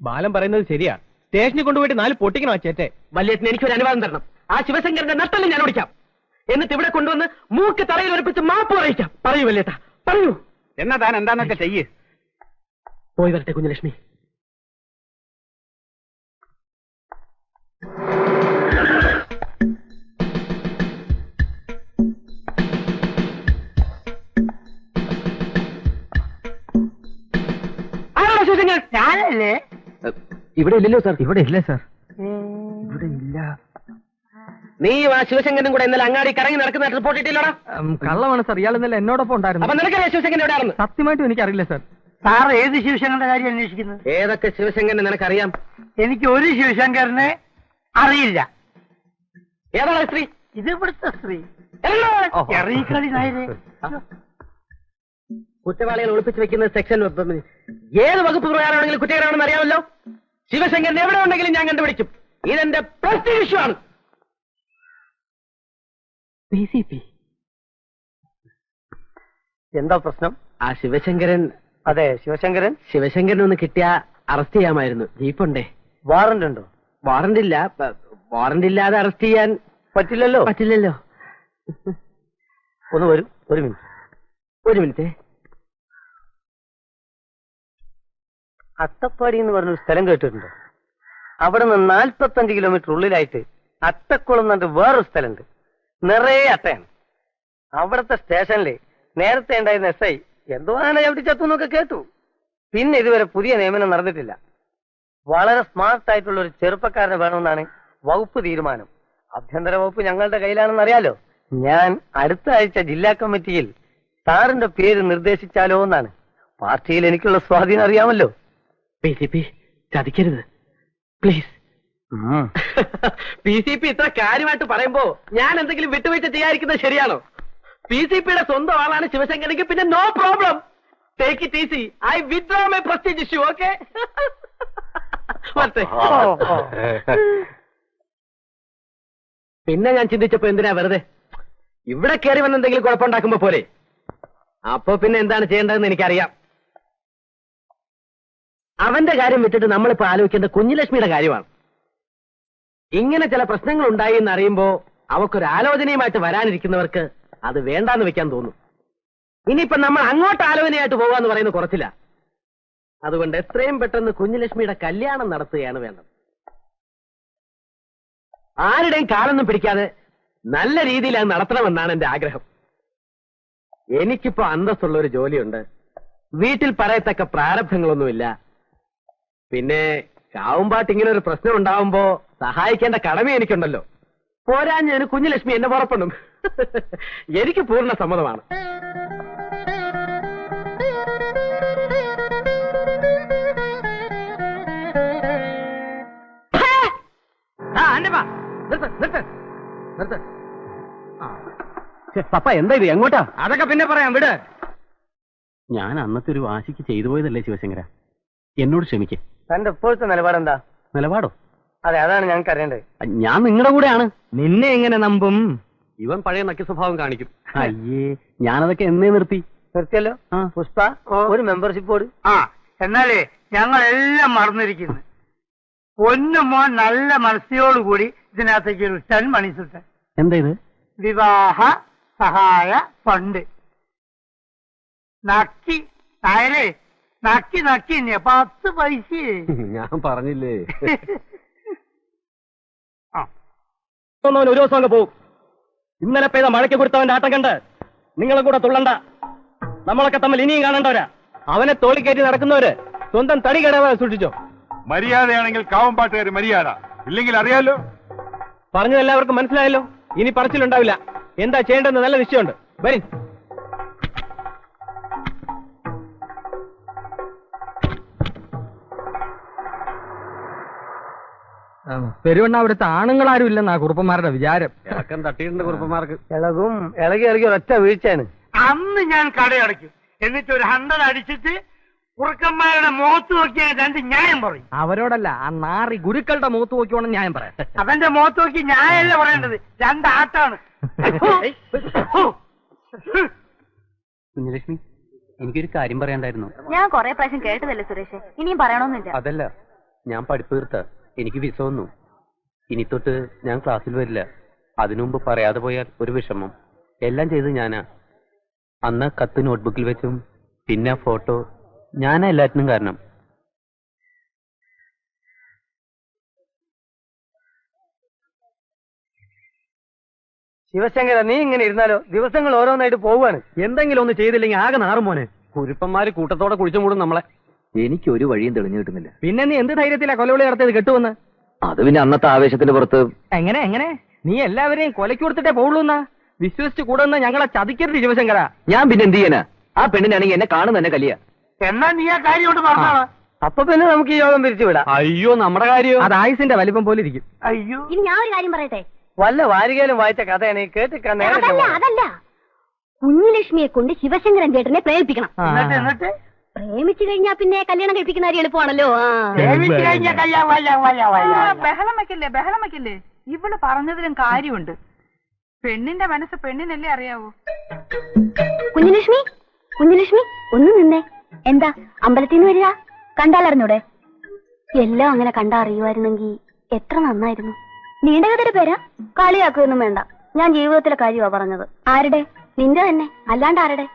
ബാലൻ പറയുന്നത് ശരിയാ. സ്റ്റേഷനിൽ കൊണ്ടുപോയിട്ട് 4 പൊട്ടിക്കണോ ചേട്ടെ? വല്യേട്ടന് എനിക്കൊരു അനുവാദം തരണം. ആ ശിവശങ്കരന്റെ നട്ടല് ഞാൻ ഓടിക്കാം. എന്നിട്ട് ഇവിടെ കൊണ്ടുവന്ന് മൂക്ക് തറയിൽ ഉറപ്പിച്ച് മാപ്പ് പറയിക്കാം. പറയൂ വല്യേട്ട, പറയൂ. എന്നാ താൻ എന്താന്നൊക്കെ ചെയ്യ്. പോയി വരട്ടെ കുഞ്ഞലക്ഷ്മി. ഞാനല്ലേ? ഇവിടെ ഇല്ലല്ലോ സാർ. ഇവിടെ ഇല്ല സാർ. ഇവിടെ ഇല്ല. നീ ആ ശിവശങ്കരനും കൂടെ ഇന്നലെ അങ്ങാടി കറങ്ങി നടക്കുന്ന റിപ്പോർട്ട് ഇട്ടില്ലോടാ? കള്ളമാണ് സാർ. ഇയാൾ ഇന്നലെ എന്നോടൊപ്പം ഉണ്ടായിരുന്നു. അപ്പൊ നിനക്കറിയാം ശിവശങ്കരൻ എവിടെയാണെന്ന്? സത്യമായിട്ടും എനിക്കറിയില്ല സാർ. സാർ ഏത് ശിവശങ്കരന്റെ കാര്യം അന്വേഷിക്കുന്നത്? ഏതൊക്കെ ശിവശങ്കരനെ നിനക്കറിയാം? എനിക്ക് ഒരു ശിവശങ്കരനെ അറിയില്ല. ഏതാണ് സ്ത്രീ? ഇത് ഇവിടുത്തെ സ്ത്രീ. ഓഹോ. എറീക്കളി നായരെ. കുറ്റവാളികൾ ഒളിപ്പിച്ച് വെക്കുന്ന സെക്ഷൻ ഏത് വകുപ്പ് പ്രകാരമാണെങ്കിലും കുറ്റകരമാണെന്ന് അറിയാമല്ലോ. ശിവശങ്കരൻ എവിടെ ഉണ്ടെങ്കിലും ഞാൻ കണ്ടുപിടിക്കും. ഇതെന്റെ പ്രസ്റ്റീജ് ഇഷ്യൂ ആണ്. എന്താ പ്രശ്നം? ആ ശിവശങ്കരൻ. അതെ, ശിവശങ്കരൻ. ശിവശങ്കരൻ ഒന്ന് കിട്ടിയ അറസ്റ്റ് ചെയ്യാമായിരുന്നു. ജീപ്പുണ്ടേ? വാറന്റ് ഉണ്ടോ? വാറന്റ് ഇല്ല. വാറന്റ് ഇല്ലാതെ അറസ്റ്റ് ചെയ്യാൻ പറ്റില്ലല്ലോ. പറ്റില്ലല്ലോ. ഒന്ന് വരും. ഒരു മിനിറ്റ്. ഒരു മിനിറ്റ്. അട്ടപ്പാടി എന്ന് പറഞ്ഞൊരു സ്ഥലം കേട്ടിട്ടുണ്ടോ? അവിടെ നിന്ന് 45 കിലോമീറ്റർ ഉള്ളിലായിട്ട് അട്ടക്കുളം എന്നിട്ട് വേറൊരു സ്ഥലമുണ്ട്. നിറയെ അട്ടയാണ്. അവിടുത്തെ സ്റ്റേഷനില് നേരത്തെ ഉണ്ടായിരുന്ന SI എന്തോ ആണ് എവിടെ ചത്തുന്നൊക്കെ കേട്ടു. പിന്നെ ഇതുവരെ പുതിയ നിയമനം നടന്നിട്ടില്ല. വളരെ സ്മാർട്ട് ആയിട്ടുള്ള ഒരു ചെറുപ്പക്കാരനെ വേണമെന്നാണ് വകുപ്പ് തീരുമാനം. ആഭ്യന്തര വകുപ്പ് ഞങ്ങളുടെ കയ്യിലാണെന്ന് അറിയാലോ. ഞാൻ അടുത്ത ആഴ്ച ജില്ലാ കമ്മിറ്റിയിൽ സാറിന്റെ പേര് നിർദ്ദേശിച്ചാലോ എന്നാണ്. പാർട്ടിയിൽ എനിക്കുള്ള സ്വാധീനം അറിയാമല്ലോ. ചതിക്കരുത് പ്ലീസ്. PCP ഇത്ര കാര്യമായിട്ട് പറയുമ്പോ ഞാൻ എന്തെങ്കിലും വിട്ടുവീഴ്ച ചെയ്യാതിരിക്കുന്നത് ശരിയാണോ? PCPയുടെ സ്വന്തം ആളാണ് ശിവശങ്കരനെങ്കിൽ പിന്നെ no problem. Take it easy. I withdraw my prestige issue. Okay. പിന്നെ ഞാൻ ചിന്തിച്ചപ്പോ എന്തിനാ വെറുതെ ഇവിടെ കയറി വന്ന് എന്തെങ്കിലും കുഴപ്പമുണ്ടാക്കുമ്പോ പോലെ. അപ്പൊ പിന്നെ എന്താണ് ചെയ്യേണ്ടതെന്ന് എനിക്കറിയാം. അവന്റെ കാര്യം വിട്ടിട്ട് നമ്മളിപ്പോ ആലോചിക്കേണ്ട കുഞ്ഞുലക്ഷ്മിയുടെ കാര്യമാണ്. ഇങ്ങനെ ചില പ്രശ്നങ്ങൾ ഉണ്ടായി എന്ന് അറിയുമ്പോ അവക്കൊരു ആലോചനയുമായിട്ട് വരാനിരിക്കുന്നവർക്ക് അത് വേണ്ടാന്ന് വെക്കാൻ തോന്നും. ഇനിയിപ്പൊ നമ്മൾ അങ്ങോട്ട് ആലോചനയായിട്ട് പോകാന്ന് പറയുന്നത് കുറച്ചില്ല. അതുകൊണ്ട് എത്രയും പെട്ടെന്ന് കുഞ്ഞുലക്ഷ്മിയുടെ കല്യാണം നടത്തുകയാണ് വേണ്ടത്. ആരുടെയും കാലൊന്നും പിടിക്കാതെ നല്ല രീതിയിൽ അത് നടത്തണമെന്നാണ് എന്റെ ആഗ്രഹം. എനിക്കിപ്പോ അന്തസ്സുള്ള ഒരു ജോലിയുണ്ട്. വീട്ടിൽ പറയത്തക്ക പ്രാരബ്ധങ്ങളൊന്നുമില്ല. പിന്നെ കാവുമ്പാട്ട് ഇങ്ങനെ ഒരു പ്രശ്നം ഉണ്ടാവുമ്പോ സഹായിക്കേണ്ട കടമ എനിക്കുണ്ടല്ലോ. പോരാഞ്ഞതിന് കുഞ്ഞുലക്ഷ്മി എന്നെ പുറപ്പെടും. എനിക്ക് പൂർണ്ണ സമ്മതമാണ്. പപ്പ എന്താ ഇത്? എങ്ങോട്ടാ? അതൊക്കെ പിന്നെ പറയാം, വിട്. ഞാൻ അന്നത്തെ ഒരു വാശിക്ക് ചെയ്തു പോയതല്ലേ ശിവശങ്കര, എന്നോട് ക്ഷമിക്കേ. തന്റെ ഇപ്പോഴത്തെ നിലപാടെന്താ? നിലപാടോ? അതെ, അതാണ് ഞങ്ങൾക്ക് അറിയേണ്ടത്. ഞാൻ നിങ്ങളുടെ കൂടെയാണ്. നിന്നെ എങ്ങനെ നമ്പും? ഇവൻ പഴയ നക്കി സ്വഭാവം കാണിക്കും. അയ്യേ, ഞാനതൊക്കെ എന്നേ നിർത്തി. നിർത്തിയല്ലോ. പുഷ്പ, ഒരു മെമ്പർഷിപ്പ് കൊടു. എന്നാലേ ഞങ്ങളെല്ലാം മറന്നിരിക്കുന്നു. ഒന്ന് മോൻ നല്ല മനസ്സിയോടുകൂടി ഇതിനകത്തേക്ക് ഒരു 10 മണി സുട്ടൻ. എന്താ ഇത്? വിവാഹ സഹായ ഫണ്ട്. നക്കി നായരെ, നക്കി 10 പൈസ. ഞാൻ പറഞ്ഞില്ലേ. ഒരു ദിവസം അങ്ങ് പോവും. ഇന്നലെ പെയ്ത മഴയ്ക്ക് കൊടുത്തവന്റെ ആട്ടം കണ്ട് നിങ്ങളും കൂടെ തുള്ളണ്ട. നമ്മളൊക്കെ തമ്മിൽ ഇനിയും കാണണ്ടവരാ. അവനെ തോളി കയറ്റി നടക്കുന്നവര് സ്വന്തം തടി കടവാ സൂക്ഷിച്ചോ. മര്യാദയാണെങ്കിൽ കാവമ്പാട്ടുകാർ മര്യാദ, ഇല്ലെങ്കിൽ അറിയാലോ. പറഞ്ഞത് എല്ലാവർക്കും മനസ്സിലായല്ലോ. ഇനി പറച്ചിലുണ്ടാവില്ല. എന്താ ചെയ്യേണ്ടതെന്ന് നല്ല നിശ്ചയമുണ്ട്. വരും. പെരുവണ്ണാവിടുത്തെ ആണുങ്ങളാരും ഇല്ലെന്നാ കുറുപ്പന്മാരുടെ വിചാരം. ഇളക്കം തട്ടിയിട്ടുണ്ട് കുറുപ്പന്മാർക്ക്. ഇളകി ഒരൊറ്റ വീഴ്ചയാണ്. അന്ന് ഞാൻ കടയടയ്ക്കും. എന്നിട്ട് ഒരു 100 അടിച്ചിട്ട് കുറുക്കന്മാരുടെ മുഖത്ത് നോക്കി 2 ന്യായം പറയും. അവരോടല്ല, ആ നാറി ഗുരുക്കളുടെ മുഖത്ത് നോക്കിയോണം ന്യായം പറയാം. അവന്റെ മുഖത്ത് നോക്കി ന്യായമല്ല പറയേണ്ടത്, 2 ആട്ടാണ്. കുഞ്ഞലക്ഷ്മി, എനിക്കൊരു കാര്യം പറയാണ്ടായിരുന്നു. ഞാൻ കൊറേ പ്രാവശ്യം കേട്ടതല്ലേ സുരേഷ്, ഇനിയും പറയണമെന്നില്ല. അതല്ല, ഞാൻ പഠിപ്പ് തീർത്ത എനിക്ക് വിസ വന്നു. ഇനി തൊട്ട് ഞാൻ ക്ലാസ്സിൽ വരില്ല. അതിനു മുമ്പ് പറയാതെ പോയാൽ ഒരു വിഷമം. എല്ലാം ചെയ്ത് ഞാനാ. അന്ന് കത്ത് നോട്ട്ബുക്കിൽ വെച്ചും പിന്നെ ഫോട്ടോ, ഞാനാ എല്ലാറ്റിനും കാരണം. ശിവശങ്കര, നീ ഇങ്ങനെ ഇരുന്നാലോ? ദിവസങ്ങൾ ഓരോന്നായിട്ട് പോവാണ്. എന്തെങ്കിലും ഒന്ന് ചെയ്തില്ലെങ്കിൽ ആകെ നാറും മോനെ. കുരുപ്പന്മാര് കൂട്ടത്തോടെ കുഴിച്ചു മൂടും നമ്മളെ. എനിക്ക് ഒരു വഴിയും തെളിഞ്ഞു കിട്ടുന്നില്ല. പിന്നെ നീ എന്ത് ധൈര്യത്തിലാ കൊലവിളി നടത്തിയത് കെട്ടുവന്ന്? അത് പിന്നെ അന്നത്തെ ആവേശത്തിന്റെ പുറത്ത്. എങ്ങനെ നീ എല്ലാവരെയും കൊലയ്ക്ക് കൊടുത്തിട്ടേ പോവുള്ളൂ എന്നാ? വിശ്വസിച്ച് കൂടുന്ന ഞങ്ങളെ ചതിക്കരുത് ശിവശങ്കര. ഞാൻ പിന്നെ എന്ത് ചെയ്യാനാ? ആ പെണ്ണിനാണെങ്കിൽ എന്നെ കാണുന്ന തന്നെ കലിയ. എന്നാ നീ ആ കാര്യം കൊണ്ട് പറഞ്ഞോളാം. അപ്പൊ പിന്നെ നമുക്ക് ഈ യോഗം പിരിച്ചു വിടാം. അയ്യോ, നമ്മുടെ കാര്യം അത് ആയുസിന്റെ വലിപ്പം പോലെ ഇരിക്കും. അയ്യോ, ഇനി ഞാൻ ഒരു കാര്യം പറയട്ടെ. വല്ല വാരികയിലും വായിച്ച കഥയാണ് ഈ കേട്ടിക്കാൻ നേരം. അതല്ല, കുഞ്ഞുലക്ഷ്മിയെ കൊണ്ട് ശിവശങ്കരൻ ചേട്ടനെ പ്രേമിപ്പിക്കണം. എന്നിട്ട് പ്രേമിച്ചു കഴിഞ്ഞാ പിന്നെ കല്യാണം കഴിപ്പിക്കുന്ന കാര്യം എളുപ്പമാണല്ലോ. ബഹളം വെക്കില്ലേ. ഇവള് പറഞ്ഞതിലും കാര്യമുണ്ട്. പെണ്ണിന്റെ മനസ്സ് പെണ്ണിനല്ലേ അറിയാവൂ. കുഞ്ഞുലക്ഷ്മി ഒന്ന് നിന്നേ. എന്താ അമ്പലത്തിൽ നിന്ന് വരിക? കണ്ടാലറിഞ്ഞൂടെ? എല്ലാം അങ്ങനെ കണ്ടാ അറിയുമായിരുന്നെങ്കിൽ എത്ര നന്നായിരുന്നു. നീണ്ട കഥയുടെ പേരാ. കളിയാക്കുകയൊന്നും വേണ്ട. ഞാൻ ജീവിതത്തിലെ കാര്യമാ പറഞ്ഞത്. ആരുടെ? നിന്റെ തന്നെ, അല്ലാണ്ട് ആരുടെ?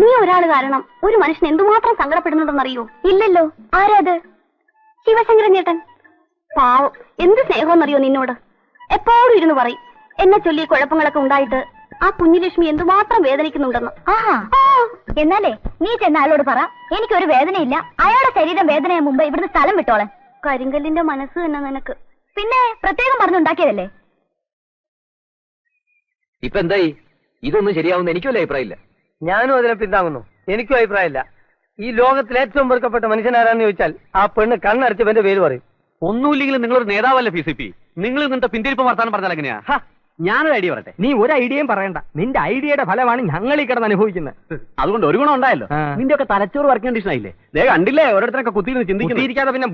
നീ ഒരാള് കാരണം ഒരു മനുഷ്യൻ എന്തുമാത്രം സങ്കടപ്പെടുന്നുണ്ടെന്നറിയോ? ഇല്ലല്ലോ. ആരാ അത്? ശിവശങ്കരൻ ചേട്ടൻ. പാവം, എന്ത് സ്നേഹമെന്നറിയോ നിന്നോട്. എപ്പോഴും ഇരുന്ന് പറയും എന്നെ ചൊല്ലി കുഴപ്പങ്ങളൊക്കെ ഉണ്ടായിട്ട് ആ കുഞ്ഞുലക്ഷ്മി എന്തുമാത്രം വേദനിക്കുന്നുണ്ടെന്ന്. ആഹാ, എന്നാലേ നീ ചെന്ന ആളോട് പറ, എനിക്കൊരു വേദനയില്ല, അയാളുടെ ശരീരം വേദനയെ മുമ്പ് ഇവിടുന്ന് സ്ഥലം വിട്ടോളെ. കരിങ്കല്ലിന്റെ മനസ്സ് തന്നെ നിനക്ക്. പിന്നെ പ്രത്യേകം പറഞ്ഞുണ്ടാക്കിയതല്ലേ. ഇപ്പൊ എന്തായി? ഇതൊന്നും ശരിയാവുന്ന എനിക്കും അഭിപ്രായമില്ല. ഞാനും അതിനെ പിന്താങ്ങുന്നു. എനിക്കും അഭിപ്രായമില്ല. ഈ ലോകത്തിൽ ഏറ്റവും വെറുക്കപ്പെട്ട മനുഷ്യനാരാന്ന് ചോദിച്ചാൽ ആ പെണ്ണ് കണ്ണടച്ചവന്റെ പേര് പറയും. ഒന്നുമില്ലെങ്കിലും നിങ്ങളൊരു നേതാവല്ലേ PCP? നിങ്ങൾ നിന്നിട്ട് പിന്തിരിപ്പ് വർത്താനം പറഞ്ഞാൽ എങ്ങനെയാ? ഞാനൊരു ഐഡിയ പറയട്ടെ. നീ ഒരു ഐഡിയയും പറയണ്ട. നിന്റെ ഐഡിയയുടെ ഫലമാണ് ഞങ്ങൾ ഈ കിടന്ന് അനുഭവിക്കുന്നത്. അതുകൊണ്ട് ഒരു ഗുണം ഉണ്ടായല്ലോ. നിന്റെ ഒക്കെ തലച്ചോറ് വർക്ക് കണ്ടീഷൻ ആയില്ലേ? കണ്ടില്ലേ ഓരോരുത്തരൊക്കെ കുത്തിയിരുന്ന് ചിന്തിക്കാതെ പിന്നെ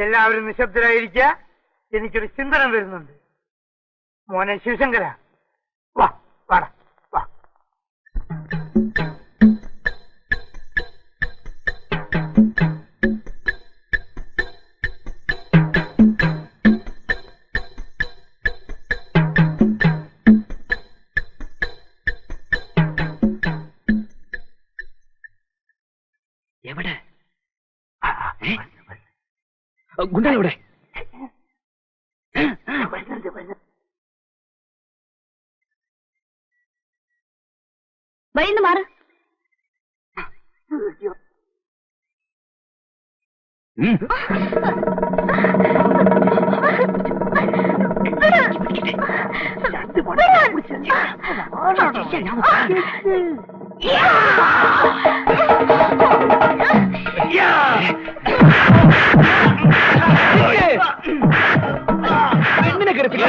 എല്ലാവരും നിശബ്ദരായിരിക്കുക. എനിക്കൊരു ചിന്തനം വരുന്നുണ്ട്. മോനെ ശിവശങ്കര, വാ വാടാ വാ. എവിടെ ഗുണ്ടകളെവിടെ? വഴിന്ന് മാറ്. പെണ്ണിനെ കെടുപ്പില്ല.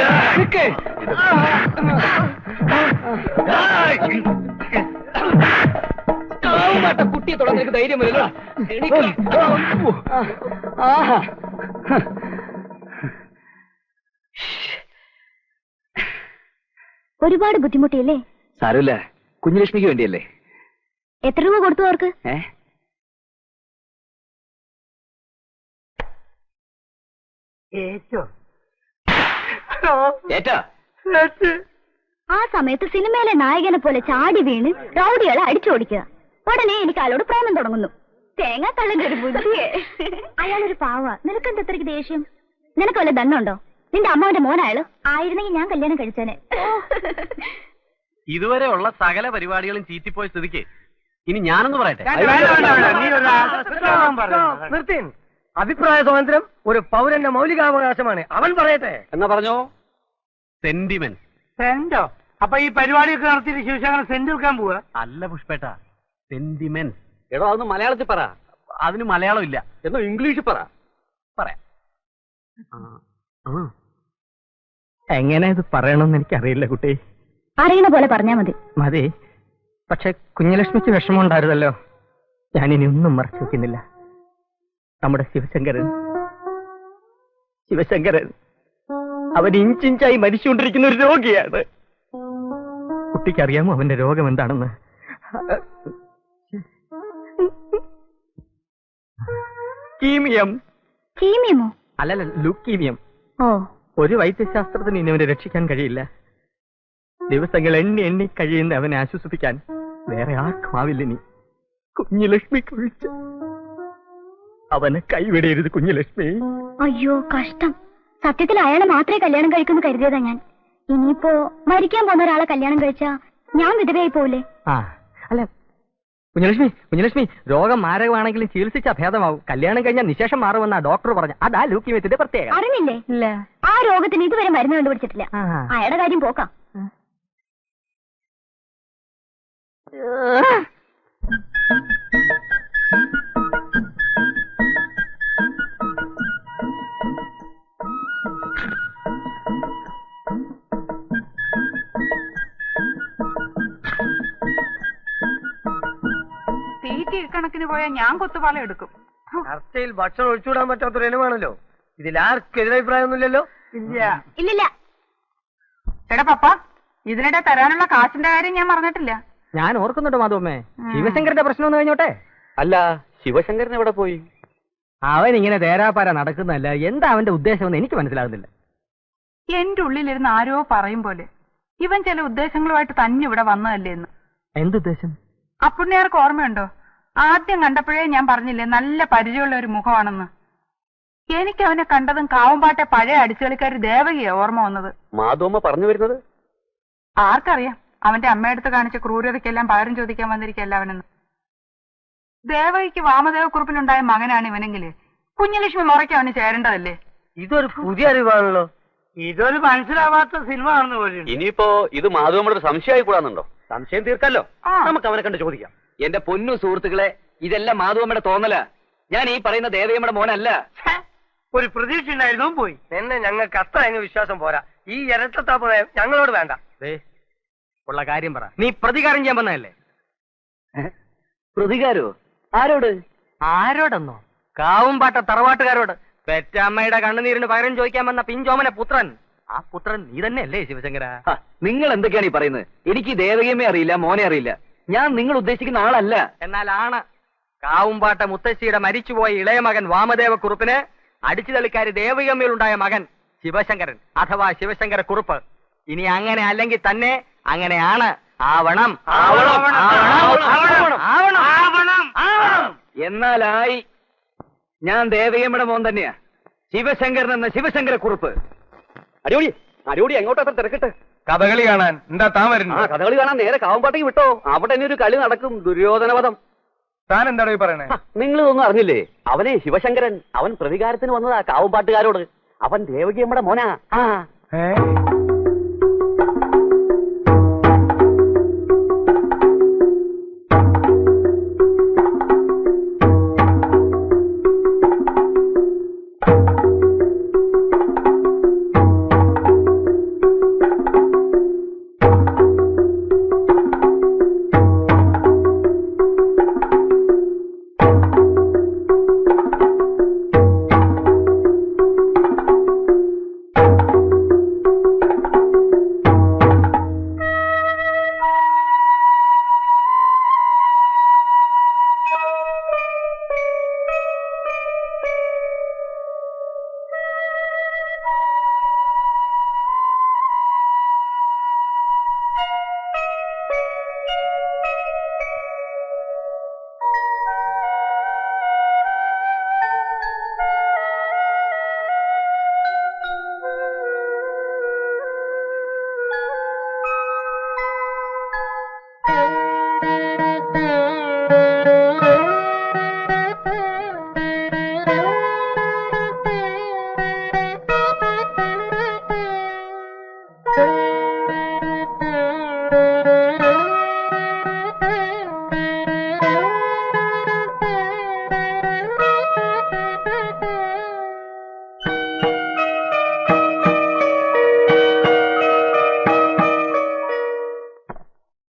കുട്ടിയെ തൊടാൻ നിനക്ക് ധൈര്യം വരില്ലോ. ഒരുപാട് ബുദ്ധിമുട്ടിയല്ലേ? സാരമില്ല, കുഞ്ഞുലക്ഷ്മിക്ക് വേണ്ടിയല്ലേ. എത്ര രൂപ കൊടുത്തു അവർക്ക്? ആ സമയത്ത് സിനിമയിലെ നായകനെ പോലെ ചാടി വീണ് റൗഡികളെ അടിച്ചോടിക്കുക. ഉടനെ എനിക്ക് അയാളോട് പ്രേമം തുടങ്ങുന്നു. തേങ്ങ തള്ളിന്റെ ഒരു ബുദ്ധിയെ. അയാളൊരു പാവ. നിനക്കെന്താ ഇത്രയ്ക്ക് ദേഷ്യം? നിനക്ക് വല്ല ദണ്ണുണ്ടോ? നിന്റെ അമ്മാവന്റെ മോനയാള് ആയിരുന്നെങ്കിൽ ഞാൻ കല്യാണം കഴിച്ചേനെ. ഇതുവരെ ഉള്ള സകല പരിപാടികളും ചീറ്റിപ്പോയ സ്ഥിതിക്ക് ഇനി ഞാനൊന്ന് പറയട്ടെ. നിർത്തി. അഭിപ്രായ സ്വാതന്ത്ര്യം ഒരു പൗരന്റെ മൗലികാവകാശമാണ്. അവൻ പറയട്ടെ. എന്നാ പറഞ്ഞോ. സെന്റിമെന്റ്. സെന്റോ? അപ്പൊ ഈ പരിപാടിയൊക്കെ നടത്തിയിട്ട് ശിവശങ്കരൻ സെന്റ് വിൽക്കാൻ പോവാ? അല്ല പുഷ്പേട്ട, സെന്റിമെന്റ്. എടോ അതൊന്ന് മലയാളത്തിൽ പറ. അതിന് മലയാളം ഇല്ല. എന്നോ ഇംഗ്ലീഷിൽ പറ. പറയാം. എങ്ങനെ ഇത് പറയണമെന്ന് എനിക്കറിയില്ല കുട്ടി. അറിയുന്ന പോലെ പറഞ്ഞാ മതി. മതി. പക്ഷെ കുഞ്ഞലക്ഷ്മിക്ക് വിഷമമുണ്ടായിരുന്നല്ലോ. ഞാനിനി ഒന്നും മറച്ചു വെക്കുന്നില്ല. നമ്മുടെ ശിവശങ്കരൻ അവൻ ഇഞ്ചിഞ്ചായി മരിച്ചുകൊണ്ടിരിക്കുന്ന ഒരു രോഗിയാണ്. കുട്ടിക്കറിയാമോ അവന്റെ രോഗം എന്താണെന്ന്? കീമിയം. കീമിയമോ? അല്ലല്ല, ലുക്കീമിയം. ഓ, ഒരു വൈദ്യശാസ്ത്രത്തിന് ഇനി അവനെ രക്ഷിക്കാൻ കഴിയില്ല. ദിവസങ്ങൾ എണ്ണി എണ്ണി കഴിയുന്ന അവനെ ആശ്വസിപ്പിക്കാൻ വേറെ ആർക്കും ആവില്ല. കുഞ്ഞുലക്ഷ്മിക്ക് ഒഴിച്ച് അവനെ കൈവിടരുത് കുഞ്ഞുലക്ഷ്മി. അയ്യോ കഷ്ടം. സത്യത്തിൽ അയാളെ മാത്രമേ കല്യാണം കഴിക്കുമെന്ന് കരുതിയതാ ഞാൻ. ഇനിയിപ്പോ മരിക്കാൻ പോകുന്ന ഒരാളെ കല്യാണം കഴിച്ചാ ഞാൻ വിധവയായി പോവില്ലേ? ആ അല്ല കുഞ്ഞുലക്ഷ്മി, രോഗം മാരകമാണെങ്കിലും ചികിത്സിച്ചാ ഭേദമാവും. കല്യാണം കഴിഞ്ഞാൽ നിശേഷം മാറുമെന്നാ ഡോക്ടർ പറഞ്ഞു. അതാ ലൂക്കീമിയത്തിന്റെ പ്രത്യേകത. അറിഞ്ഞില്ലേ? ഇല്ല. ആ രോഗത്തിന് ഇതുവരെ മരുന്ന് കണ്ടുപിടിച്ചിട്ടില്ല. അയാളുടെ കാര്യം പോക്കാം. തീറ്റ ഇക്കണക്കിന് പോയാൽ ഞാൻ കൊത്തുപാലം എടുക്കും. ചർച്ചയിൽ ഭക്ഷണം ഒഴിച്ചുവിടാൻ പറ്റാത്തൊരു ഇനമാണല്ലോ. ഇതിൽ ആർക്കും എതിരഭിപ്രായമൊന്നുമില്ലല്ലോ? ഇല്ലില്ല. എടാ പപ്പ, ഇതിനിടെ തരാനുള്ള കാശിന്റെ കാര്യം ഞാൻ പറഞ്ഞിട്ടില്ല. ഞാൻ ഓർക്കുന്നുണ്ട് മാധവമ്മേ. ശിവശങ്കരന്റെ പ്രശ്നം ഒന്ന് കഴിഞ്ഞോട്ടെ. അല്ല, ശിവശങ്കരൻ എവിടെ പോയി? അവൻ ഇങ്ങനെ തേരാപ്പാര നടക്കുന്നതല്ല. എന്താ അവന്റെ ഉദ്ദേശമെന്ന് എനിക്ക് മനസ്സിലാകുന്നില്ല. എന്റെ ഉള്ളിലിരുന്ന് ആരോ പറയും പോലെ ഇവൻ ചില ഉദ്ദേശങ്ങളുമായിട്ട് തന്നെ ഇവിടെ വന്നതല്ലേ എന്ന്. എന്തുദ്ദേശം? അപ്പുണ്ണിയാർക്ക് ഓർമ്മയുണ്ടോ? ആദ്യം കണ്ടപ്പോഴേ ഞാൻ പറഞ്ഞില്ലേ നല്ല പരിചയമുള്ള ഒരു മുഖമാണെന്ന്. എനിക്ക് അവനെ കണ്ടതും കാവുംപാട്ടെ പഴയ അടിച്ചുകളിക്കാരി ദേവകിയാ ഓർമ്മ വന്നത്. മാധവമ്മ പറഞ്ഞു വരുന്നത്? ആർക്കറിയാം, അവന്റെ അമ്മയടുത്ത് കാണിച്ച ക്രൂരതയ്ക്കെല്ലാം പകരം ചോദിക്കാൻ വന്നിരിക്കല്ല അവനെന്ന്. ദേവകിക്ക് വാമദേവക്കുറുപ്പിനുണ്ടായ മകനാണ് ഇവനെങ്കില് കുഞ്ഞലക്ഷ്മി മുറയ്ക്ക് അവന് ചേരേണ്ടതല്ലേ? ഇതൊരു പുതിയ അറിവാണല്ലോ. ഇതൊരു മനസ്സിലാവാത്ത സിനിമ ആണെന്ന് പോലും. ഇനിയിപ്പോ ഇത് മാധവമ്മയുടെ സംശയമായി കൂടാന്നുണ്ടോ? സംശയം തീർക്കല്ലോ. നമുക്ക് അവനെ കണ്ട് ചോദിക്കാം. എന്റെ പൊന്നു സുഹൃത്തുക്കളെ, ഇതെല്ലാം മാധവമ്മയുടെ തോന്നല. ഞാൻ ഈ പറയുന്ന ദേവയമ്മയുടെ മോനല്ല. ഒരു പ്രതീക്ഷ ഉണ്ടായിരുന്നു, പോയി. എന്നെ ഞങ്ങൾക്ക് അത്ര അങ്ങ് വിശ്വാസം പോരാ. ഈ ഇരട്ടത്താപ്പ് നയം ഞങ്ങളോട് വേണ്ട. ഉള്ള കാര്യം പറ. നീ പ്രതികാരം ചെയ്യാൻ വന്നതല്ലേ? പ്രതികാരോ? ആരോട്? ആരോടെന്നോ? കാവുംപാട്ട തറവാട്ടുകാരോട്. പെറ്റമ്മയുടെ കണ്ണുനീരിന് പകരം ചോദിക്കാൻ വന്ന പിഞ്ചോമന പുത്രൻ. ആ പുത്രൻ നീ തന്നെയല്ലേ ശിവശങ്കര? നിങ്ങൾ എന്തൊക്കെയാണ് ഈ പറയുന്നത്? എനിക്ക് ദേവകിയമ്മയെ അറിയില്ല, മോനെ അറിയില്ല. ഞാൻ നിങ്ങൾ ഉദ്ദേശിക്കുന്ന ആളല്ല. എന്നാൽ ആണ്. കാവുംപാട്ട മുത്തശ്ശിയുടെ മരിച്ചുപോയ ഇളയ മകൻ വാമദേവക്കുറുപ്പിന് അടിച്ചുതളിക്കാരി ദേവകിയമ്മയിലുണ്ടായ മകൻ ശിവശങ്കരൻ അഥവാ ശിവശങ്കര കുറുപ്പ്. ഇനി അങ്ങനെ അല്ലെങ്കിൽ തന്നെ അങ്ങനെയാണ്. ആവണം. എന്നാലായി. ഞാൻ ദേവകിയമ്മയുടെ മോൻ തന്നെയാ. ശിവശങ്കരൻ എന്ന ശിവശങ്കര കുറുപ്പ്. അടിപൊളി അടിപൊളി. എങ്ങോട്ടാ തിരക്കിട്ട്? കഥകളി കാണാൻ. എന്താ താൻ വരുന്നു? ആ കഥകളി കാണാൻ നേരെ കാവുംപാട്ടേക്ക് വിട്ടോ. അവിടെ തന്നെ ഒരു കളി നടക്കും, ദുര്യോധനവധം. താൻ എന്താണോ ഈ പറയണേ? നിങ്ങൾ ഇതൊന്നും അറിഞ്ഞില്ലേ? അവനെ ശിവശങ്കരൻ. അവൻ പ്രതികാരത്തിന് വന്നതാ കാവുംപാട്ടുകാരോട്. അവൻ ദേവകിയമ്മയുടെ മോനാ. ആ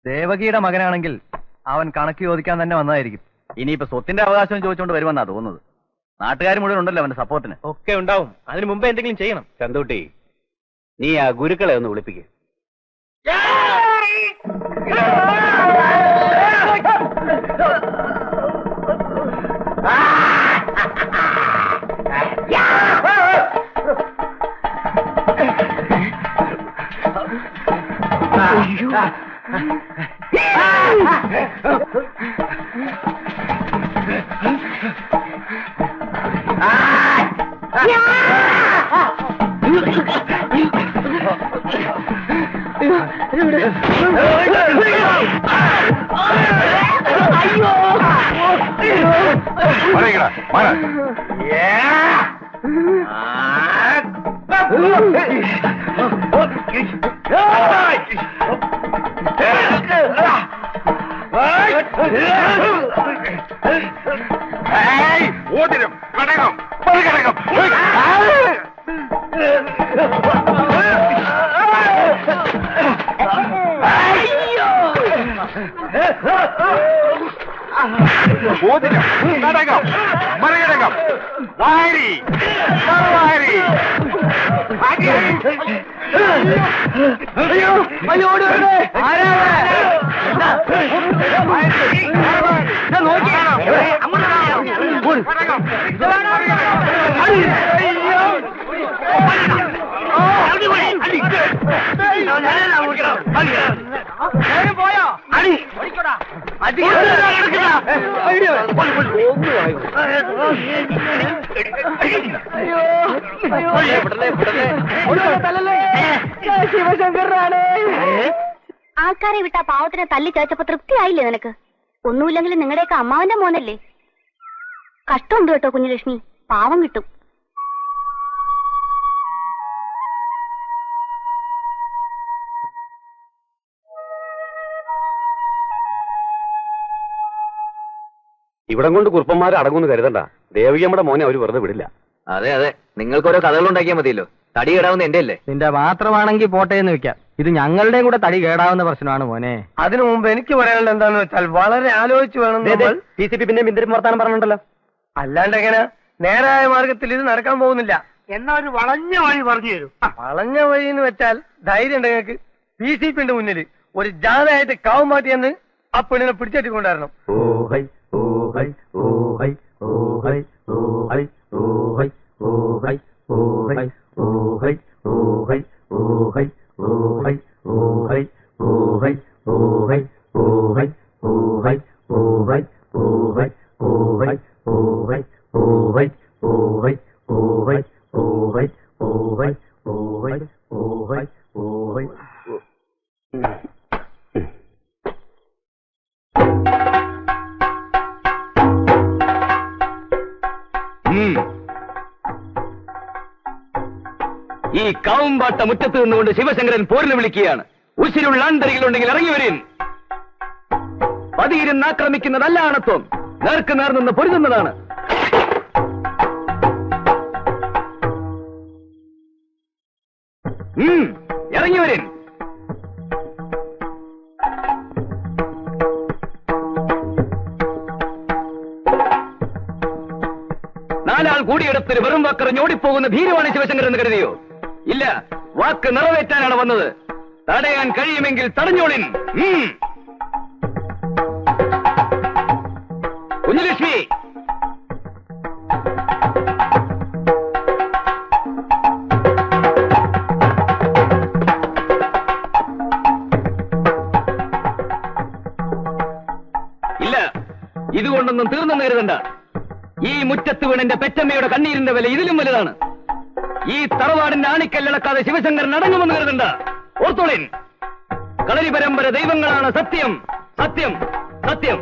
ദേവകിയുടെ മകനാണെങ്കിൽ അവൻ കണക്ക് ചോദിക്കാൻ തന്നെ വന്നതായിരിക്കും. ഇനിയിപ്പോ സ്വത്തിന്റെ അവകാശം ചോദിച്ചുകൊണ്ട് വരുമെന്നാ തോന്നുന്നത്. നാട്ടുകാർ മുഴുവൻ ഉണ്ടല്ലോ അവന്റെ സപ്പോർട്ടിന്. ഒക്കെ ഉണ്ടാവും. അതിനു മുമ്പ് എന്തെങ്കിലും ചെയ്യണം. ചന്തുട്ടി, നീ ആ ഗുരുക്കളെ ഒന്ന് വിളിപ്പിക്കുക. ആൾക്കാരെ വിട്ടാ പാവത്തിനെ തല്ലി ചേച്ചപ്പോ തൃപ്തിയായില്ലേ നിനക്ക്? ഒന്നുമില്ലെങ്കിലും നിങ്ങളുടെയൊക്കെ അമ്മാവന്റെ മോനല്ലേ. കഷ്ടമുണ്ട് കേട്ടോ കുഞ്ഞുലക്ഷ്മി, പാവം കിട്ടും. ഇവിടം കൊണ്ട് കുറുപ്പന്മാർ അടങ്ങുമെന്ന് കരുതണ്ട. ദേവികമ്മയുടെ മോനെ അവര് വെറുതെ വിടില്ല. അതെ അതെ, നിങ്ങൾക്ക് ഓരോ കഥകൾ ഉണ്ടാക്കിയാൽ മതിയല്ലോ. തടി കേടാവുന്ന എന്റെ അല്ലേ? നിന്റെ മാത്രമാണെങ്കിൽ പോട്ടെ എന്ന് വെക്കാം. ഇത് ഞങ്ങളുടെയും കൂടെ തടി കേടാവുന്ന പ്രശ്നമാണ് മോനെ. അതിനു മുമ്പ് എനിക്ക് പറയാനുള്ളത് എന്താന്ന് വെച്ചാൽ വളരെ ആലോചിച്ച് വേണം നമ്മൾ. TCP പിന്നെ ഇന്ദിരം വർത്താനം പറഞ്ഞിട്ടുണ്ടല്ലോ. അല്ലാണ്ട് എങ്ങനെ നേരായ മാർഗത്തിൽ ഇത് നടക്കാൻ പോകുന്നില്ല. എന്നാ ഒരു വളഞ്ഞ വഴി പറഞ്ഞു തരും. വളഞ്ഞ വഴി എന്ന് വെച്ചാൽ ധൈര്യം ഉണ്ട് ഞങ്ങൾക്ക്. PCPന്റെ മുന്നിൽ ഒരു ജാഥയായിട്ട് കാവും മാറ്റിയെന്ന് ആ പെണ്ണിനെ പിടിച്ചെട്ടിക്കൊണ്ടായിരുന്നു. ഈ കാവുംപാട്ട മുറ്റത്ത് നിന്നുകൊണ്ട് ശിവശങ്കരൻ പോരിന് വിളിക്കുകയാണ്. ഉശിരുള്ള ആന്തരികളുണ്ടെങ്കിൽ ഇറങ്ങി വരും. പതിയിരുന്ന് ആക്രമിക്കുന്നതല്ല ആണത്വം, നേർക്ക് നേർ നിന്ന് പൊരുതുന്നതാണ്. ഇറങ്ങി വരും. നാലാൾ കൂടിയെടുത്തൊരു വെറും വാക്കറിഞ്ഞ് ഓടിപ്പോകുന്ന ഭീരുവാണ് ശിവശങ്കരൻ എന്ന് കരുതിയോ? ഇല്ല, വാക്ക് നിറവേറ്റാനാണ് വന്നത്. തടയാൻ കഴിയുമെങ്കിൽ തടഞ്ഞോളിൻ. കുഞ്ഞുലക്ഷ്മി, ഇല്ല, ഇതുകൊണ്ടൊന്നും തീർന്നെന്ന് കരുതണ്ട. ഈ മുറ്റത്ത് വീണെന്റെ പെറ്റമ്മയുടെ കണ്ണീരിന്റെ വില ഇതിലും വലുതാണ്. ഈ തറവാടിന്റെ ആണിക്കല്ലടക്കാതെ ശിവശങ്കരൻ അടങ്ങുമെന്ന് കരുതണ്ട. ഓർത്തോളിൻ, കളരി പരമ്പര ദൈവങ്ങളാണ് സത്യം, സത്യം, സത്യം.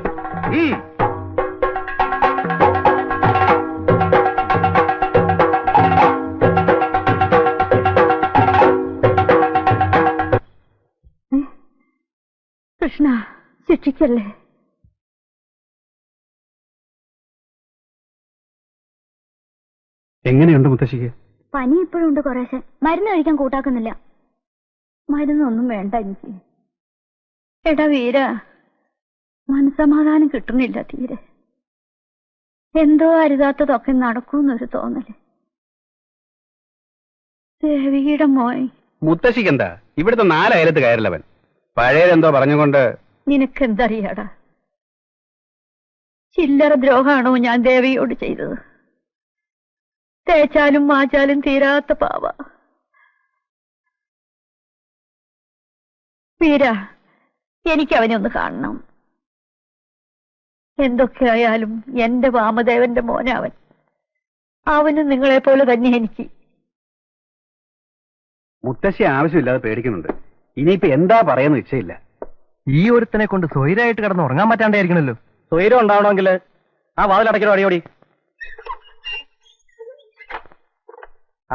കൃഷ്ണ, ശിക്ഷിക്കല്ലേ. എങ്ങനെയുണ്ട് മുത്തശ്ശിക്ക്? പനി ഇപ്പോഴും ഉണ്ട് കുറേശ്ശെ. മരുന്ന് കഴിക്കാൻ കൂട്ടാക്കുന്നില്ല. മരുന്നൊന്നും വേണ്ട എനിക്ക്. എടാ വീര, മനസമാധാനം കിട്ടുന്നില്ല തീരെ. എന്തോ അരുതാത്തതൊക്കെ നടക്കൂന്നൊരു തോന്നല്. ദേവിയുടെ മോൻ. മുത്തശ്ശിക്കെന്താ? ഇവിടുത്തെ 4 അയലത്ത് കയറില്ലവൻ. പഴയതെന്തോ പറഞ്ഞുകൊണ്ട് നിനക്കെന്തറിയാടാ? ചില്ലറ ദ്രോഹമാണോ ഞാൻ ദേവിയോട് ചെയ്തത്? തേച്ചാലും മാച്ചാലും തീരാത്ത പാവ. വീര, എനിക്ക് അവനെ ഒന്ന് കാണണം. എന്തൊക്കെയായാലും എന്റെ വാമദേവന്റെ മോനവൻ. അവനും നിങ്ങളെ പോലെ തന്നെ എനിക്ക്. മുത്തശ്ശി ആവശ്യമില്ലാതെ പേടിക്കുന്നുണ്ട്. ഇനിയിപ്പോ എന്താ പറയാന്ന് നിശ്ചയില്ല. ഈ ഒരുത്തനെ കൊണ്ട് സ്വൈരായിട്ട് കിടന്ന് ഉറങ്ങാൻ പറ്റാണ്ടായിരിക്കണല്ലോ. സ്വൈരം ഉണ്ടാവണമെങ്കിൽ ആ വാതിലടയ്ക്കലോ അടിയോടി.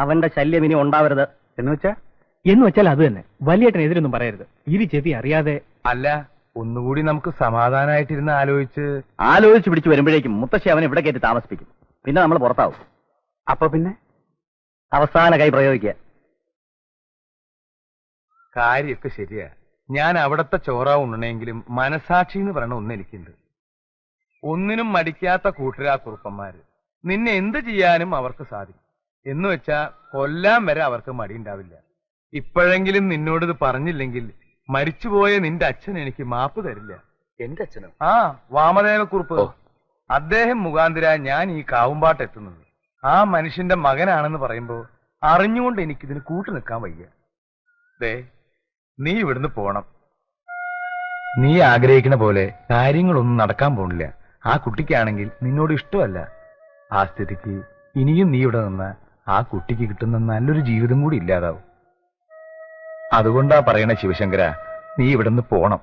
അവന്റെ ശല്യം ഇനി ഉണ്ടാവരുത്. എന്ന് വെച്ചാൽ അത് തന്നെ. വലിയേട്ടനെതിരൊന്നും പറയരുത്. ഇരു ചെവി അറിയാതെ. അല്ല, ഒന്നുകൂടി നമുക്ക് സമാധാനമായിട്ടിരുന്ന് ആലോചിച്ച് പിടിച്ചു വരുമ്പോഴേക്കും മുത്തശ്ശി അവനെ ഇവിടെ കയറ്റി താമസിപ്പിക്കും. പിന്നെ നമ്മൾ പുറത്താവും. അപ്പൊ പിന്നെ അവസാന കൈ പ്രയോഗിക്കുക. കാര്യമൊക്കെ ശരിയാ. ഞാൻ അവിടത്തെ ചോറ ഉണ്ണണെങ്കിലും മനസാക്ഷി എന്ന് പറയണ ഒന്നെനിക്കുണ്ട്. ഒന്നിനും മടിക്കാത്ത കൂട്ടരാ കുറുപ്പന്മാര്. നിന്നെ എന്ത് ചെയ്യാനും അവർക്ക് സാധിക്കും. എന്ന് വെച്ചാ കൊല്ലാൻ വരെ അവർക്ക് മടിയുണ്ടാവില്ല. ഇപ്പോഴെങ്കിലും നിന്നോടിത് പറഞ്ഞില്ലെങ്കിൽ മരിച്ചുപോയ നിന്റെ അച്ഛൻ എനിക്ക് മാപ്പ് തരില്ല. എന്റെ അച്ഛനോ? ആ, വാമദേവക്കുറുപ്പ്. അദ്ദേഹം മുഖാന്തിര ഞാൻ ഈ കാവുമ്പാട്ട് എത്തുന്നത്. ആ മനുഷ്യന്റെ മകനാണെന്ന് പറയുമ്പോ അറിഞ്ഞുകൊണ്ട് എനിക്കിതിന് കൂട്ടു നിൽക്കാൻ വയ്യ. ദേ, നീ ഇവിടുന്ന് പോണം. നീ ആഗ്രഹിക്കുന്ന പോലെ കാര്യങ്ങളൊന്നും നടക്കാൻ പോണില്ല. ആ കുട്ടിക്കാണെങ്കിൽ നിന്നോട് ഇഷ്ടമല്ല. ആ സ്ഥിതിക്ക് ഇനിയും നീ ഇവിടെ നിന്ന് ആ കുട്ടിക്ക് കിട്ടുന്ന നല്ലൊരു ജീവിതം കൂടി ഇല്ലാതാവും. അതുകൊണ്ടാ പറയണ ശിവശങ്കര, നീ ഇവിടുന്ന് പോണം.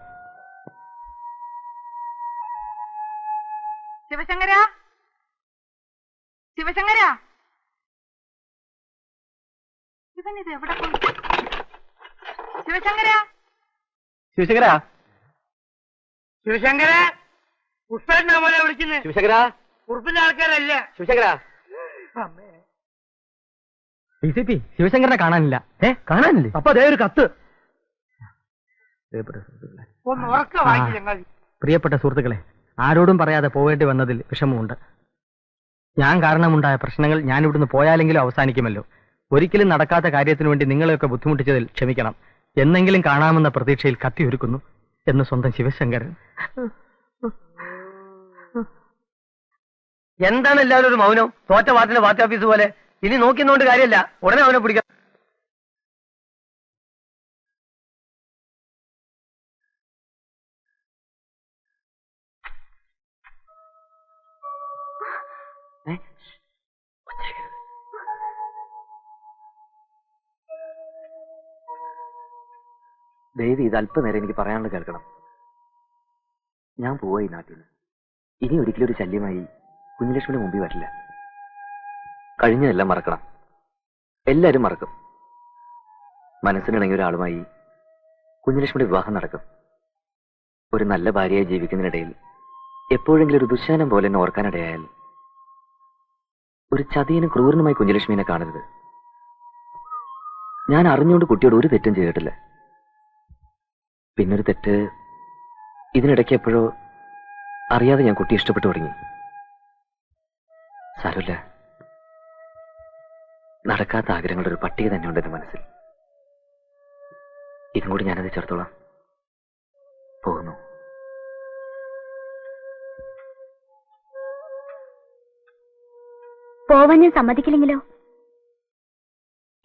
ശിവശങ്കര, ശിവശങ്കര, ഇവൻ ഇത് എവിടെ പോയി? ശിവശങ്കര, ശിവശങ്കര, ശിവശങ്കര, പുസ്തകം പോലെ വിളിക്കുന്നത്. ശിവശങ്കര, കുറുപ്പിന്റെ ആൾക്കാരല്ല. ശിവശങ്കര. ശിവശങ്കരനെ കാണാനില്ല. കാണാനില്ലേ? അപ്പൊ അതേ ഒരു കത്ത്. ഒന്ന് ഉറക്ക വായിച്ചു ചങ്ങാതി. പ്രിയപ്പെട്ട സുഹൃത്തുക്കളെ, ആരോടും പറയാതെ പോവേണ്ടി വന്നതിൽ വിഷമമുണ്ട്. ഞാൻ കാരണമുണ്ടായ പ്രശ്നങ്ങൾ ഞാൻ ഇവിടുന്ന് പോയാലെങ്കിലും അവസാനിക്കുമല്ലോ. ഒരിക്കലും നടക്കാത്ത കാര്യത്തിനു വേണ്ടി നിങ്ങളെയൊക്കെ ബുദ്ധിമുട്ടിച്ചതിൽ ക്ഷമിക്കണം. എന്നെങ്കിലും കാണാമെന്ന പ്രതീക്ഷയിൽ കത്തിയൊരുക്കുന്നു എന്ന് സ്വന്തം ശിവശങ്കരൻ. എന്താണ് എല്ലാവരും ഒരു മൗനം? തോറ്റ പാർട്ടിയുടെ പാർട്ടി ഓഫീസ് പോലെ. ഇനി നോക്കിന്നോണ്ട് കാര്യമില്ല, ഉടനെ അവനെ പിടിക്കാം. ദേവി, ഇത് അല്പനേരം എനിക്ക് പറയാനുള്ള കേൾക്കണം. ഞാൻ പോവാ ഈ നാട്ടിൽ നിന്ന്. ഇനി ഒരിക്കലും ഒരു ശല്യമായി കുഞ്ഞുലക്ഷ്മിയുടെ മുമ്പിൽ വരില്ല. കഴിഞ്ഞതെല്ലാം മറക്കണം. എല്ലാരും മറക്കും. മനസ്സിനിണങ്ങിയ ഒരാളുമായി കുഞ്ഞുലക്ഷ്മിയുടെ വിവാഹം നടക്കും. ഒരു നല്ല ഭാര്യയായി ജീവിക്കുന്നതിനിടയിൽ എപ്പോഴെങ്കിലും ഒരു ദുശ്ശാനം പോലെ എന്നെ ഓർക്കാനിടയായാൽ ഒരു ചതിയനും ക്രൂരനുമായി കുഞ്ഞുലക്ഷ്മിനെ കാണരുത്. ഞാൻ അറിഞ്ഞുകൊണ്ട് കുട്ടിയോട് ഒരു തെറ്റും ചെയ്തിട്ടില്ല. പിന്നൊരു തെറ്റ് ഇതിനിടയ്ക്ക് എപ്പോഴോ അറിയാതെ ഞാൻ കുട്ടി ഇഷ്ടപ്പെട്ടു തുടങ്ങി. സാരമില്ല, നടക്കാത്ത ആഗ്രഹങ്ങളുടെ ഒരു പട്ടിക തന്നെ ഉണ്ട് എന്റെ മനസ്സിൽ. ഇതും കൂടി ഞാനത് ചേർത്തോളാം. പോകുന്നു. പോവാൻ ഞാൻ സമ്മതിക്കില്ലെങ്കിലോ?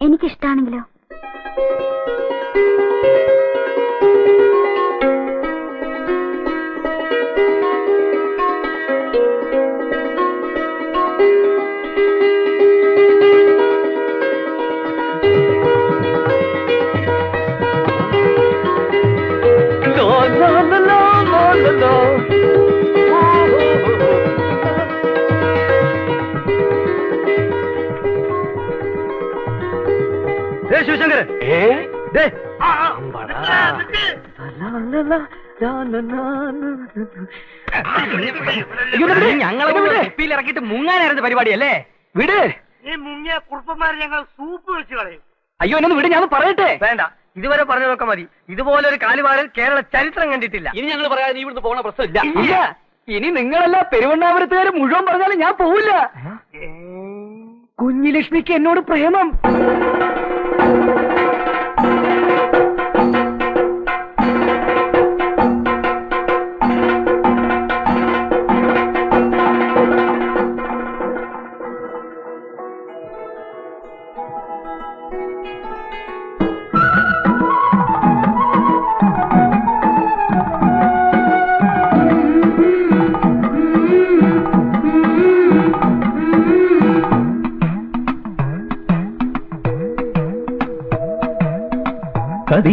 എനിക്കിഷ്ടാണെങ്കിലോ? ശിവശങ്കർ, ഞങ്ങളെ കുപ്പിയിൽ ഇറക്കിയിട്ട് മുങ്ങാനായിരുന്നു പരിപാടിയല്ലേ? വിട്. ഈ മുങ്ങിയ കുറുപ്പന്മാരെ ഞങ്ങൾ സൂപ്പ് വെച്ച് കളയും. അയ്യോ, എന്നൊന്ന് വിട്, ഞാൻ പറയട്ടെ. വേണ്ട, ഇതുവരെ പറഞ്ഞതൊക്കെ മതി. ഇതുപോലൊരു കാലുവാടൽ കേരള ചരിത്രം കണ്ടിട്ടില്ല. ഇനി ഞങ്ങൾ പറയാതെ നീ ഇവിടുന്ന് പോകണ പ്രശ്നമില്ല. ഇല്ല, ഇനി നിങ്ങളല്ല പെരുവണ്ണാപുരത്തുകാർ മുഴുവൻ പറഞ്ഞാലും ഞാൻ പോവില്ല. കുഞ്ഞിലക്ഷ്മിക്ക് എന്നോട് പ്രേമം.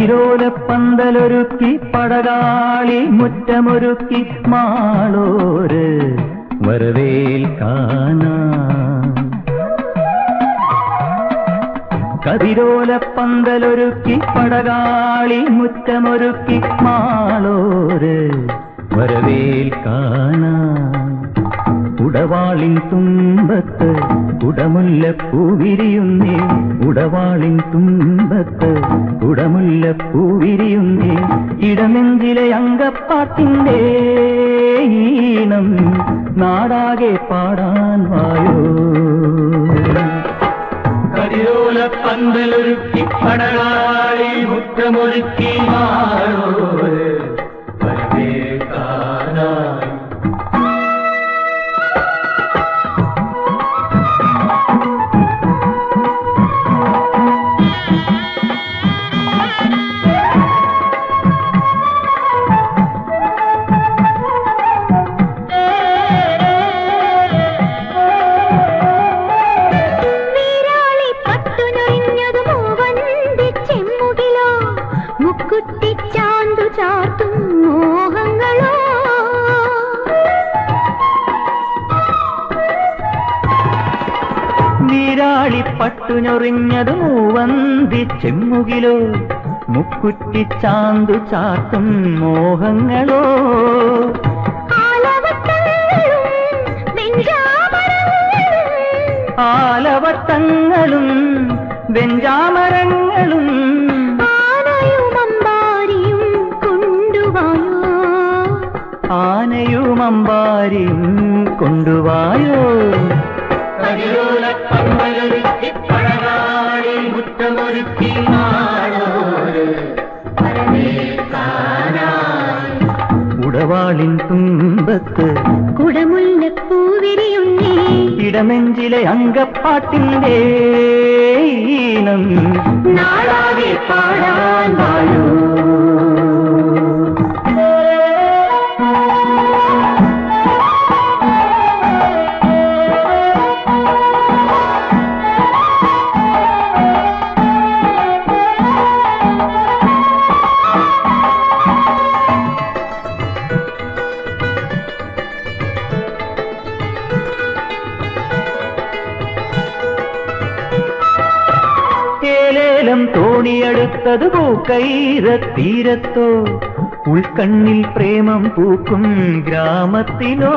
കതിരോലപ്പന്തലൊരുക്കി പടകാളി മുറ്റമൊരുക്കി മാളോര് വരവേൽക്കാനാ. കതിരോലപ്പന്തലൊരുക്കി പടകാളി മുറ്റമൊരുക്കി മാളോര് വരവേൽക്കാനാ. ഉടവാളിൻ തുമ്പത്ത് ഉടമുല്ലപ്പൂവിരിയുന്നേ, ഉടവാളിൻ തുമ്പത്ത് ഉടമുല്ലപ്പൂവിരിയുന്നേ. ഇടനെഞ്ചിലെ അങ്കപ്പാട്ടിന്റെ ഈണം നാടാകെ പാടാൻ വായോ. കതിരോലപ്പന്തലൊരുക്കി പടകാളി മുറ്റമൊരുക്കി മാളോര് വരവേൽക്കാനായി. പട്ടുനൊറിഞ്ഞത് മൂവന്തി ചെമ്മുകിലോ, മുക്കുറ്റിച്ചാന്തു ചാർത്തും മോഹങ്ങളോ. ആലവട്ടങ്ങളും വെഞ്ചാമരങ്ങളും ആനയുമമ്പാരിയും കൊണ്ടുവായോ. ആനയുമമ്പാരിയും കൊണ്ടുവായോ. കതിരോലപ്പന്തലൊരുക്കി പടകാളി മുറ്റമൊരുക്കി മാളോര് വരവേൽക്കാനായി. ഉടവാളിൻ തുമ്പത്ത് കുടമുല്ലപ്പൂവിരിയുന്നേ, ഇടനെഞ്ചിലെ അങ്കപ്പാട്ടിന്റെ ഈണം നാടാകെ പാടാൻ വായോ. തോണിയെടുത്തത് പൂക്കൈരത്തീരത്തോ, ഉൾക്കണ്ണിൽ പ്രേമം പൂക്കും ഗ്രാമത്തിലോ.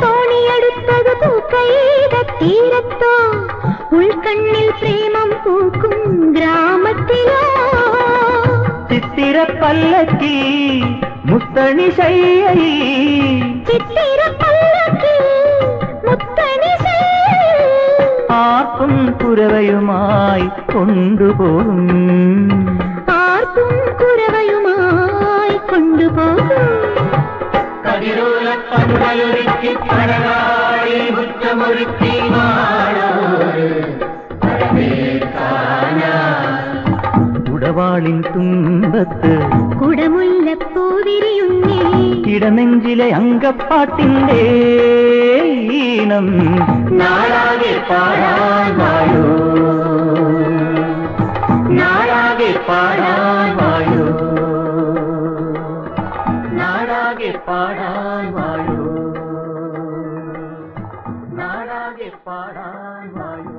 തോണിയെടുത്തത് പൂക്കൈരത്തീരത്തോ, ഉൾക്കണ്ണിൽ പ്രേമം പൂക്കും ഗ്രാമത്തിലോ. ചിത്തിരപ്പല്ലക്കി മുത്തണി ശയ്യയി, ചിത്തിരപ്പല്ലക്കി മുത്തണി ശയ്യയി. ആർക്കും കുരവയുമായി കൊണ്ടുപോകും, ആർക്കും കുരവയുമായി കൊണ്ടുപോകും. കതിരോലപ്പന്തലൊരുക്കി പടകാളി മുറ്റമൊരുക്കി മാളോര് വരവേൽക്കാനായി. ഉടവാളിൻ തുമ്പത്ത് കുടമുല്ലപ്പൂവിരിയുന്നേ, ഇടനെഞ്ചിലെ അങ്കപ്പാട്ടിന്റെ ഈണം നാടാകെ പാടാൻ വായോ. നാടാകെ പാടാൻ വായോ. നാടാകെ പാടാൻ വായോ. നാടാകെ പാടാൻ വായോ.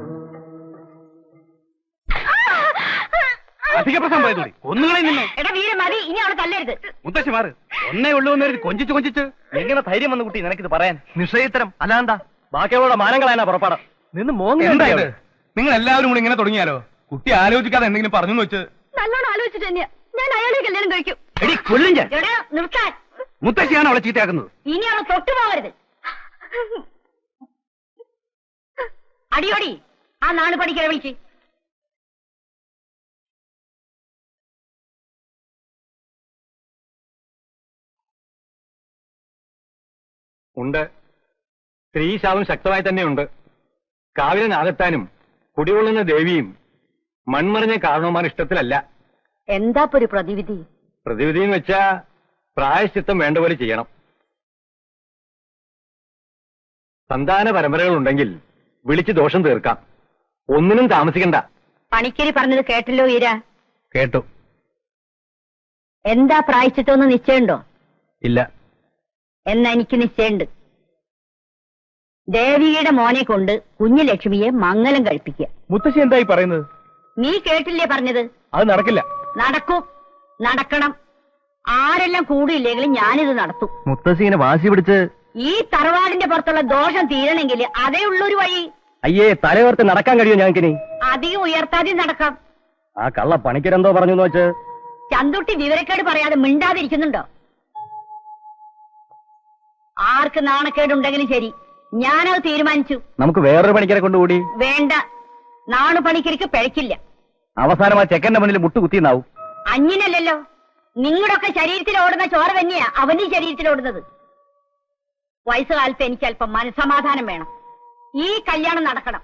അധിക പ്രശ്നം പോയതോടി ഒന്നുകളെ നിന്നെ. എടാ വീര മതി, ഇനി അവളെ തല്ലരുത്. മുത്തശ്ശി മാറ്. ഒന്നേ ഉള്ളൂ എന്നൊരു കൊഞ്ചിച്ച് എങ്ങനെ ധൈര്യം വന്നു കുട്ടി നിനക്കിത് പറയാൻ? നിശ്ചയിത്തരം അല്ലാന്താ ബാക്കിയുള്ള മാനങ്ങളാണ് പുറപ്പാട്. നിന്ന് എന്തായത്? നിങ്ങൾ എല്ലാവരും കൂടി ഇങ്ങനെ തുടങ്ങിയാലോ? കുട്ടി ആലോചിക്കാതെ എന്തെങ്കിലും പറഞ്ഞു വെച്ച്. നല്ലോണം ആലോചിച്ചിട്ട് തന്നെയാ ഞാൻ അയാളെ കല്യാണം കഴിക്കും. എടി കൊല്ലും ഞാൻ. എടാ നിർത്താൻ. മുത്തശ്ശിയാണ് അവളെ ചീത്തയാക്കുന്നത്. ഇനി അവളെ തൊട്ടു പോകരുത്. അടിയോടി ആ നാട് പഠിക്കാതെ വിളിക്ക്. ഉണ്ട്. സ്ത്രീശാപം ശക്തമായി തന്നെയുണ്ട്. കാവിലെ നാഗത്താനും കുടികൊള്ളുന്ന ദേവിയും മൺമറിഞ്ഞ കാരണവന്മാർ ഇഷ്ടത്തിലല്ല. എന്താപ്പൊരു പ്രതിവിധി? പ്രതിവിധി എന്ന് വെച്ചാ പ്രായശ്ചിത്തം വേണ്ട പോലെ ചെയ്യണം. സന്താന പരമ്പരകൾ ഉണ്ടെങ്കിൽ വിളിച്ച് ദോഷം തീർക്കാം. ഒന്നിനും താമസിക്കണ്ട. പണിക്കരി പറഞ്ഞത് കേട്ടല്ലോ ഈര. കേട്ടു. എന്താ പ്രായച്ചിട്ടൊന്ന് നിശ്ചയമുണ്ടോ? ഇല്ല. എന്നാ എനിക്ക് നിശ്ചയുണ്ട്. ദേവിയുടെ മോനെ കൊണ്ട് കുഞ്ഞു ലക്ഷ്മിയെ മംഗലം കഴിപ്പിക്കുക. മുത്തശ്ശി എന്തായി പറയുന്നത്? നീ കേട്ടില്ലേ പറഞ്ഞത്? അത് നടക്കില്ല. നടക്കും, നടക്കണം. ആരെല്ലാം കൂടിയില്ലെങ്കിലും ഞാനിത് നടത്തും. മുത്തശ്ശി ഇങ്ങനെ വാശി പിടിച്ച് ഈ തറവാടിന്റെ പുറത്തുള്ള ദോഷം തീരണമെങ്കിൽ അതേ ഉള്ളൊരു വഴി. അയ്യേ, തലയോർത്ത് നടക്കാൻ കഴിയോ ഞങ്ങൾക്കിനി? അധികം ഉയർത്താതെ നടക്കാം. ആ കള്ള പണിക്കരെന്തോ പറഞ്ഞു വെച്ച് ചന്തുട്ടി വിവരക്കേട് പറയാതെ മിണ്ടാതിരിക്കുന്നുണ്ടോ? ആർക്ക് നാണക്കേടുണ്ടെങ്കിലും ശരി, ഞാനത് തീരുമാനിച്ചു. നമുക്ക് വേറൊരു പണിക്കരെ കൊണ്ടുകൂടി. വേണ്ട, നാണു പണിക്കരിക്ക് പിഴക്കില്ല. അവസാനം ആ ചെക്കന്റെ മുന്നിൽ മുട്ടുകുത്തിന്നാവും. അഞ്ഞിനല്ലല്ലോ, നിങ്ങളുടെയൊക്കെ ശരീരത്തിൽ ഓടുന്ന ചോര തന്നെയാ അവന്റെ ശരീരത്തിൽ ഓടുന്നത്. വയസ്സുകാലത്ത് എനിക്ക് അല്പം മനസ്സമാധാനം വേണം. ഈ കല്യാണം നടക്കണം.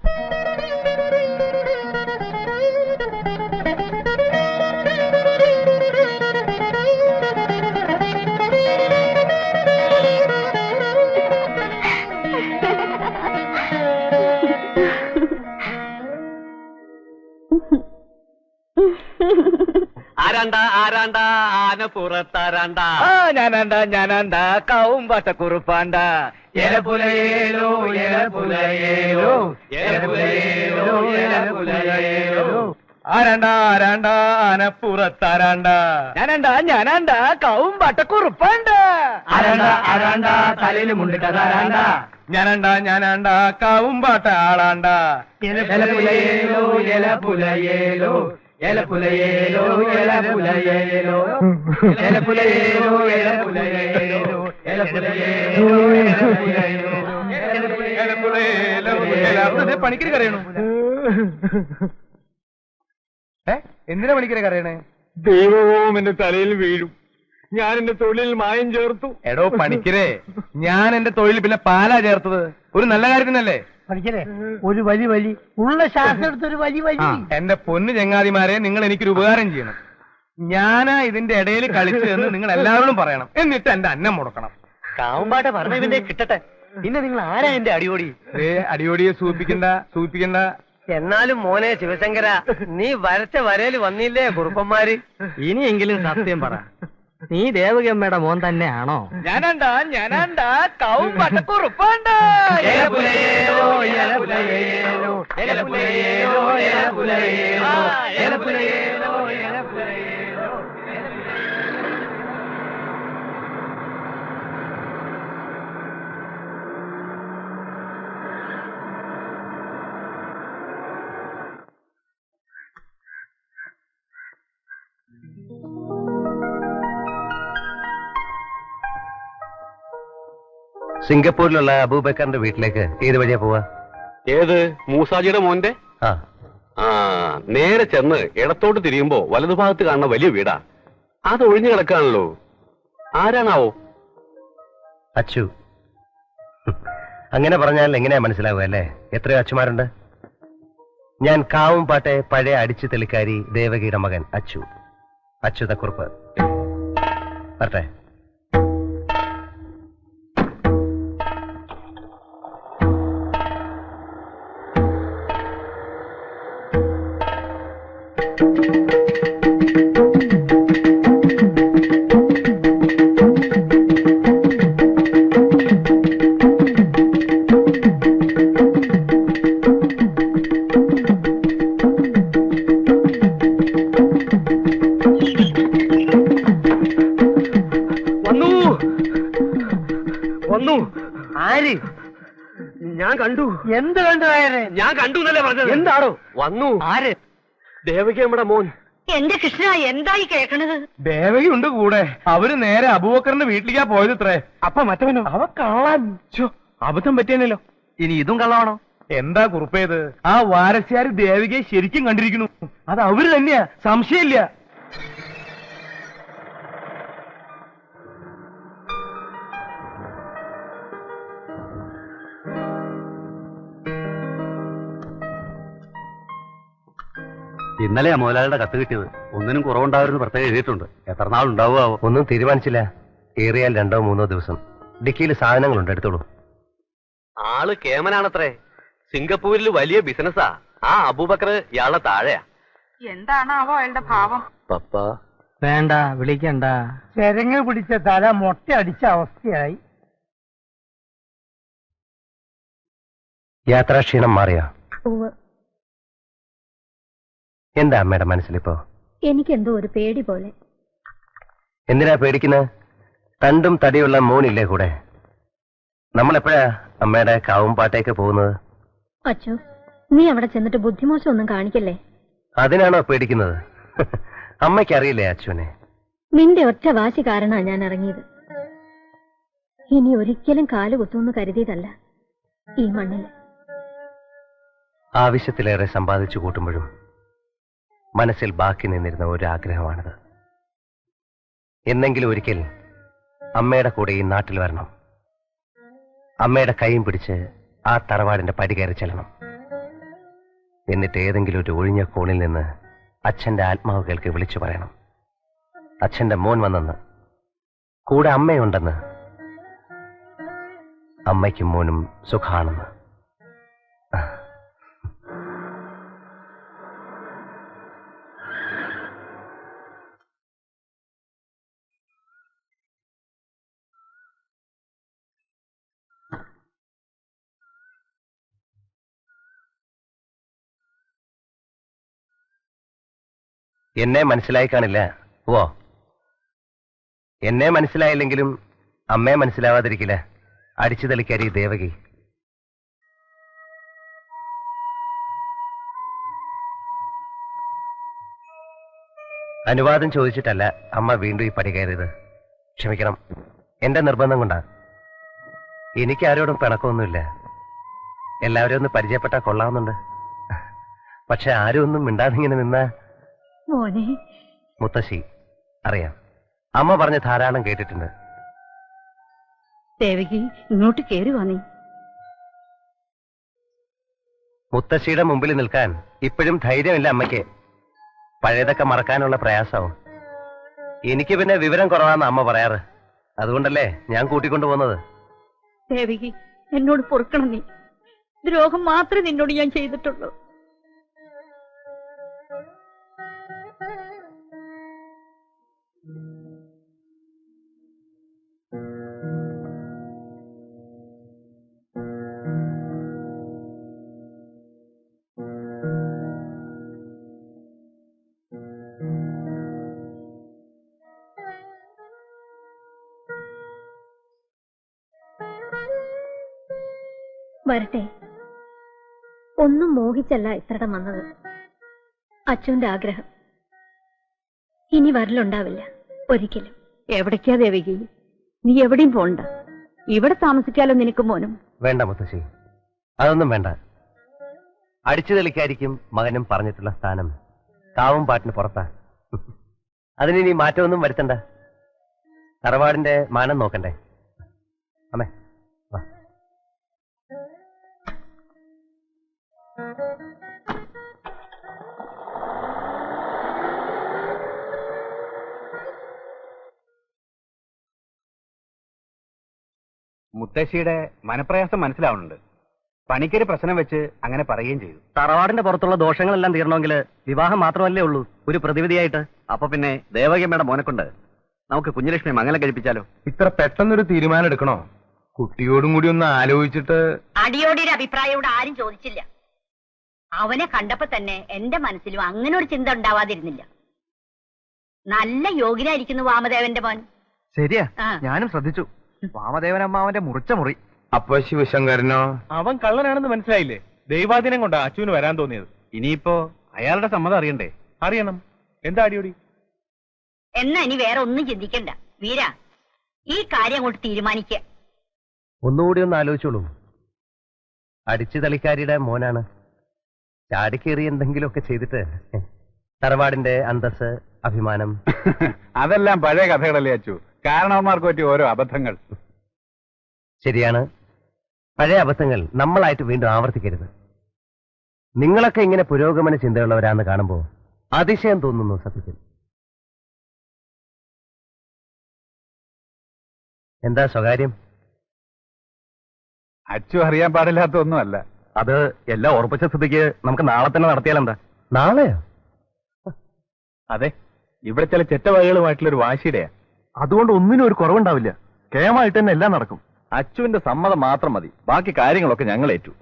ആരാണ്ടാ ആരാണ്ടാ ആന പുറത്താരാണ്ടാ? ഞാനാണ്ടാ കാവുംപാട്ട കുറുപ്പാണ്ട. എലപുലയേലോ എലപുലയേലോ എലപുലയേലോ എലപുലയേലോ. ആരാണ്ടാ ആനപ്പുറത്താരാണ്ട. ഞാനാണ്ടാ കാവുംപാട്ട കുറുപ്പാണ്ട. ആരാണ്ടാ തലയിൽ മുണ്ടിട്ടതാരാണ്ടാ? ഞാനാണ്ടാ കാവുംപാട്ട ആളാണ്ട. എലപുലയേലോ എലപുലയേലോ എലപുലയേലോ എലപുലയേലോ എലപുലയേലോ എലപുലയേലോ എലപുലയേലോ. പണിക്കര് കരയണു. എന്തിനാ പണിക്കര് കരയണേ? ദൈവവും എന്റെ തലയിൽ വീഴും. ഞാൻ എന്റെ തൊഴിലിൽ മായം ചേർത്തു. എടോ പണിക്കരെ, ഞാൻ എന്റെ തൊഴിൽ പിന്നെ പാലാ ചേർത്തത്. ഒരു നല്ല കാര്യത്തിനല്ലേ? പഠിക്കലേ ഒരു വലി വലി ഉള്ള ശ്വാസം എടുത്തൊരു വലി വലി. എന്റെ പൊന്നു ചങ്ങാതിമാരെ, നിങ്ങൾ എനിക്കൊരു ഉപകാരം ചെയ്യണം. ഞാനാ ഇതിന്റെ ഇടയിൽ കളിച്ചു എന്ന് നിങ്ങൾ എല്ലാവരോടും പറയണം. എന്നിട്ട് എന്റെ അന്നം മുടക്കണം. കാവുംപാട്ട പറഞ്ഞതിന്റെ കിട്ടട്ടെ. പിന്നെ നിങ്ങൾ ആരാ എന്റെ അടിയോടി? അടിയോടിയെ സൂചിപ്പിക്കണ്ട. എന്നാലും മോനെ ശിവശങ്കര, നീ വരച്ച വരയിൽ വന്നില്ലേ കുറുപ്പന്മാര്? ഇനിയെങ്കിലും സത്യം പറ, നീ ദേവകി അമ്മയുടെ മോൻ തന്നെയാണോ? ഞാനാണ്ടാ കാവുംപാട്ട കുറുപ്പാണ്ട. എലപുലയേലോ എലപുലയേലോ എലപുലയേലോ എലപുലയേലോ എലപുലയേലോ എലപുലയേലോ. സിംഗപ്പൂരിലുള്ള അബൂബക്കറിന്റെ വീട്ടിലേക്ക് ഏത് വഴിയാ പോവാ? ഏത്? മൂസാജിയുടെ മോന്റെ? ആ, നേരെ ചെന്ന് ഇടത്തോട്ട് തിരിയുമ്പോ വലതുഭാഗത്ത് കാണുന്ന വലിയ വീടാ. അത് ഒഴിഞ്ഞു കിടക്കാണല്ലോ. ആരാണാവോ? അച്ചു. അങ്ങനെ പറഞ്ഞാൽ എങ്ങനെയാ മനസ്സിലാവുക അല്ലേ? എത്രയോ അച്ചുമാരുണ്ട്. ഞാൻ കാവുംപാട്ടെ പഴയ അടിച്ചു തെളിക്കാരി ദേവകിയുടെ മകൻ അച്ചു, അച്യുതക്കുറുപ്പ്. വരട്ടെ. വന്നു. ആര്? ഞാൻ കണ്ടു. എന്ത് കണ്ടു? ഞാൻ കണ്ടു എന്നല്ലേ പറഞ്ഞത്? എന്താണോ? വന്നു. ആര്? ദേവകി നമ്മുടെ മോൻ. എന്റെ കൃഷ്ണ, എന്തായി കേൾക്കണത്? ദേവകി ഉണ്ട് കൂടെ. അവര് നേരെ അബൂബക്കറിന്റെ വീട്ടിലേക്കാ പോയത്. ഇത്രേ. അപ്പൊ മറ്റവനോ? അവ കള്ളൻ. അബദ്ധം പറ്റിയല്ലോ. ഇനി ഇതും കള്ളമാണോ? എന്താ കുറുപ്പേത്? ആ വാരസ്യാര് ദേവികയെ ശരിക്കും കണ്ടിരിക്കുന്നു. അത് അവര് തന്നെയാ, സംശയമില്ല. ഇന്നലെയാ മുതലാളിയുടെ കത്ത് കിട്ടിയത്. ഒന്നിനും കുറവുണ്ടാവരുന്ന് പ്രത്യേകം എഴുതിയിട്ടുണ്ട്. എത്ര നാളുണ്ടാവുക? ഒന്നും തീരുമാനിച്ചില്ല. ഏറിയാൽ 2 or 3 ദിവസം. ഡിക്കിയിൽ സാധനങ്ങളുണ്ട്, എടുത്തോളൂ. ആള് കേമനാണത്രേ. സിംഗപ്പൂരിൽ വലിയ ബിസിനസ്സാ. ആ അബൂബക്കർ ഇയാളെ താഴെയാ. എന്താണാവോ അയാളുടെ ഭാവം? പപ്പ വേണ്ട, വിളിക്കണ്ട. ചെരങ്ങ് പിടിച്ച തല മൊട്ട അടിച്ച അവസ്ഥയായി. യാത്രാക്ഷീണം മാറിയോ? എന്താ അമ്മയുടെ മനസ്സിലിപ്പോ? എനിക്കെന്തോ ഒരു പേടി പോലെ. എന്തിനാ പേടിക്കുന്നത്? തണ്ടും തടിയുള്ള മോനില്ലേ കൂടെ? നമ്മളെപ്പോഴാ അമ്മയുടെ കാവുംപാട്ടേക്ക് പോകുന്നത്? അച്ഛോ, നീ അവിടെ ചെന്നിട്ട് ബുദ്ധിമോശം ഒന്നും കാണിക്കല്ലേ. അതിനാണോ പേടിക്കുന്നത്? അമ്മയ്ക്കറിയില്ലേ അച്ഛനെ? നിന്റെ ഒറ്റ വാശി കാരണാ ഞാൻ ഇറങ്ങിയത്. ഇനി ഒരിക്കലും കാലുകുത്തുമെന്ന് കരുതിയതല്ല ഈ മണ്ണിൽ. ആവശ്യത്തിലേറെ സമ്പാദിച്ചു കൂട്ടുമ്പോഴും മനസ്സിൽ ബാക്കി നിന്നിരുന്ന ഒരു ആഗ്രഹമാണിത്. എന്നെങ്കിലും ഒരിക്കൽ അമ്മയുടെ കൂടെ ഈ നാട്ടിൽ വരണം. അമ്മയുടെ കൈയും പിടിച്ച് ആ തറവാടിന്റെ പടി കയറി ചെല്ലണം. എന്നിട്ട് ഏതെങ്കിലും ഒരു ഒഴിഞ്ഞ കോണിൽ നിന്ന് അച്ഛന്റെ ആത്മാവ് കേൾക്കി വിളിച്ചു പറയണം, അച്ഛന്റെ മോൻ വന്നെന്ന്, കൂടെ അമ്മയുണ്ടെന്ന്, അമ്മയ്ക്കും മോനും സുഖാണെന്ന്. എന്നെ മനസ്സിലായി കാണില്ല. ഓ, എന്നെ മനസ്സിലായില്ലെങ്കിലും അമ്മയെ മനസ്സിലാവാതിരിക്കില്ല അടിച്ചു തളിക്കാരി ദേവകി. അനുവാദം ചോദിച്ചിട്ടല്ല അമ്മ വീണ്ടും ഈ പടി കയറിയത്. ക്ഷമിക്കണം, എന്റെ നിർബന്ധം കൊണ്ടാ. എനിക്കാരോടും പിണക്കമൊന്നുമില്ല. എല്ലാവരും ഒന്ന് പരിചയപ്പെട്ടാൽ കൊള്ളാവുന്നുണ്ട്. പക്ഷെ ആരും ഒന്നും മിണ്ടാതിങ്ങനെ നിന്നാ. മോനെ മുത്തശ്ശി, അറിയാം, അമ്മ പറഞ്ഞ് ധാരാളം കേട്ടിട്ടുണ്ട്. ദേവകി, ഇങ്ങോട്ട് കേറി വന്നേ. മുത്തശ്ശിയുടെ മുമ്പിൽ നിൽക്കാൻ ഇപ്പോഴും ധൈര്യമില്ല അമ്മയ്ക്ക്. പഴയതൊക്കെ മറക്കാനുള്ള പ്രയാസവും. എനിക്ക് പിന്നെ വിവരം കുറവാന്ന് അമ്മ പറയാറ്. അതുകൊണ്ടല്ലേ ഞാൻ കൂട്ടിക്കൊണ്ടു പോകുന്നത്. ദേവകി, എന്നോട് പൊറുക്കണം. നീ ദ്രോഹം മാത്രമേ നിന്നോട് ഞാൻ ചെയ്തിട്ടുള്ളൂ. വരട്ടെ. ഒന്നും മോഹിച്ചല്ല ഇത്രടം വന്നത്. അച്ഛന്റെ ആഗ്രഹം. ഇനി വരലുണ്ടാവില്ല ഒരിക്കലും. എവിടേക്കാ ദേവകി? നീ എവിടെയും പോണ്ട. ഇവിടെ താമസിക്കാലോ നിനക്ക് മോനും. വേണ്ട മുത്തശ്ശി, അതൊന്നും വേണ്ട. അടിച്ചു തെളിക്കായിരിക്കും മകനും പറഞ്ഞിട്ടുള്ള സ്ഥാനം കാവും പാട്ടിന് പുറത്താ. അതിനി മാറ്റമൊന്നും വരുത്തണ്ട. തറവാടിന്റെ മാനം നോക്കണ്ടേ? അമ്മേ വാ. മുത്തശ്ശിയുടെ മനപ്രയാസം മനസ്സിലാവുന്നുണ്ട്. പണിക്കൊരു പ്രശ്നം വെച്ച് അങ്ങനെ പറയുകയും ചെയ്തു. തറവാടിന്റെ പുറത്തുള്ള ദോഷങ്ങളെല്ലാം തീരണമെങ്കിൽ വിവാഹം മാത്രമല്ലേ ഉള്ളൂ ഒരു പ്രതിവിധിയായിട്ട്. അപ്പൊ പിന്നെ ദേവകിയമ്മയുടെ മോനെ കൊണ്ട് നമുക്ക് കുഞ്ഞലക്ഷ്മി മംഗലം കഴിപ്പിച്ചാലോ? ഇത്ര പെട്ടെന്നൊരു തീരുമാനം എടുക്കണോ? കുട്ടിയോടും കൂടി ഒന്ന് ആലോചിച്ചിട്ട്. അടിയോടിയുടെ അഭിപ്രായം ഇവിടെ ആരും ചോദിച്ചില്ല. അവനെ കണ്ടപ്പോ തന്നെ എന്റെ മനസ്സിലും അങ്ങനെ ഒരു ചിന്ത ഉണ്ടാവാതിരുന്നില്ല. നല്ല യോഗ്യനായിരിക്കുന്നു വാമദേവന്റെ മോൻ. ശരിയാ, ആ. ഞാനും ശ്രദ്ധിച്ചു. വാമദേവൻ അമ്മാവന്റെ മുറിച്ച മുറി. അപ്പൊ ശിവശങ്കരനോ? അവൻ കള്ളനാണെന്ന് മനസ്സിലായില്ലേ? ദൈവാധീനം കൊണ്ടാ അച്ഛന് വരാൻ തോന്നിയത്. ഇനിയിപ്പോ അയാളുടെ സമ്മതം അറിയണ്ടേ? അറിയണം. എന്താ അടിയോടി? എന്നാ ഇനി വേറെ ഒന്നും ചിന്തിക്കണ്ട വീര. ഈ കാര്യം അങ്ങോട്ട് തീരുമാനിക്കുക. ഒന്നുകൂടി ഒന്ന് ആലോചിച്ചോളൂ. അടിച്ചു തളിക്കാരിയുടെ മോനാണ്. ചാടിക്കേറി എന്തെങ്കിലുമൊക്കെ ചെയ്തിട്ട് തറവാടിന്റെ അന്തസ്, അഭിമാനം. അതെല്ലാം പഴയ കഥകളല്ലേ അച്ചു. കാരണവന്മാർക്ക് പറ്റിയ ഓരോ അബദ്ധങ്ങൾ. ശരിയാണ്, പഴയ അബദ്ധങ്ങൾ നമ്മളായിട്ട് വീണ്ടും ആവർത്തിക്കരുത്. നിങ്ങളൊക്കെ ഇങ്ങനെ പുരോഗമന ചിന്തയുള്ളവരാന്ന് കാണുമ്പോൾ അതിശയം തോന്നുന്നു സത്യത്തിൽ. എന്താ സ്വകാര്യം? അച്ചു അറിയാൻ പാടില്ലാത്ത ഒന്നുമല്ല. അത് എല്ലാം ഉറപ്പിച്ച സ്ഥിതിക്ക് നമുക്ക് നാളെ തന്നെ നടത്തിയാലെന്താ? നാളെയോ? അതെ, ഇവിടെ ചില ചെറ്റവകകളുമായിട്ടുള്ള ഒരു വാശിയുടെയാ. അതുകൊണ്ട് ഒന്നിനും ഒരു കുറവുണ്ടാവില്ല. കേമായിട്ട് തന്നെ എല്ലാം നടക്കും. അച്ചുവിന്റെ സമ്മതം മാത്രം മതി, ബാക്കി കാര്യങ്ങളൊക്കെ ഞങ്ങൾ ഏറ്റു.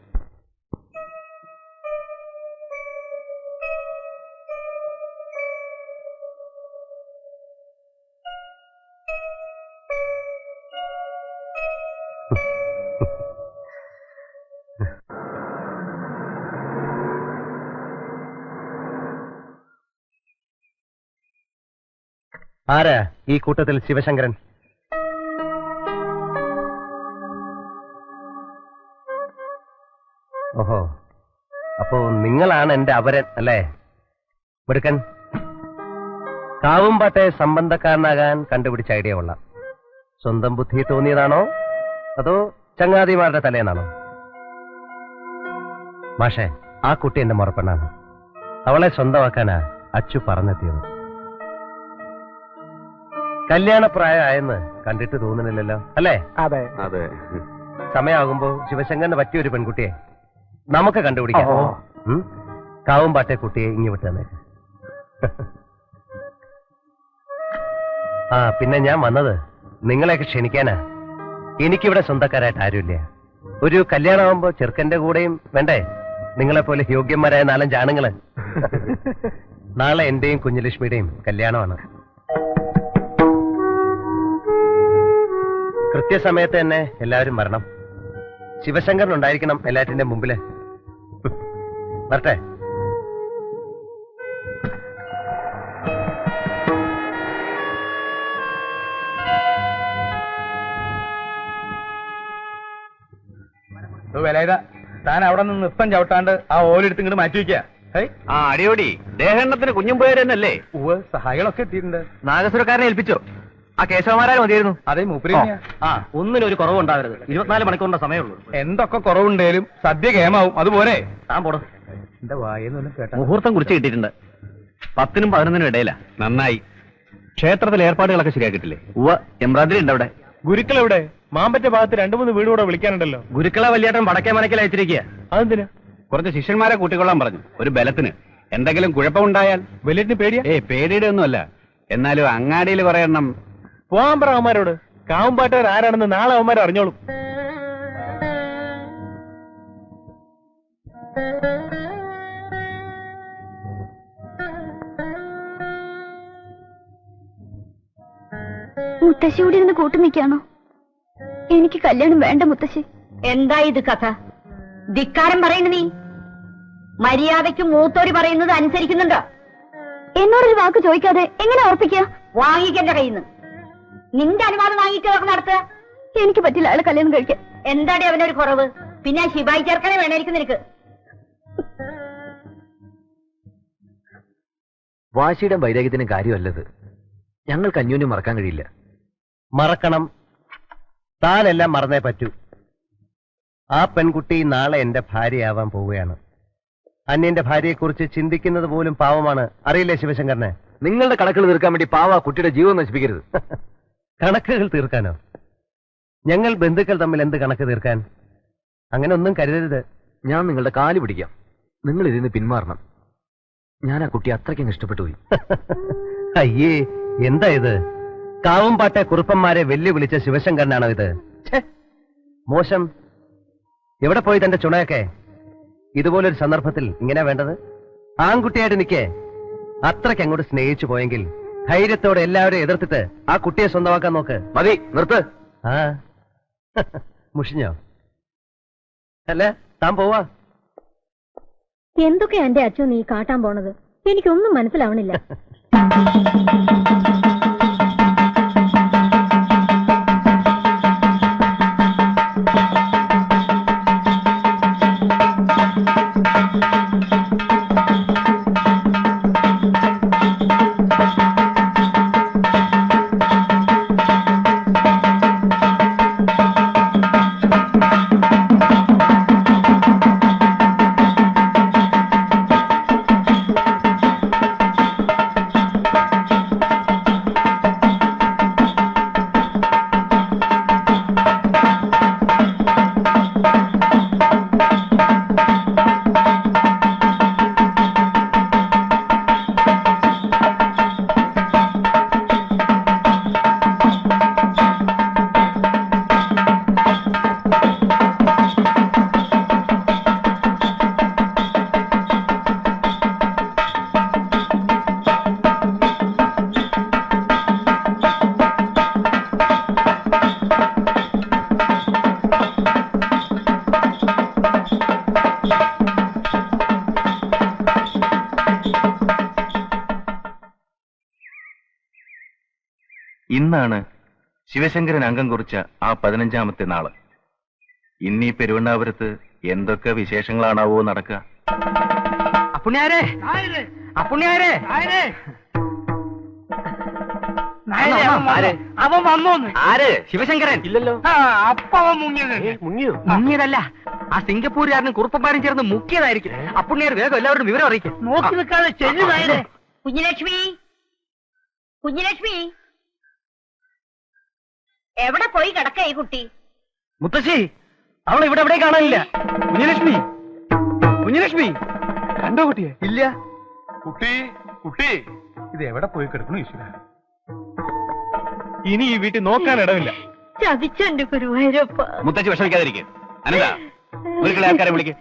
ആരാ ഈ കൂട്ടത്തിൽ ശിവശങ്കരൻ? ഓഹോ, അപ്പോ നിങ്ങളാണ് എന്റെ അവരൻ അല്ലേ? മിടുക്കൻ. കാവുംപാട്ടെ സംബന്ധക്കാരനാകാൻ കണ്ടുപിടിച്ച ഐഡിയ കൊള്ളാം. സ്വന്തം ബുദ്ധി തോന്നിയതാണോ അതോ ചങ്ങാതിമാരുടെ തലേന്നാണോ? മാഷേ, ആ കുട്ടി എന്റെ മുറപ്പെണ്ണാണ്. അവളെ സ്വന്തമാക്കാനാ അച്ചു പറഞ്ഞെത്തിയത്. കല്യാണപ്രായമായെന്ന് കണ്ടിട്ട് തോന്നുന്നില്ലല്ലോ അല്ലേ? അതെ അതെ. സമയമാകുമ്പോ ശിവശങ്കറിന് പറ്റിയൊരു പെൺകുട്ടിയെ നമുക്ക് കണ്ടുപിടിക്കാം. കാവുംപാട്ടെ കുട്ടിയെ ഇങ്ങി വിട്ടു തന്നേക്ക്. ആ പിന്നെ ഞാൻ വന്നത് നിങ്ങളെയൊക്കെ ക്ഷണിക്കാനാ. എനിക്കിവിടെ സ്വന്തക്കാരായിട്ട് ആരുമില്ല. ഒരു കല്യാണമാകുമ്പോ ചെറുക്കന്റെ കൂടെയും വേണ്ടേ നിങ്ങളെപ്പോലെ യോഗ്യന്മാരായ 4-5 ആണുങ്ങള്. നാളെ എന്റെയും കുഞ്ഞുലക്ഷ്മിയുടെയും കല്യാണമാണ്. കൃത്യസമയത്ത് തന്നെ എല്ലാവരും വരണം. ശിവശങ്കരനുണ്ടായിരിക്കണം എല്ലാറ്റിന്റെ മുമ്പില്. വരട്ടെ. വിലയിത താൻ അവിടെ നിന്ന് നൃത്തം ചവിട്ടാണ്ട് ആ ഓലെടുത്ത് ഇങ്ങോട്ട് മാറ്റി വയ്ക്കുക. ആ അടിയോടി ദേഹണ്ണത്തിന് കുഞ്ഞും പോയതന്നല്ലേ? സഹായികളൊക്കെ എത്തിയിട്ടുണ്ട്. നാഗസുരക്കാരനെ ഏൽപ്പിച്ചോ? ആ കേശവമാരായ മതിയായിരുന്നു. അതേ മൂപ്പര് ആ ഒന്നിനും ഒരു കുറവുണ്ടാവരുത്. 24 മണിക്കൂറിന്റെ സമയമുള്ളൂ. എന്തൊക്കെ കുറവുണ്ടേലും സദ്യ കേമാവും. അതുപോലെ താൻ പോടും. എന്റെ വായെന്നൊന്നും കേട്ട മുഹൂർത്തം കുറിച്ച് കിട്ടിയിട്ടുണ്ട്. 10-നും 11-നും ഇടയിലാ. നന്നായി. ക്ഷേത്രത്തിലെ ഏർപ്പാടുകളൊക്കെ ശരിയാക്കിയിട്ടില്ലേ? എംബ്രാന്തിരി ഉണ്ട് അവിടെ. ഗുരുക്കൾ എവിടെ? മാമ്പറ്റ ഭാഗത്ത് 2-3 വീട് കൂടെ വിളിക്കാനുണ്ടല്ലോ. ഗുരുക്കളെ വലിയേട്ടൻ വടക്കേ മനക്കിൽ അയച്ചിരിക്കുക. അതെന്തിനാ? കുറച്ച് ശിഷ്യന്മാരെ കൂട്ടിക്കൊള്ളാൻ പറഞ്ഞു, ഒരു ബലത്തിന്. എന്തെങ്കിലും കുഴപ്പമുണ്ടായാൽ. വലിയേട്ടിന് പേടിയാ? പേടിയുടെ ഒന്നുമല്ല, എന്നാലും അങ്ങാടിയിൽ കുറെ എണ്ണം. പോകാൻ പറ അവന്മാരോട്. കാവുംപാട്ടുകാർ ആരാണെന്ന് നാളെ അവന്മാർ അറിഞ്ഞോളും. മുത്തശ്ശി കൂടി ഇരുന്ന് കൂട്ടു നിൽക്കാണോ? എനിക്ക് കല്യാണം വേണ്ട മുത്തശ്ശി. എന്താ ഇത് കഥ? ധിക്കാരം പറയുന്നു നീ. മര്യാദയ്ക്ക് മൂത്തോര് പറയുന്നത് അനുസരിക്കുന്നുണ്ടോ? എന്നോടൊരു വാക്ക് ചോദിക്കാതെ എങ്ങനെ ഉറപ്പിക്കുക? വാങ്ങിക്കന്റെ കയ്യിൽ നിന്ന്. നിന്റെ അനുവാദം വാങ്ങിയിട്ട് അവർക്ക് നടത്തുക. എനിക്ക് പറ്റില്ല അയാളെ കല്യാണം കഴിക്കാൻ. എന്താടി അവനൊരു കുറവ്? പിന്നെ ശിവായി ചേർക്കണേ വേണമായിരിക്കും നിനക്ക്. വാശിയുടെ വൈരാഗ്യത്തിനും കാര്യമല്ലത്. ഞങ്ങൾക്ക് അന്യോന്യം മറക്കാൻ കഴിയില്ല. മറക്കണം. താനെല്ലാം മറന്നേ പറ്റൂ. ആ പെൺകുട്ടി നാളെ എന്റെ ഭാര്യയാവാൻ പോവുകയാണ്. അന്യന്റെ ഭാര്യയെക്കുറിച്ച് ചിന്തിക്കുന്നത് പോലും പാവമാണ്. അറിയില്ലേ ശിവശങ്കരനെ? നിങ്ങളുടെ കണക്കുകൾ തീർക്കാൻ വേണ്ടി പാവ കുട്ടിയുടെ ജീവൻ നശിപ്പിക്കരുത്. കണക്കുകൾ തീർക്കാനോ? ഞങ്ങൾ ബന്ധുക്കൾ തമ്മിൽ എന്ത് കണക്ക് തീർക്കാൻ? അങ്ങനെ ഒന്നും കരുതരുത്. ഞാൻ നിങ്ങളുടെ കാല് പിടിക്കാം. നിങ്ങൾ ഇതിന് പിന്മാറണം. ഞാൻ ആ കുട്ടി അത്രയ്ക്കും ഇഷ്ടപ്പെട്ടു പോയി. അയ്യേ, എന്താ ഇത്? കാവുംപാട്ടെ കുറുപ്പന്മാരെ വെല്ലുവിളിച്ച ശിവശങ്കരനാണോ ഇത്? മോശം. എവിടെ പോയി തന്റെ ചുണയൊക്കെ? ഇതുപോലൊരു സന്ദർഭത്തിൽ ഇങ്ങനെ വേണ്ടത്? ആൺകുട്ടിയായിട്ട് നിൽക്കേ. അത്രയ്ക്ക് അങ്ങോട്ട് സ്നേഹിച്ചു പോയെങ്കിൽ ധൈര്യത്തോടെ എല്ലാവരെയും എതിർത്തിട്ട് ആ കുട്ടിയെ സ്വന്തമാക്കാൻ നോക്ക്. മതി, നിർത്ത്. ആ മുഷിഞ്ഞോ? അല്ല, താൻ പോവാ. എന്തൊക്കെയാ എന്റെ അച്ഛൻ നീ കാട്ടാൻ പോണത്? എനിക്കൊന്നും മനസ്സിലാവണില്ല. ഇന്നാണ് ശിവശങ്കരൻ അംഗം കുറിച്ച ആ 15ാമത്തെ നാള്. ഇന്നീ പെരുവണ്ണാപുരത്ത് എന്തൊക്കെ വിശേഷങ്ങളാണാവോ നടക്കുക? അപ്പുണ്യാരെ, അപ്പുണ്യാരെ, അവൻ വന്നോന്ന്. ആര്? ശിവശങ്കരൻ. ഇല്ലല്ലോ. അപ്പൊ അവൻ മുങ്ങിയത്. മുങ്ങിയതല്ല, ആ സിംഗപ്പൂരുകാരനും കുറുപ്പന്മാരും ചേർന്ന് മുക്കിയതായിരിക്കും. അപ്പുണ്യാർ വേഗം എല്ലാവരും വിവരം അറിയിക്കും. നോക്കി നിൽക്കാതെ ചെല്ലുതായേ. കുഞ്ഞിലക്ഷ്മി, കുഞ്ഞിലക്ഷ്മി, എവിടെ പോയി കിടക്ക ഈ കുട്ടി? മുത്തശ്ശി, അവൾ ഇവിടെ എവിടെ കാണാനില്ല. കുഞ്ഞലക്ഷ്മി, കുഞ്ഞലക്ഷ്മി കണ്ടോ കുട്ടിയെ? ഇല്ല. കുട്ടി, കുട്ടി, ഇത് എവിടെ പോയി കിടക്കണു ഈശ്വര? ഇനി ഈ വീട്ടിൽ നോക്കാൻ ഇടമില്ല. ചതിച്ചെന്റെ ഗുരുവായൂരപ്പ. മുത്തച്ഛി വിഷമിക്കാതിരിക്കും. അനന്ത, വീട്ടിലെ ആൾക്കാരെ വിളിക്ക്.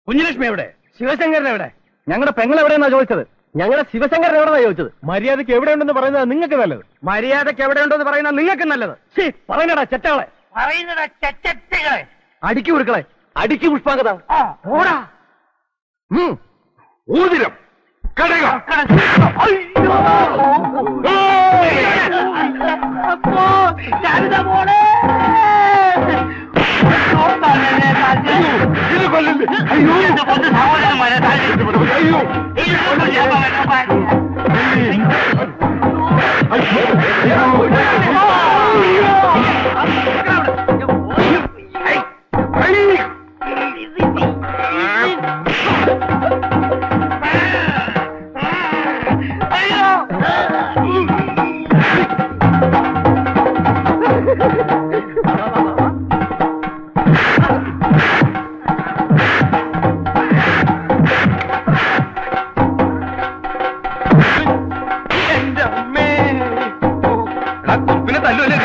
കുഞ്ഞലക്ഷ്മി എവിടെ? ശിവശങ്കരൻ എവിടെ? ഞങ്ങളുടെ പെങ്ങൾ എവിടെയെന്നാ ചോദിച്ചത്. ഞങ്ങളുടെ ശിവശങ്കരൻ എവിടെന്നാ ചോദിച്ചത്. മര്യാദയ്ക്ക് എവിടെയുണ്ടെന്ന് പറയുന്നത് നിങ്ങൾക്ക് നല്ലത്. മര്യാദയ്ക്ക് എവിടെയുണ്ടെന്ന് പറയുന്നത് നിങ്ങൾക്ക് നല്ലത്. പറയുന്നടാ ചെറ്റകളെ, പറയുന്നടാ ചെറ്റകളെ. അടിക്കു കുറുക്കളെ, അടിക്കു പുഷ്പാങ്കത. ഓടാ ഊതിരം കടക. അപ്പോ ശാരദ മോളെ. ഇത് കൊല്ലില്ലേ? അയ്യോ, എന്റെ പൊന്ന് സഹോദരന്മാരെ താഴ്ത്തിട്ടു. അയ്യോ, പിന്നെ തല്ലുവല്ലേ?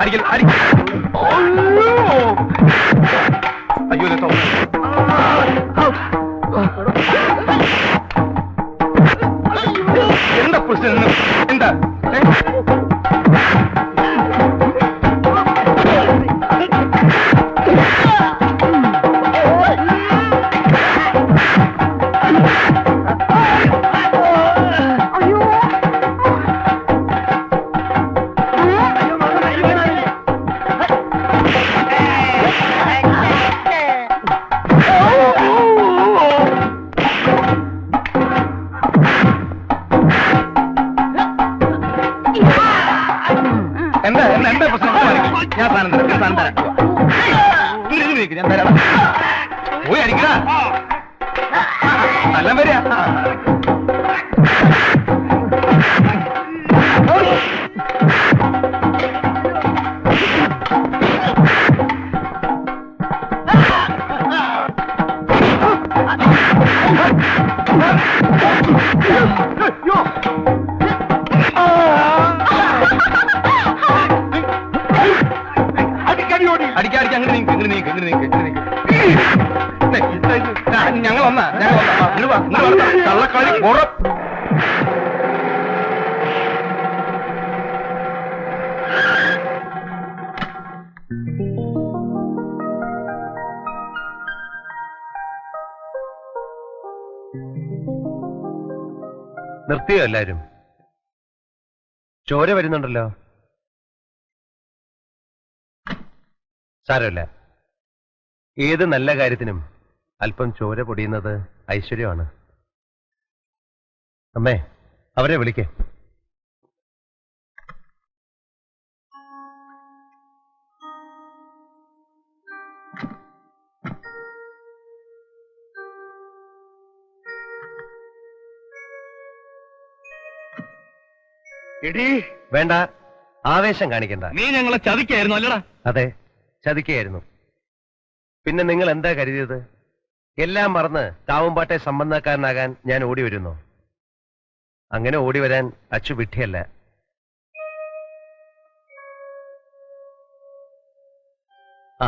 അടിക്കൽ അയ്യോ, എന്താ പ്രശ്നം? എന്താ എന്താ പ്രശ്നം? ഞാൻ സാധനം തരാം, ഞാൻ സാധനം തരാം. ഞാൻ തരാം. പോയി അടിക്കണ നല്ല വരിക. അടിക്കാടിക്ക് അങ്ങനെ നീക്ക്, ഇങ്ങനെ നീക്ക്, ഇങ്ങനെ നീക്ക്, ഇങ്ങനെ നീക്ക്. ഞങ്ങൾ വന്നാ കള്ളക്കളി പുറം. നിർത്തിയോ എല്ലാരും? ചോര വരുന്നുണ്ടല്ലോ. സാരമില്ല, ഏത് നല്ല കാര്യത്തിനും അല്പം ചോര പൊടിയുന്നത് ഐശ്വര്യമാണ്. അമ്മേ, അവരെ വിളിക്കേ. വേണ്ട, ആവേശം കാണിക്കണ്ട. നീ ഞങ്ങളെ ചതിക്കായിരുന്നു അല്ലടാ? അതെ, ചതിക്കുകയായിരുന്നു. പിന്നെ നിങ്ങൾ എന്താ കരുതിയത്? എല്ലാം മറന്ന് കാവുംപാട്ടെ സംബന്ധക്കാരനാകാൻ ഞാൻ ഓടി വരുന്നു. അങ്ങനെ ഓടി വരാൻ അച്ചു വിഡ്ഢിയല്ല. ആ,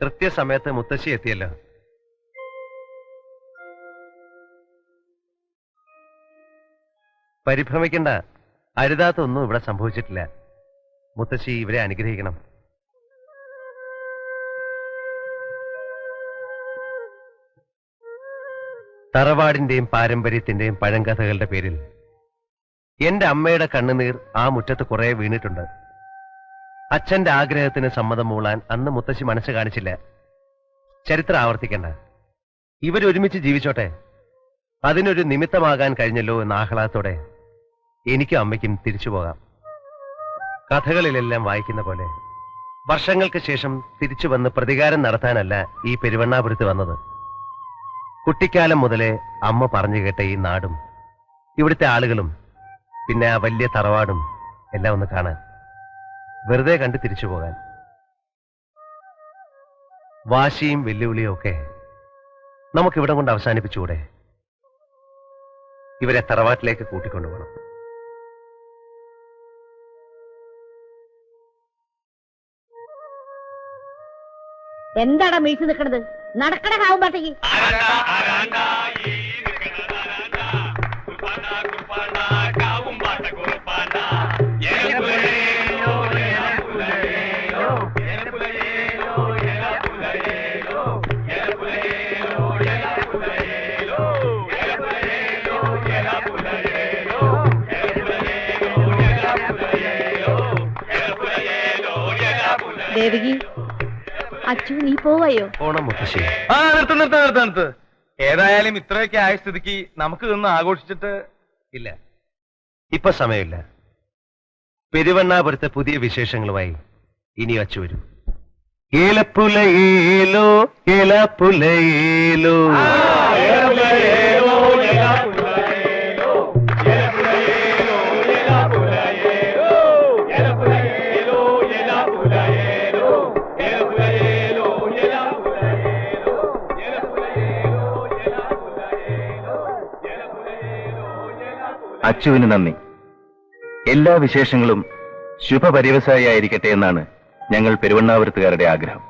കൃത്യസമയത്ത് മുത്തശ്ശി എത്തിയല്ലോ. പരിഭ്രമിക്കണ്ട, അരുതാത്തൊന്നും ഇവിടെ സംഭവിച്ചിട്ടില്ല. മുത്തശ്ശി ഇവരെ അനുഗ്രഹിക്കണം. തറവാടിന്റെയും പാരമ്പര്യത്തിന്റെയും പഴങ്കഥകളുടെ പേരിൽ എന്റെ അമ്മയുടെ കണ്ണുനീർ ആ മുറ്റത്ത് കുറെ വീണിട്ടുണ്ട്. അച്ഛന്റെ ആഗ്രഹത്തിന് സമ്മതം മൂളാൻ അന്ന് മുത്തശ്ശി മനസ്സ് കാണിച്ചില്ല. ചരിത്രം ആവർത്തിക്കണ്ട, ഇവരൊരുമിച്ച് ജീവിച്ചോട്ടെ. അതിനൊരു നിമിത്തമാകാൻ കഴിഞ്ഞല്ലോ എന്ന ആഹ്ലാദത്തോടെ എനിക്കും അമ്മയ്ക്കും തിരിച്ചു പോകാം. കഥകളിലെല്ലാം വായിക്കുന്ന പോലെ വർഷങ്ങൾക്ക് ശേഷം തിരിച്ചു വന്ന് പ്രതികാരം നടത്താനല്ല ഈ പെരുവണ്ണാപുരത്ത് വന്നത്. കുട്ടിക്കാലം മുതലേ അമ്മ പറഞ്ഞു കേട്ട ഈ നാടും ഇവിടുത്തെ ആളുകളും പിന്നെ ആ വലിയ തറവാടും എല്ലാം ഒന്ന് കാണാൻ, വെറുതെ കണ്ട് തിരിച്ചു പോകാൻ. വാശിയും വെല്ലുവിളിയും ഒക്കെ നമുക്കിവിടെ കൊണ്ട് അവസാനിപ്പിച്ചുകൂടെ? ഇവരെ തറവാട്ടിലേക്ക് കൂട്ടിക്കൊണ്ടുപോകണം. എന്താടാ മീഴ്ച നിൽക്കണത്? നടക്കണ കാവുമ്പാട്ടേക്ക്. ദേവകി, അച്ചു നീ പോവായോ? ഓണം മുത്തശ്ശി. ആ, നിർത്ത്. ഏതായാലും ഇത്രയൊക്കെ ആയ സ്ഥിതിക്ക് നമുക്ക് ഇതൊന്ന് ആഘോഷിച്ചിട്ട്. ഇല്ല, ഇപ്പൊ സമയമില്ല. പെരുവണ്ണാപുരത്തെ പുതിയ വിശേഷങ്ങളുമായി ഇനി അച്ചു വരും. ഏലപ്പുലയേലോ ഏലപ്പുലയേലോ അച്ചുവിന് നന്ദി. എല്ലാ വിശേഷങ്ങളും ശുഭപര്യവസായിയായിരിക്കട്ടെ എന്നാണ് ഞങ്ങൾ പെരുവണ്ണാപുരത്തുകാരുടെ ആഗ്രഹം.